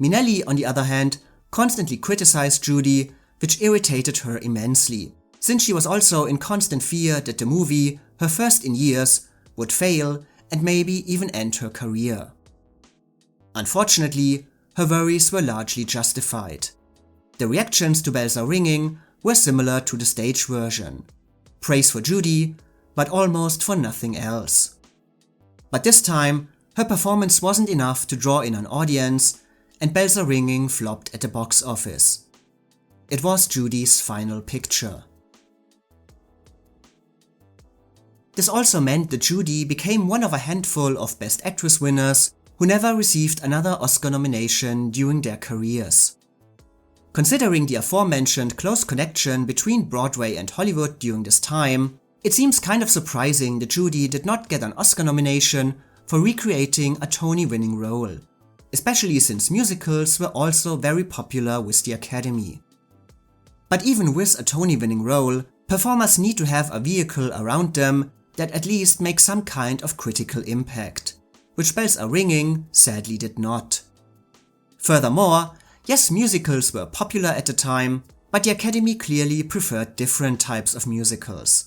Minnelli, on the other hand, constantly criticized Judy, which irritated her immensely, since she was also in constant fear that the movie, her first in years, would fail and maybe even end her career. Unfortunately, her worries were largely justified. The reactions to Bells Are Ringing were similar to the stage version. Praise for Judy, but almost for nothing else. But this time, her performance wasn't enough to draw in an audience, and Bells Are Ringing flopped at the box office. It was Judy's final picture. This also meant that Judy became one of a handful of Best Actress winners who never received another Oscar nomination during their careers. Considering the aforementioned close connection between Broadway and Hollywood during this time, It seems kind of surprising that Judy did not get an Oscar nomination for recreating a Tony-winning role, especially since musicals were also very popular with the Academy. But even with a Tony-winning role, performers need to have a vehicle around them that at least makes some kind of critical impact, which Bells Are Ringing sadly did not. Furthermore, yes, musicals were popular at the time, but the Academy clearly preferred different types of musicals.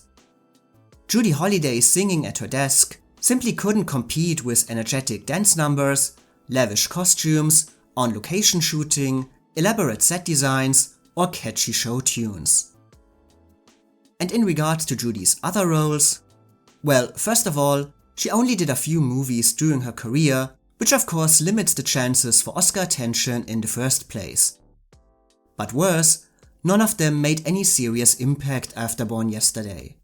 Judy Holliday singing at her desk simply couldn't compete with energetic dance numbers, lavish costumes, on-location shooting, elaborate set designs, or catchy show tunes. And in regards to Judy's other roles, well, first of all, she only did a few movies during her career, which of course limits the chances for Oscar attention in the first place. But worse, none of them made any serious impact after Born Yesterday.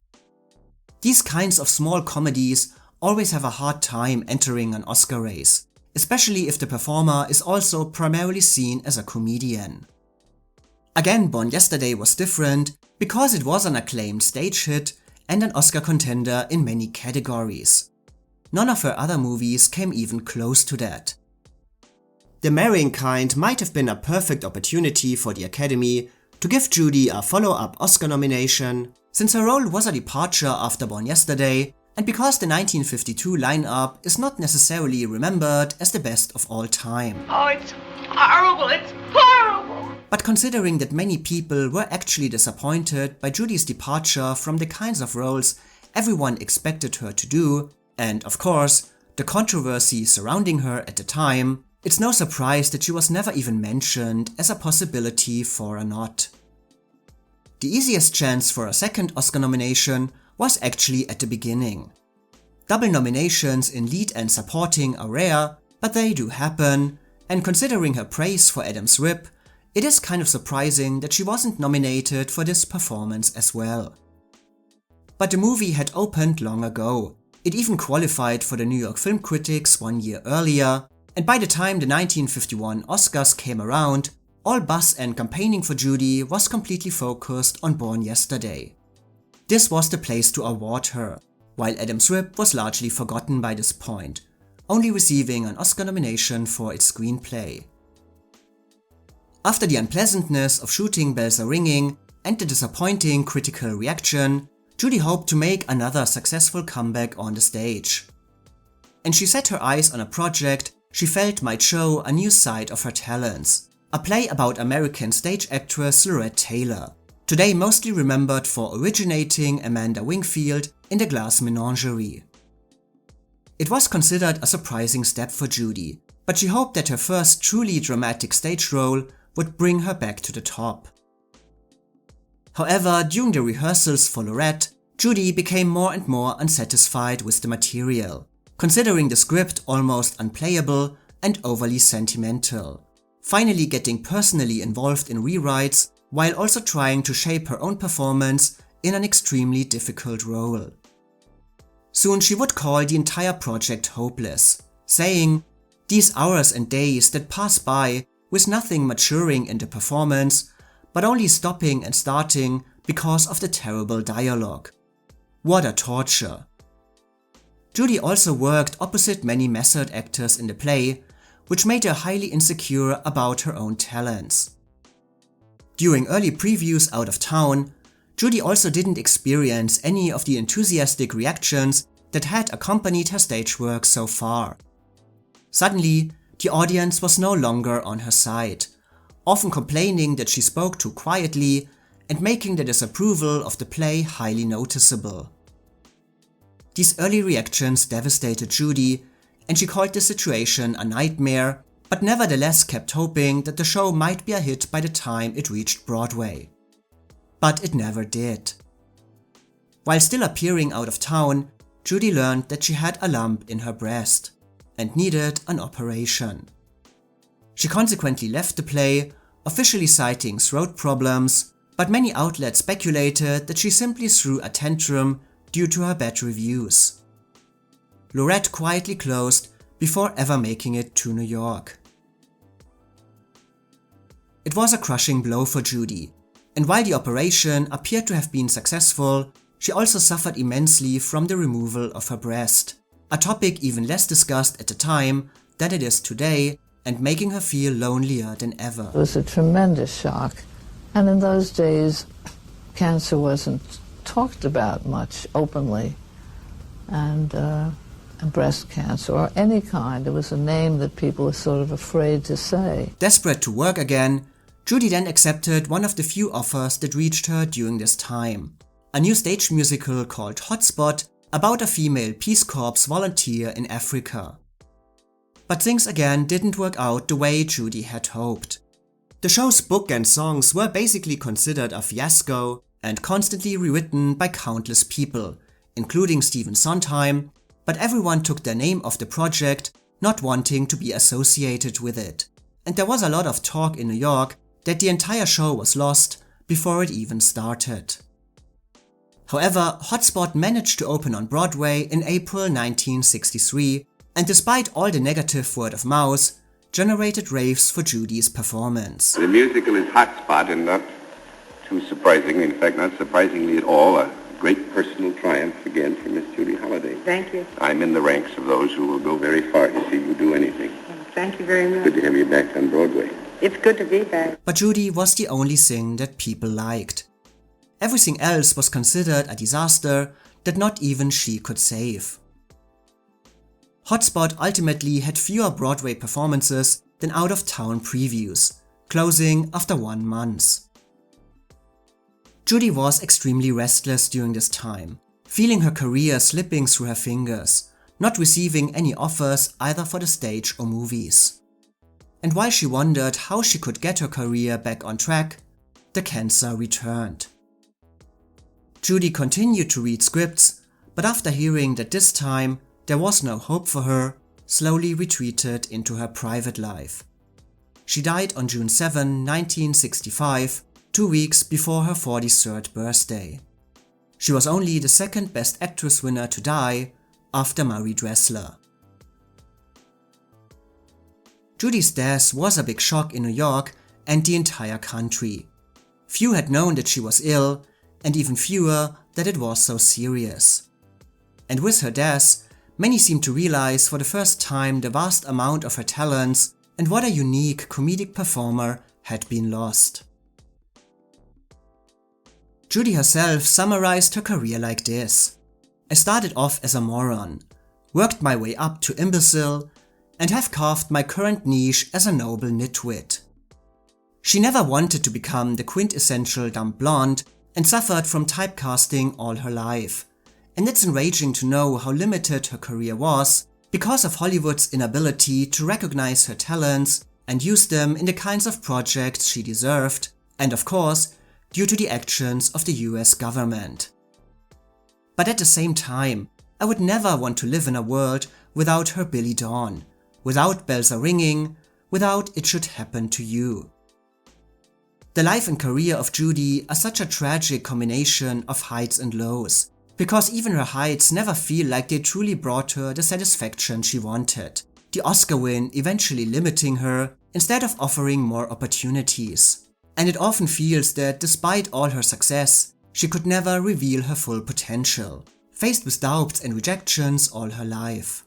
These kinds of small comedies always have a hard time entering an Oscar race, especially if the performer is also primarily seen as a comedian. Again, Born Yesterday was different because it was an acclaimed stage hit and an Oscar contender in many categories. None of her other movies came even close to that. The Marrying Kind might have been a perfect opportunity for the Academy to give Judy a follow-up Oscar nomination, since her role was a departure after Born Yesterday, and because the 1952 lineup is not necessarily remembered as the best of all time. Oh, it's horrible! It's horrible! But considering that many people were actually disappointed by Judy's departure from the kinds of roles everyone expected her to do, and of course, the controversy surrounding her at the time, it's no surprise that she was never even mentioned as a possibility for a nod. The easiest chance for a second Oscar nomination was actually at the beginning. Double nominations in lead and supporting are rare, but they do happen, and considering her praise for Adam's Rib, it is kind of surprising that she wasn't nominated for this performance as well. But the movie had opened long ago. It even qualified for the New York Film Critics 1 year earlier, and by the time the 1951 Oscars came around, all buzz and campaigning for Judy was completely focused on Born Yesterday. This was the place to award her, while Adam's Rib was largely forgotten by this point, only receiving an Oscar nomination for its screenplay. After the unpleasantness of shooting Bells Are Ringing and the disappointing critical reaction, Judy hoped to make another successful comeback on the stage. And she set her eyes on a project she felt might show a new side of her talents, a play about American stage actress Lorette Taylor, today mostly remembered for originating Amanda Wingfield in The Glass Menagerie. It was considered a surprising step for Judy, but she hoped that her first truly dramatic stage role would bring her back to the top. However, during the rehearsals for Lorette, Judy became more and more unsatisfied with the material, considering the script almost unplayable and overly sentimental, finally getting personally involved in rewrites while also trying to shape her own performance in an extremely difficult role. Soon she would call the entire project hopeless, saying, "These hours and days that pass by with nothing maturing in the performance, but only stopping and starting because of the terrible dialogue. What a torture." Judy also worked opposite many method actors in the play, which made her highly insecure about her own talents. During early previews out of town, Judy also didn't experience any of the enthusiastic reactions that had accompanied her stage work so far. Suddenly, the audience was no longer on her side, often complaining that she spoke too quietly and making the disapproval of the play highly noticeable. These early reactions devastated Judy, and she called the situation a nightmare, but nevertheless kept hoping that the show might be a hit by the time it reached Broadway. But it never did. While still appearing out of town, Judy learned that she had a lump in her breast and needed an operation. She consequently left the play, officially citing throat problems, but many outlets speculated that she simply threw a tantrum due to her bad reviews. Lorette quietly closed before ever making it to New York. It was a crushing blow for Judy, and while the operation appeared to have been successful, She also suffered immensely from the removal of her breast, a topic even less discussed at the time than it is today, and making her feel lonelier than ever. It was a tremendous shock, and in those days, cancer wasn't talked about much openly, and breast cancer, or any kind. It was a name that people were sort of afraid to say. Desperate to work again, Judy then accepted one of the few offers that reached her during this time. A new stage musical called Hotspot about a female Peace Corps volunteer in Africa. But things again didn't work out the way Judy had hoped. The show's book and songs were basically considered a fiasco and constantly rewritten by countless people, including Stephen Sondheim, but everyone took their name off the project, not wanting to be associated with it. And there was a lot of talk in New York that the entire show was lost before it even started. However, Hotspot managed to open on Broadway in April 1963, and despite all the negative word of mouth, generated raves for Judy's performance. The musical is Hotspot, and not too surprisingly, in fact not surprisingly at all, a great personal triumph again for Miss Judy Holliday. Thank you. I'm in the ranks of those who will go very far to see you do anything. Thank you very much. Good to have you back on Broadway. It's good to be back. But Judy was the only thing that people liked. Everything else was considered a disaster that not even she could save. Hotspot ultimately had fewer Broadway performances than out-of-town previews, closing after 1 month. Judy was extremely restless during this time, feeling her career slipping through her fingers, not receiving any offers either for the stage or movies. And while she wondered how she could get her career back on track, the cancer returned. Judy continued to read scripts, but after hearing that this time there was no hope for her, slowly retreated into her private life. She died on June 7, 1965, 2 weeks before her 43rd birthday. She was only the second Best Actress winner to die, after Marie Dressler. Judy's death was a big shock in New York and the entire country. Few had known that she was ill, and even fewer that it was so serious. And with her death, many seemed to realize for the first time the vast amount of her talents and what a unique comedic performer had been lost. Judy herself summarized her career like this: I started off as a moron, worked my way up to imbecile, and have carved my current niche as a noble nitwit. She never wanted to become the quintessential dumb blonde and suffered from typecasting all her life. And it's enraging to know how limited her career was because of Hollywood's inability to recognize her talents and use them in the kinds of projects she deserved, and of course, due to the actions of the US government. But at the same time, I would never want to live in a world without her Billie Dawn, without Bells Are Ringing, without It Should Happen to You. The life and career of Judy are such a tragic combination of heights and lows, because even her heights never feel like they truly brought her the satisfaction she wanted, the Oscar win eventually limiting her instead of offering more opportunities. And it often feels that despite all her success, she could never reveal her full potential, faced with doubts and rejections all her life.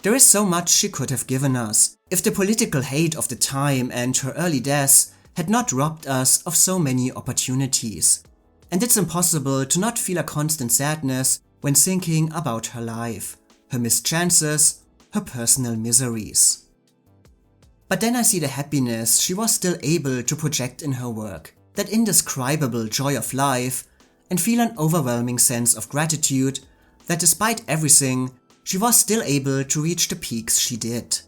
There is so much she could have given us, if the political hate of the time and her early death had not robbed us of so many opportunities. And it's impossible to not feel a constant sadness when thinking about her life, her missed chances, her personal miseries. But then I see the happiness she was still able to project in her work, that indescribable joy of life, and feel an overwhelming sense of gratitude that despite everything, she was still able to reach the peaks she did.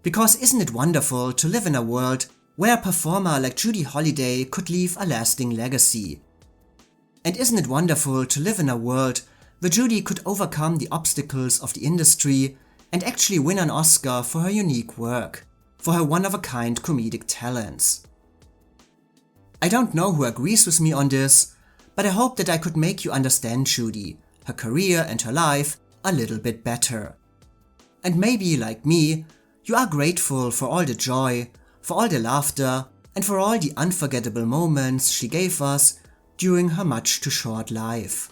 Because isn't it wonderful to live in a world where a performer like Judy Holliday could leave a lasting legacy? And isn't it wonderful to live in a world where Judy could overcome the obstacles of the industry and actually win an Oscar for her unique work, for her one-of-a-kind comedic talents? I don't know who agrees with me on this, but I hope that I could make you understand Judy, her career and her life a little bit better. And maybe, like me, you are grateful for all the joy, for all the laughter, and for all the unforgettable moments she gave us during her much too short life.